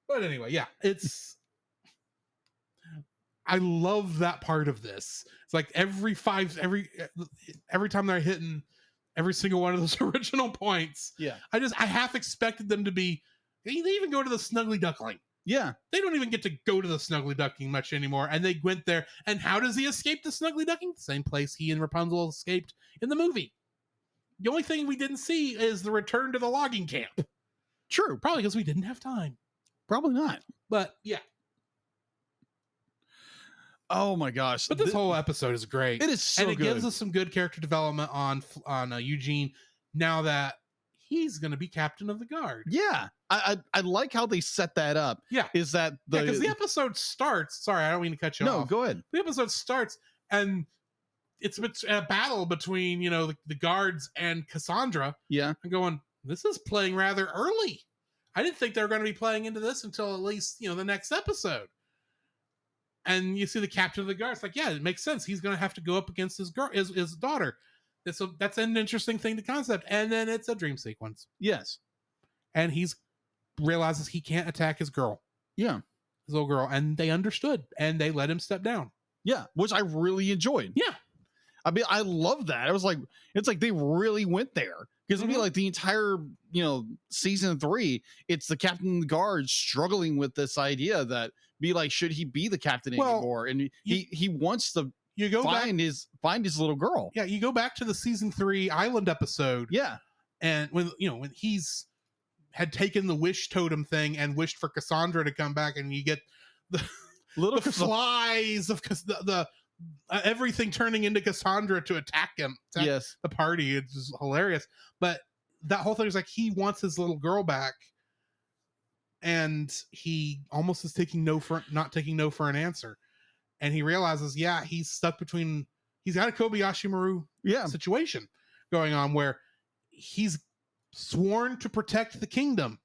But anyway, yeah, I love that part of this. It's like every time they're hitting every single one of those original points. Yeah. I half expected them to be, they even go to the Snuggly Duckling. Yeah. They don't even get to go to the Snuggly Duckling much anymore. And they went there. And how does he escape the Snuggly Duckling? Same place he and Rapunzel escaped in the movie. The only thing we didn't see is the return to the logging camp. True. Probably because we didn't have time. Probably not. But yeah. Oh my gosh. But this whole episode is great. It is so good. And it gives us some good character development on Eugene now that he's going to be captain of the guard. Yeah. I like how they set that up. Yeah. Is that because the episode starts. Sorry, I don't mean to cut you off. No, go ahead. The episode starts and it's a battle between, the guards and Cassandra. Yeah. I'm going, this is playing rather early. I didn't think they were going to be playing into this until at least, the next episode. And you see the captain of the guard. It's like, yeah, it makes sense. He's going to have to go up against his daughter. That's an interesting thing to concept. And then it's a dream sequence. Yes. And he's realizes he can't attack his girl. Yeah. His little girl. And they understood. And they let him step down. Yeah. Which I really enjoyed. Yeah. I mean, I love that. I was like, it's like they really went there. Because it'll be like the entire, season 3, it's the captain of the guard struggling with this idea that be like, should he be the captain anymore? And he wants to find his little girl. Yeah, you go back to the season 3 island episode. Yeah. And when he's had taken the wish totem thing and wished for Cassandra to come back, and you get the flies of the everything turning into Cassandra to attack him. Yes. The party. It's just hilarious. But that whole thing is like he wants his little girl back, and he almost is not taking no for an answer. And he realizes, he's stuck between. He's got a Kobayashi Maru situation going on where he's sworn to protect the kingdom.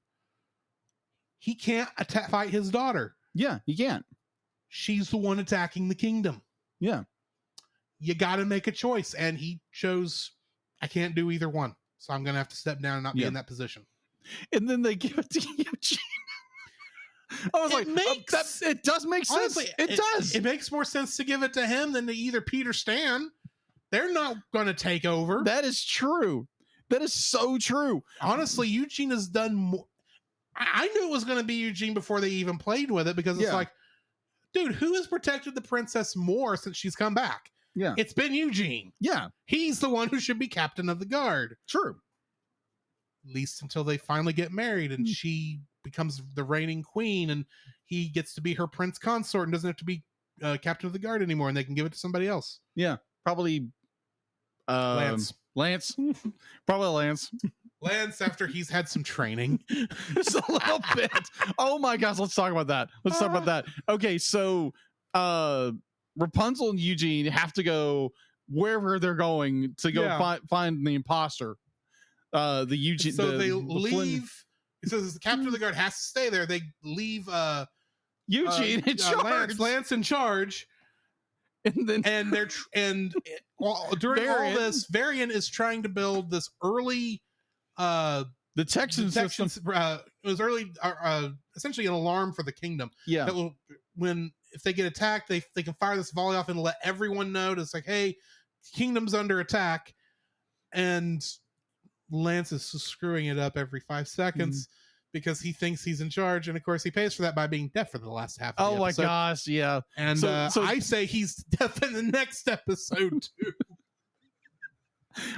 He can't fight his daughter. Yeah, he can't. She's the one attacking the kingdom. Yeah. You got to make a choice. And he chose, I can't do either one. So I'm going to have to step down and not be in that position. And then they give it to Eugene. I was it does make sense. Honestly, it does. It makes more sense to give it to him than to either Pete or Stan. They're not going to take over. That is true. That is so true. Honestly, Eugene has done more. I knew it was going to be Eugene before they even played with it, because it's like, dude, who has protected the princess more since she's come back? Yeah. It's been Eugene. Yeah. He's the one who should be captain of the guard. True. At least until they finally get married and she becomes the reigning queen and he gets to be her prince consort and doesn't have to be captain of the guard anymore, and they can give it to somebody else. Yeah. Probably Lance. Probably Lance, after he's had some training. Just a little bit. Oh my gosh, let's talk about that. Okay, so Rapunzel and Eugene have to go wherever they're going to go find the imposter. The Eugene. So they leave. It says the captain of the guard has to stay there. They leave Eugene in charge. Lance in charge. And then during all this, Varian is trying to build this early detection system. It was early, essentially an alarm for the kingdom. Yeah. That will, if they get attacked, they can fire this volley off and let everyone know. It's like, hey, kingdom's under attack, and Lance is screwing it up every 5 seconds. Because he thinks he's in charge, and of course he pays for that by being deaf for the last half of the episode. My gosh, yeah. And so I say he's deaf in the next episode too.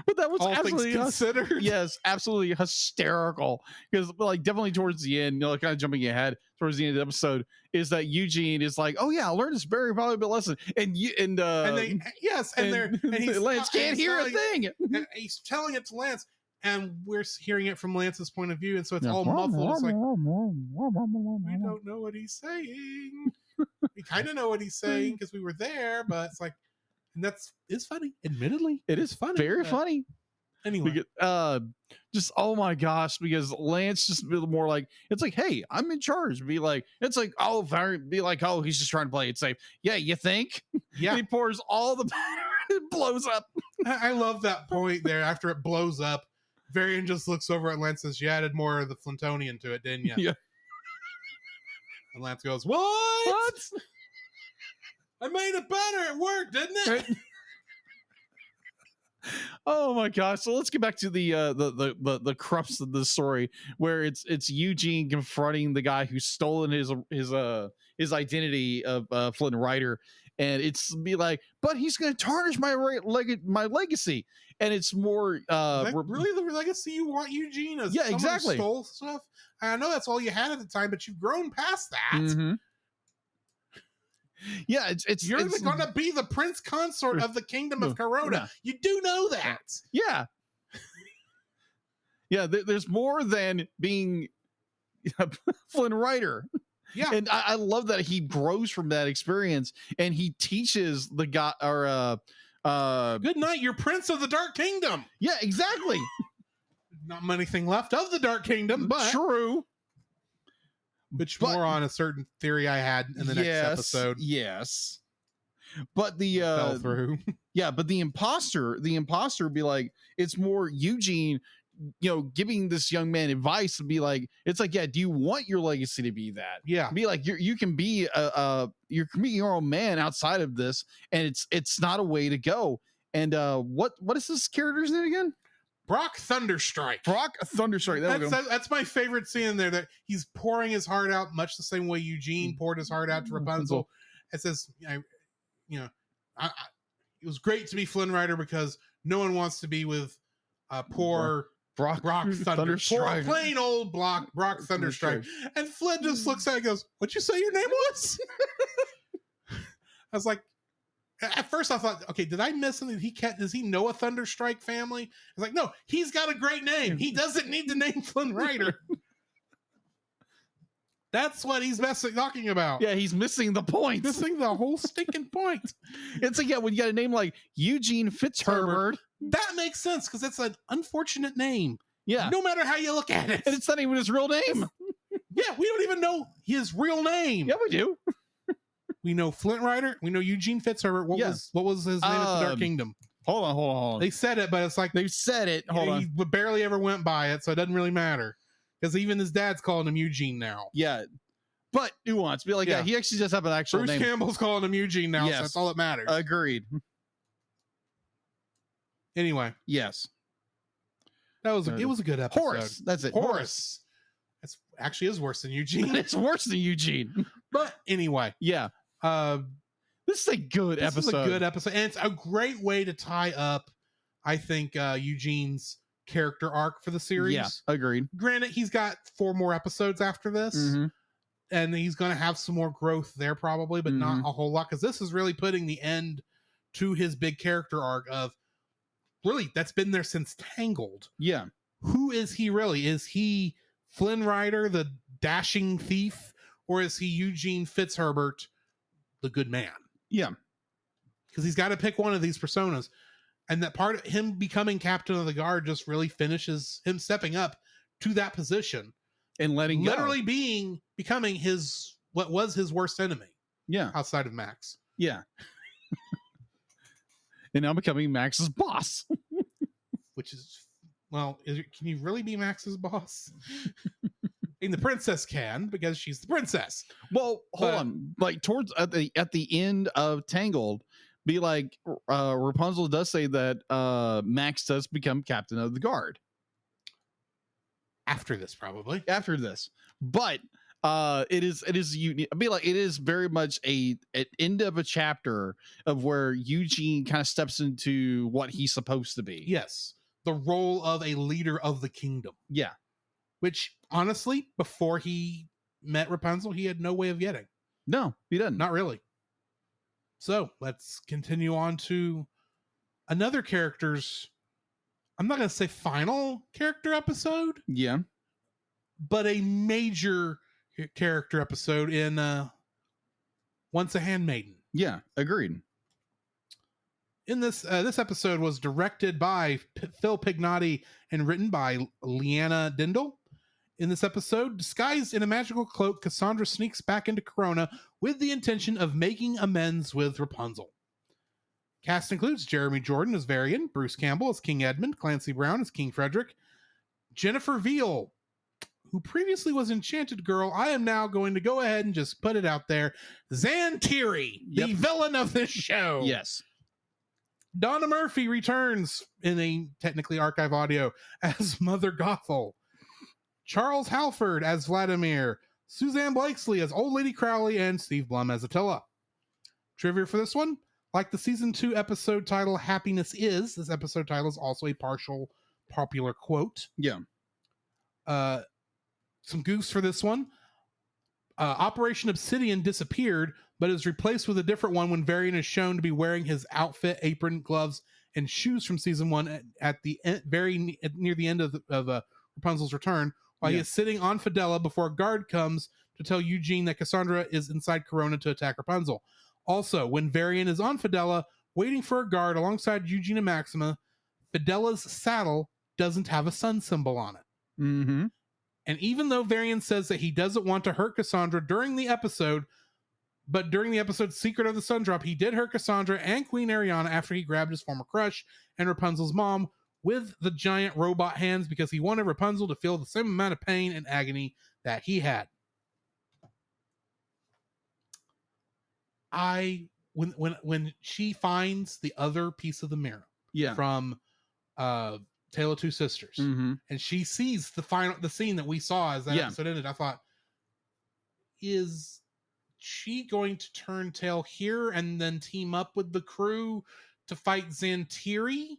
But that was all absolutely things considered. Yes, absolutely hysterical. Because definitely towards the end, kind of jumping ahead towards the end of the episode, is that Eugene is like, "Oh yeah, I learned this very valuable lesson," and Lance can't hear a thing. And he's telling it to Lance. And we're hearing it from Lance's point of view, and so it's all muffled. It's like, we don't know what he's saying. We kind of know what he's saying because we were there, but it's like, and it's funny. Admittedly, it is funny. Very funny. Anyway, just oh my gosh, because Lance just be more like, it's like, hey, I'm in charge. Be like, it's like, he's just trying to play it safe. Yeah, you think? Yeah. And he pours all the batter and it blows up. I love that point there. After it blows up, Varian just looks over at Lance and says, you added more of the Flintonian to it, didn't you? Yeah. And Lance goes, what? I made it better. It worked, didn't it? Oh my gosh. So let's get back to the crux of the story, where it's Eugene confronting the guy who's stolen his identity of Flynn Rider. And it's be like, but he's going to tarnish my legacy. And it's more really the legacy you want, Eugene? As someone who stole stuff? I know that's all you had at the time, but you've grown past that. Mm-hmm. Yeah, you're going to be the prince consort of the kingdom of Corona. You do know that. Yeah. Yeah, there's more than being Flynn Rider. Yeah, and I love that he grows from that experience, and he teaches the guy, good night, you're Prince of the Dark Kingdom. Yeah, exactly. Not anything left of the Dark Kingdom, but true. Which But- more on a certain theory I had in the next episode Yes. But the fell through. yeah, but the imposter would be like, it's more Eugene, giving this young man advice and be like, it's like, yeah, do you want your legacy to be that? Yeah. Be like, you can be you can be your own man outside of this, and it's not a way to go. And what is this character's name again? Brock Thunderstrike. Brock Thunderstrike. That's my favorite scene in there, that he's pouring his heart out much the same way Eugene poured his heart out to Rapunzel. It says, it was great to be Flynn Rider because no one wants to be with poor Brock Thunderstrike. Poor, plain old Brock Thunderstrike. And Flynn just looks at it and goes, "What'd you say your name was?" I was like, at first I thought, okay, did I miss something? Does he know a Thunderstrike family? I was like, no, he's got a great name. He doesn't need to name Flynn Rider. That's what he's talking about. Yeah, he's missing the point. Missing the whole stinking point. It's like, yeah, when you got a name like Eugene Fitzherbert, that makes sense because it's an unfortunate name. Yeah. No matter how you look at it. And it's not even his real name. Yeah, we don't even know his real name. Yeah, we do. We know Flint Rider. We know Eugene Fitzherbert. What was his name at the Dark Kingdom? Hold on. They said it, but it's like They said it. Hold on. He barely ever went by it, so it doesn't really matter. Because even his dad's calling him Eugene now. Yeah. But nuance. Be like, yeah, he actually does have an actual Bruce name. Campbell's calling him Eugene now, so that's all that matters. Agreed. Anyway. Yes. It was a good episode. Horace. That's it. Horace. It's actually is worse than Eugene. It's worse than Eugene. But anyway. Yeah. This is a good episode. This is a good episode. And it's a great way to tie up, I think, Eugene's character arc for the series. Yeah, agreed. Granted, he's got 4 more episodes after this. Mm-hmm. And he's going to have some more growth there probably, but not a whole lot. Because this is really putting the end to his big character arc of, really, that's been there since Tangled. Yeah. Who is he really? Is he Flynn Rider, the dashing thief? Or is he Eugene Fitzherbert, the good man? Yeah. Because he's got to pick one of these personas. And that part of him becoming captain of the guard just really finishes him stepping up to that position. And letting literally becoming what was his worst enemy. Yeah. Outside of Max. Yeah. And now becoming Max's boss. Which is, well, can you really be Max's boss? And the princess can, because she's the princess. Well, hold on. Like towards at the end of Tangled, be like Rapunzel does say that Max does become captain of the guard. After this, probably. After this. But it is unique. I mean, like, it is very much an end of a chapter of where Eugene kind of steps into what he's supposed to be. Yes. The role of a leader of the kingdom. Yeah. Which, honestly, before he met Rapunzel, he had no way of getting. No, he doesn't. Not really. So, let's continue on to another character's, I'm not going to say final character episode. Yeah. But a major character episode in Once a Handmaiden. Yeah, agreed. In this episode was directed by Phil Pignotti and written by Leanna Dindal. In this episode, disguised in a magical cloak, Cassandra sneaks back into Corona with the intention of making amends with Rapunzel. Cast includes Jeremy Jordan as Varian, Bruce Campbell as King Edmund, Clancy Brown as King Frederick, Jennifer Veal, who previously was Enchanted Girl. I am now going to go ahead and just put it out there. Zan Teary, the villain of this show. Yes. Donna Murphy returns in a technically archive audio as Mother Gothel. Charles Halford as Vladimir. Suzanne Blakesley as Old Lady Crowley, and Steve Blum as Attila. Trivia for this one. Like the season 2 episode title, Happiness Is, this episode title is also a partial popular quote. Yeah. Some goofs for this one. Operation Obsidian disappeared, but is replaced with a different one when Varian is shown to be wearing his outfit, apron, gloves, and shoes from season 1 at the end, near the end of Rapunzel's return, while he is sitting on Fidela before a guard comes to tell Eugene that Cassandra is inside Corona to attack Rapunzel. Also, when Varian is on Fidela, waiting for a guard alongside Eugene and Maxima, Fidela's saddle doesn't have a sun symbol on it. Mm-hmm. And even though Varian says that he doesn't want to hurt Cassandra during the episode, but during the episode Secret of the Sun Drop, he did hurt Cassandra and Queen Ariana after he grabbed his former crush and Rapunzel's mom with the giant robot hands because he wanted Rapunzel to feel the same amount of pain and agony that he had. When she finds the other piece of the mirror from Tale of Two Sisters, and she sees the scene that we saw as that episode ended, I thought, is she going to turn tail here and then team up with the crew to fight Xantiri?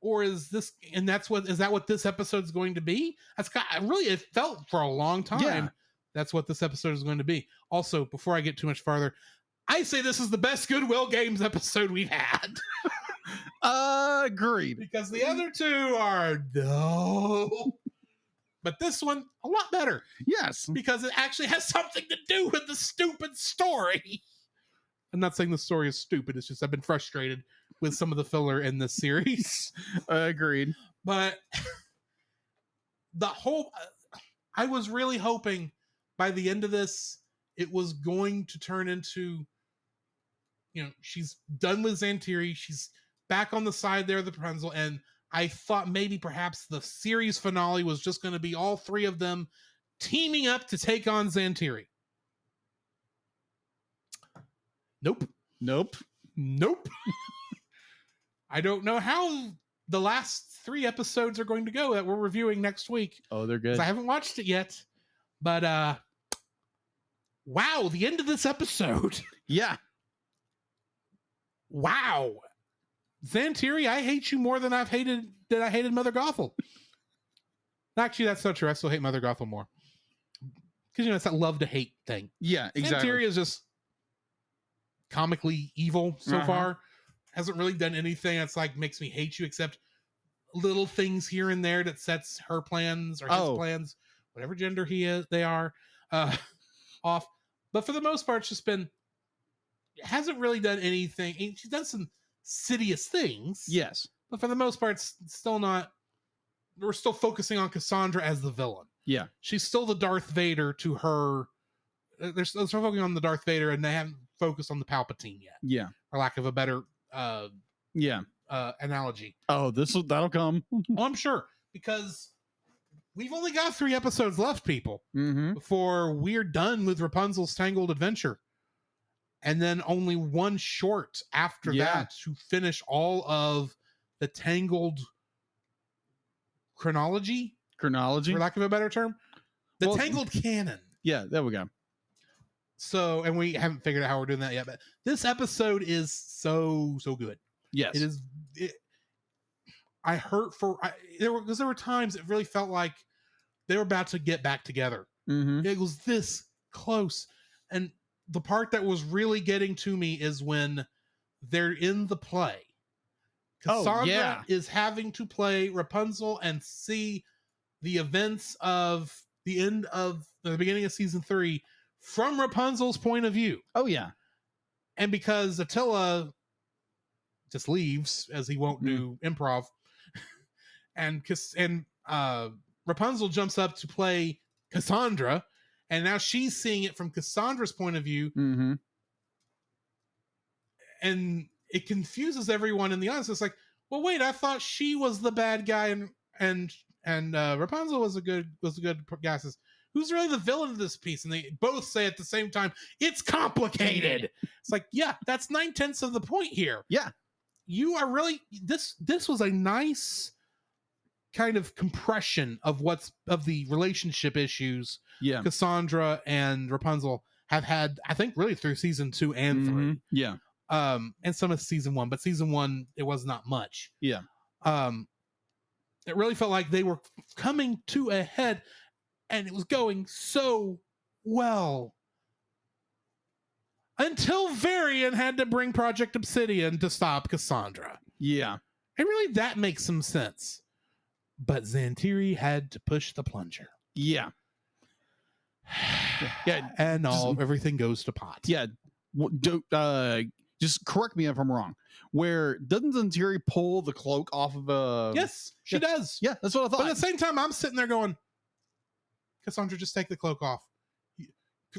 Or is that what this episode's going to be? It felt for a long time that's what this episode is going to be. Also, before I get too much farther, I say this is the best Goodwill Games episode we've had. Agreed. Because the other two are no. But this one, a lot better. Yes. Because it actually has something to do with the stupid story. I'm not saying the story is stupid. It's just I've been frustrated with some of the filler in this series. Agreed. But I was really hoping by the end of this, it was going to turn into, she's done with Xantiri. She's back on the side there of the Rapunzel. And I thought maybe perhaps the series finale was just going to be all three of them teaming up to take on Xantiri. Nope. I don't know how the last 3 episodes are going to go that we're reviewing next week. Oh, they're good. I haven't watched it yet. But, wow, the end of this episode. Yeah. Wow. Xantiri, I hate you more than I hated Mother Gothel. Actually, that's not true. I still hate Mother Gothel more. Because, it's that love to hate thing. Yeah, exactly. Xantiri is just comically evil so far. Hasn't really done anything that's makes me hate you, except little things here and there that sets her plans or his plans, whatever gender they are, off. But for the most part, it's just been, hasn't really done anything. She's done some insidious things. Yes. But for the most part, it's still not, we're still focusing on Cassandra as the villain. Yeah. She's still the Darth Vader to her. They're still focusing on the Darth Vader, and they haven't focused on the Palpatine yet. Yeah. For lack of a better analogy. Oh, that'll come. Oh, I'm sure, because we've only got 3 episodes left, people, before we're done with Rapunzel's Tangled adventure, and then only 1 short after that to finish all of the Tangled chronology, for lack of a better term, Tangled canon. Yeah, there we go. So, and we haven't figured out how we're doing that yet, but this episode is so good. Yes. It is. There were times it really felt like they were about to get back together. It was this close. And the part that was really getting to me is when they're in the play. Cassandra is having to play Rapunzel and see the events of the end of the beginning of season 3 from Rapunzel's point of view. Oh, yeah. And because Attila just leaves, as he won't do improv, and Rapunzel jumps up to play Cassandra, and now she's seeing it from Cassandra's point of view, and it confuses everyone in the audience. It's like, well, wait, I thought she was the bad guy, and Rapunzel was a good guy. Says, who's really the villain of this piece? And they both say at the same time, it's complicated. It's like, yeah, that's 9/10 of the point here. Yeah. You are really, this was a nice kind of compression of the relationship issues Cassandra and Rapunzel have had, I think, really through season 2 and 3. Yeah. And some of season 1, but season 1, it was not much. Yeah. It really felt like they were coming to a head, and it was going so well until Varian had to bring Project Obsidian to stop Cassandra. Yeah. And really, that makes some sense. But Xantiri had to push the plunger. Yeah. Yeah. And everything goes to pot. Yeah. Just correct me if I'm wrong. Where doesn't Xantiri pull the cloak off of a... Yes, she does. Yeah, that's what I thought. But at the same time, I'm sitting there going, Cassandra, just take the cloak off.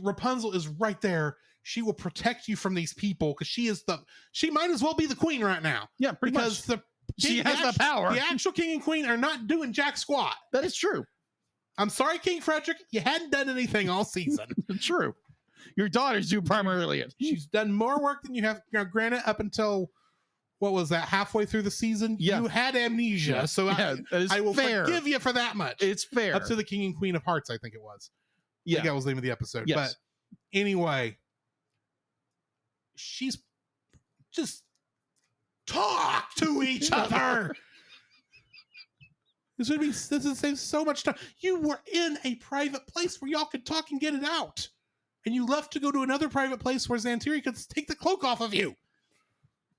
Rapunzel is right there. She will protect you from these people because she might as well be the queen right now. Yeah, pretty because much. She has the power. The actual king and queen are not doing jack squat. That is true. I'm sorry, King Frederick, you hadn't done anything all season. True. Your daughters do primarily it. She's done more work than you have. Now, granted, up until what was that, halfway through the season, you had amnesia. So I will forgive you for that much. It's fair. Up to the King and Queen of Hearts, I think it was. I think that was the name of the episode. Yes. But anyway, she's just talk to each other. This would save so much time. You were in a private place where y'all could talk and get it out. And you left to go to another private place where Zantiri could take the cloak off of you.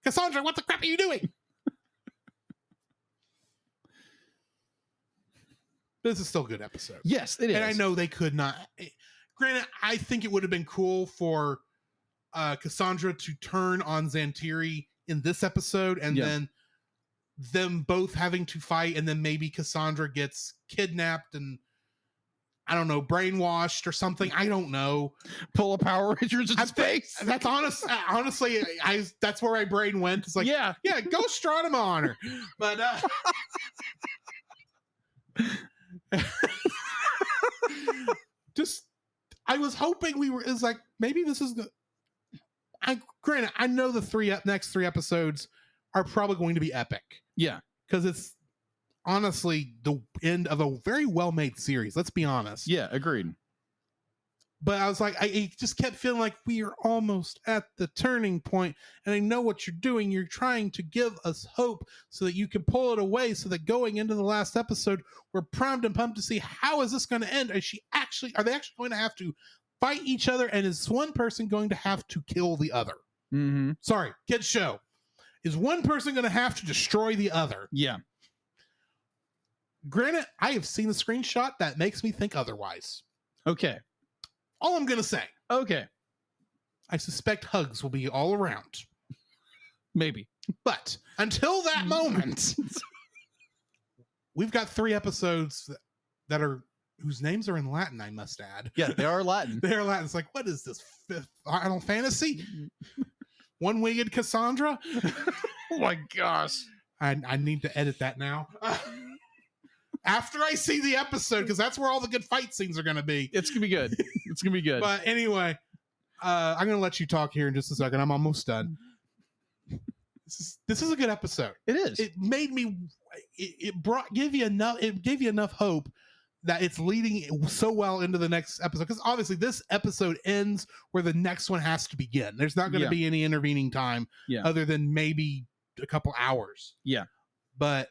Cassandra, what the crap are you doing? This is still a good episode. Yes, it is. And I know they could not. Granted, I think it would have been cool for Cassandra to turn on Zantiri in this episode and then them both having to fight, and then maybe Cassandra gets kidnapped and, I don't know, brainwashed or something. I don't know. Pull a Power Rangers in space. That's honestly, that's where my brain went. It's like, yeah, go Stronema on her. But just, I was hoping it's like, maybe this is granted, I know the next three episodes are probably going to be epic. Yeah. Because it's honestly the end of a very well-made series. Let's be honest. Yeah, agreed. But I was like, I just kept feeling like we are almost at the turning point, and I know what you're doing. You're trying to give us hope so that you can pull it away, so that going into the last episode, we're primed and pumped to see how is this going to end. Are they actually going to have to fight each other, and is one person going to have to kill the other? Mm-hmm. Sorry, kids show. Is one person going to have to destroy the other? Yeah. Granted, I have seen a screenshot that makes me think otherwise. Okay. All I'm going to say. Okay. I suspect hugs will be all around. Maybe. But until that moment, we've got 3 episodes that are, whose names are in Latin, I must add. Yeah, they are Latin. They are Latin. It's like, what is this? Final Fantasy? One-winged Cassandra? Oh my gosh. I need to edit that now. After I see the episode, because that's where all the good fight scenes are going to be. It's going to be good. It's going to be good. But anyway, I'm going to let you talk here in just a second. I'm almost done. This is a good episode. It is. It made me. It gave you enough hope that it's leading so well into the next episode. Because obviously, this episode ends where the next one has to begin. There's not going to be any intervening time, other than maybe a couple hours. Yeah. But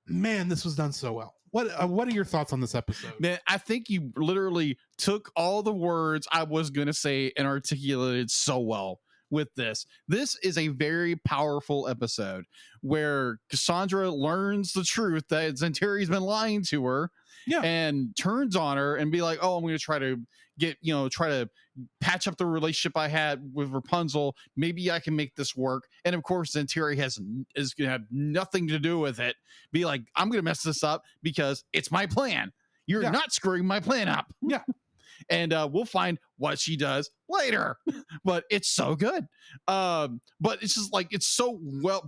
man, this was done so well. What are your thoughts on this episode? Man, I think you literally took all the words I was going to say and articulated so well with this. This is a very powerful episode where Cassandra learns the truth that Zantiri's been lying to her, and turns on her and be like, oh, I'm going to try to patch up the relationship I had with Rapunzel. Maybe I can make this work. And of course, Zantiri is going to have nothing to do with it. Be like, I'm going to mess this up because it's my plan. You're not screwing my plan up. Yeah. And we'll find what she does later. But it's so good. But it's just like, it's so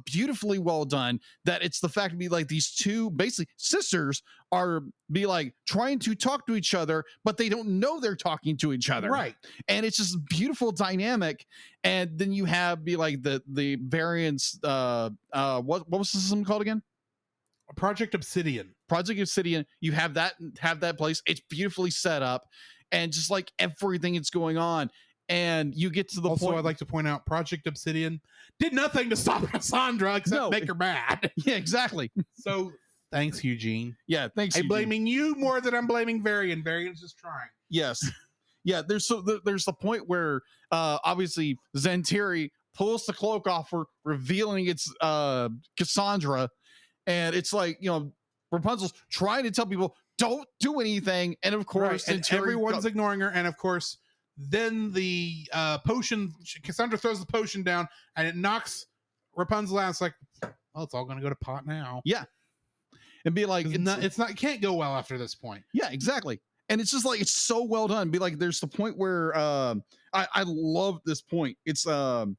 beautifully well done that it's the fact to be like these two basically sisters are be like trying to talk to each other, but they don't know they're talking to each other. Right. And it's just beautiful dynamic. And then you have be like the variants. What was the system called again? Project Obsidian. You have that place. It's beautifully set up, and just like everything that's going on. And you get to the point. Also, I'd like to point out Project Obsidian did nothing to stop Cassandra except make her mad. Yeah, exactly. So thanks, Eugene. Yeah, thanks. I'm blaming you more than I'm blaming Varian. Varian's just trying. Yes. Yeah, there's the point where obviously Zantiri pulls the cloak off her, revealing it's Cassandra. And it's like, Rapunzel's trying to tell people, don't do anything. And of course, and everyone's ignoring her. And of course, then the potion, Cassandra throws the potion down and it knocks Rapunzel out. It's like, well, it's all going to go to pot now. Yeah. And be like, it can't go well after this point. Yeah, exactly. and it's just like it's so well done. Be like, there's the point where I love this point. It's the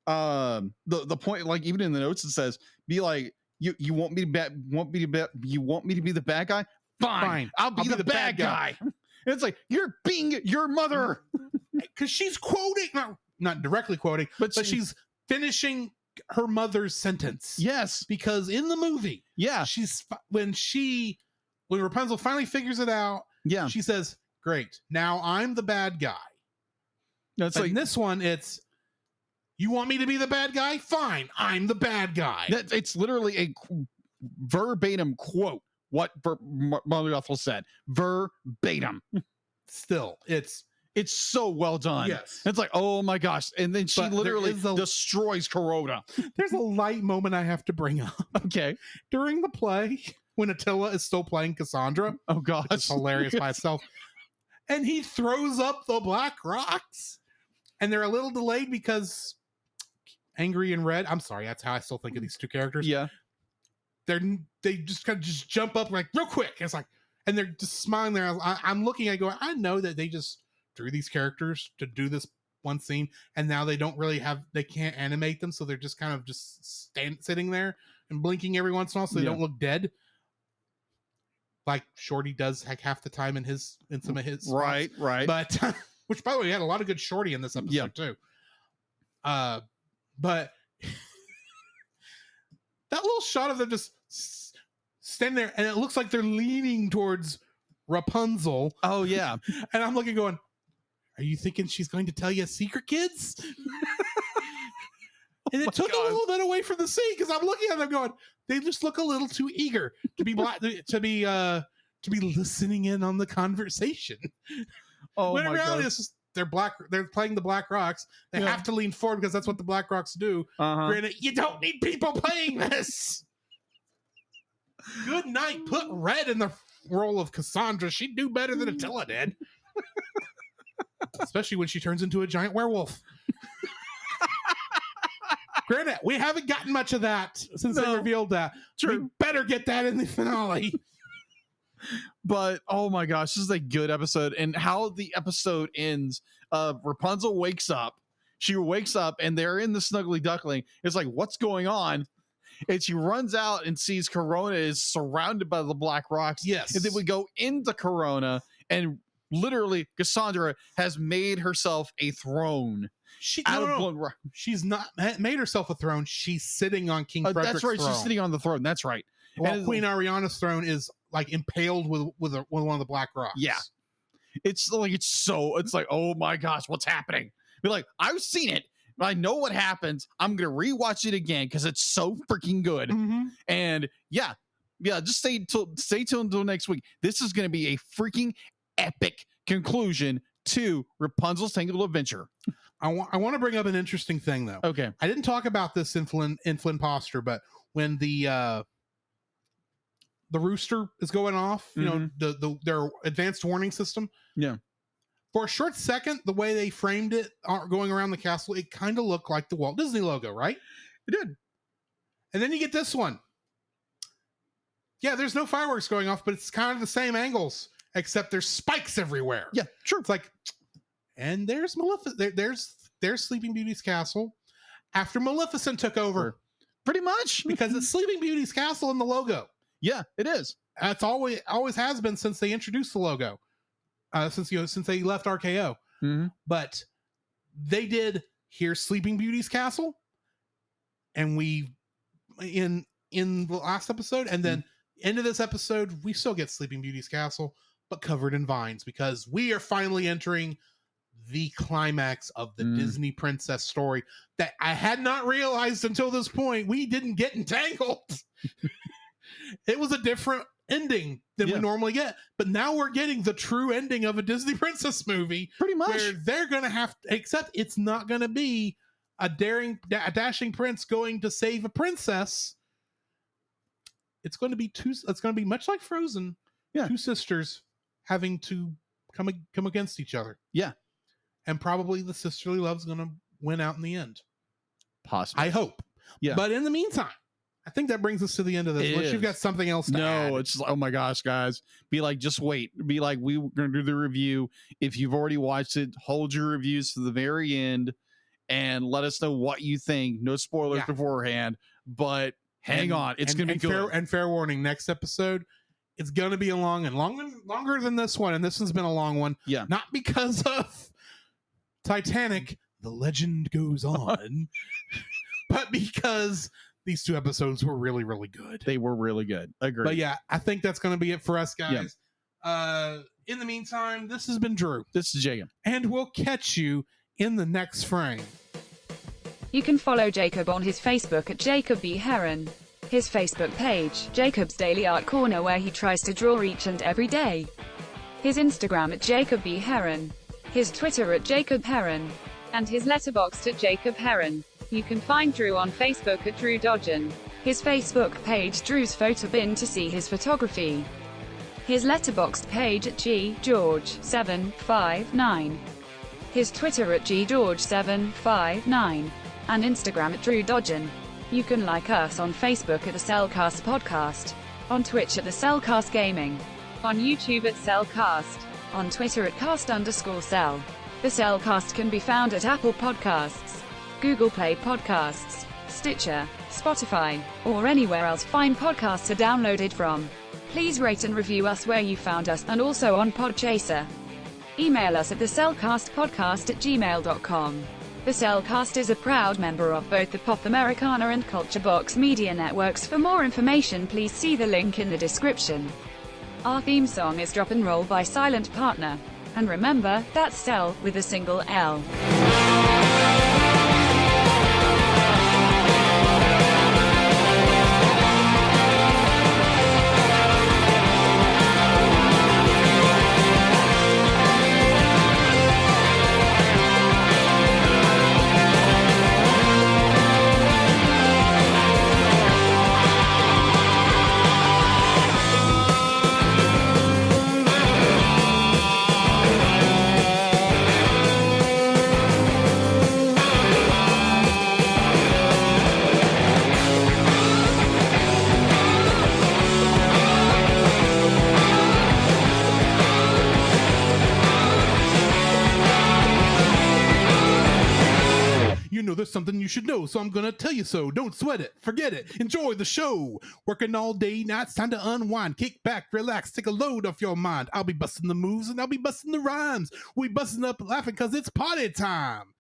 point, like even in the notes it says, be like, you want me to you want me to be the bad guy? Fine. I'll be the bad guy. And it's like, you're being your mother. Because she's quoting, not directly quoting, but she's finishing her mother's sentence. Yes. Because in the movie, Yeah. when Rapunzel finally figures it out, Yeah. she says, great, now I'm the bad guy. That's But like in this one, it's, you want me to be the bad guy? Fine, I'm the bad guy. it's literally a verbatim quote. What Mother Ethel said. Verbatim. Still, it's so well done. Yes. It's like, oh my gosh. And then she But literally there is destroys Corona. there's a light moment I have to bring up. Okay. During the play, when Attila is still playing Cassandra, Oh gosh. it's hilarious by itself, and he throws up the black rocks, and they're a little delayed because Angry and Red, I'm sorry, that's how I still think of these two characters. Yeah. They just kind of just jump up like real quick. It's like, and they're just smiling there. I'm looking at it going, I know that they just drew these characters to do this one scene, and now they don't really they can't animate them, so they're just kind of just sitting there and blinking every once in a while so they don't look dead. Like Shorty does like half the time in some of his Right. but which by the way, we had a lot of good Shorty in this episode too. But that little shot of them just standing there, and it looks like they're leaning towards Rapunzel. Oh yeah. And I'm looking going, are you thinking she's going to tell you a secret, kids? And it took a little bit away from the scene because I'm looking at them going, they just look a little too eager to be to be listening in on the conversation. Oh When my in reality, god. it's just, they're playing the Black Rocks. They have to lean forward because that's what the Black Rocks do. Granted, you don't need people playing this. Good night. Put Red in the role of Cassandra. She'd do better than Attila did. Especially when she turns into a giant werewolf. Granted, we haven't gotten much of that since they revealed that. True. We better get that in the finale. But oh my gosh, this is a good episode. And how the episode ends, Rapunzel wakes up. She wakes up and they're in the Snuggly Duckling. It's like, what's going on? And she runs out and sees Corona is surrounded by the Black Rocks. Yes. And then we go into Corona, and literally Cassandra has made herself a throne. She's not made herself a throne. She's sitting on King Frederick's that's right. throne. She's sitting on the throne. That's right. Well, And Queen Ariana's throne is like impaled with one of the Black Rocks. Yeah. It's like, oh my gosh, what's happening? Be like, I've seen it. I know what happens. I'm gonna rewatch it again because it's so freaking good. Mm-hmm. And yeah, just stay tuned until next week. This is gonna be a freaking epic conclusion to Rapunzel's Tangled Adventure. I want to bring up an interesting thing though. Okay. I didn't talk about this in Flynnposter, but when the rooster is going off, you know, their advanced warning system. Yeah. For a short second, the way they framed it going around the castle, it kind of looked like the Walt Disney logo, right? It did. And then you get this one. Yeah, there's no fireworks going off, but it's kind of the same angles, except there's spikes everywhere. Yeah, sure. It's like, and there's Maleficent. There's Sleeping Beauty's castle after Maleficent took over. Pretty much. Because it's Sleeping Beauty's castle in the logo. Yeah, it is. That's always has been since they introduced the logo. Since they left RKO. Mm-hmm. But they did here's Sleeping Beauty's castle, and we in the last episode, and then into this episode, we still get Sleeping Beauty's castle, but covered in vines, because we are finally entering the climax of the Disney princess story that I had not realized until this point. We didn't get entangled. It was a different ending than we normally get, but now we're getting the true ending of a Disney princess movie. Pretty much. Where they're gonna have to, except it's not gonna be a dashing prince going to save a princess. It's going to be much like Frozen. Yeah. Two sisters having to come against each other. Yeah. And probably the sisterly love's gonna win out in the end. Possibly. I hope. Yeah. But in the meantime, I think that brings us to the end of this. It Unless you've is. got something else to add. No, it's just, oh my gosh, guys. Be like, just wait. Be like, we're going to do the review. If you've already watched it, hold your reviews to the very end and let us know what you think. No spoilers beforehand, but hang on. It's going to be good. Fair warning, next episode, it's going to be a longer than this one. And this one's been a long one. Yeah. Not because of Titanic, the legend goes on, but because these 2 episodes were really, really good. They were really good. Agreed. But yeah, I think that's going to be it for us, guys. In the meantime, this has been Drew. This is Jacob. And we'll catch you in the next frame. You can follow Jacob on his Facebook at Jacob B. Heron. His Facebook page, Jacob's Daily Art Corner, where he tries to draw each and every day. His Instagram at Jacob B. Heron. His Twitter at Jacob Heron. And his Letterboxd at Jacob Heron. You can find Drew on Facebook at Drew Dodgen. His Facebook page, Drew's Photo Bin, to see his photography. His Letterboxd page at GGeorge759. His Twitter at GGeorge759. And Instagram at Drew Dodgen. You can like us on Facebook at the Cellcast Podcast. On Twitch at the Cellcast Gaming. On YouTube at Cellcast. On Twitter at cast_cell. The Cellcast can be found at Apple Podcasts, Google Play Podcasts, Stitcher, Spotify, or anywhere else fine podcasts are downloaded from. Please rate and review us where you found us, and also on Podchaser. Email us at thecellcastpodcast@gmail.com. The Cellcast is a proud member of both the Pop Americana and Culture Box media networks. For more information, please see the link in the description. Our theme song is Drop and Roll by Silent Partner. And remember, that's Cell, with a single L. There's something you should know, so I'm gonna tell you so. Don't sweat it, forget it, enjoy the show. Working all day, now it's time to unwind. Kick back, relax, take a load off your mind. I'll be busting the moves and I'll be busting the rhymes. We busting up laughing cause it's party time.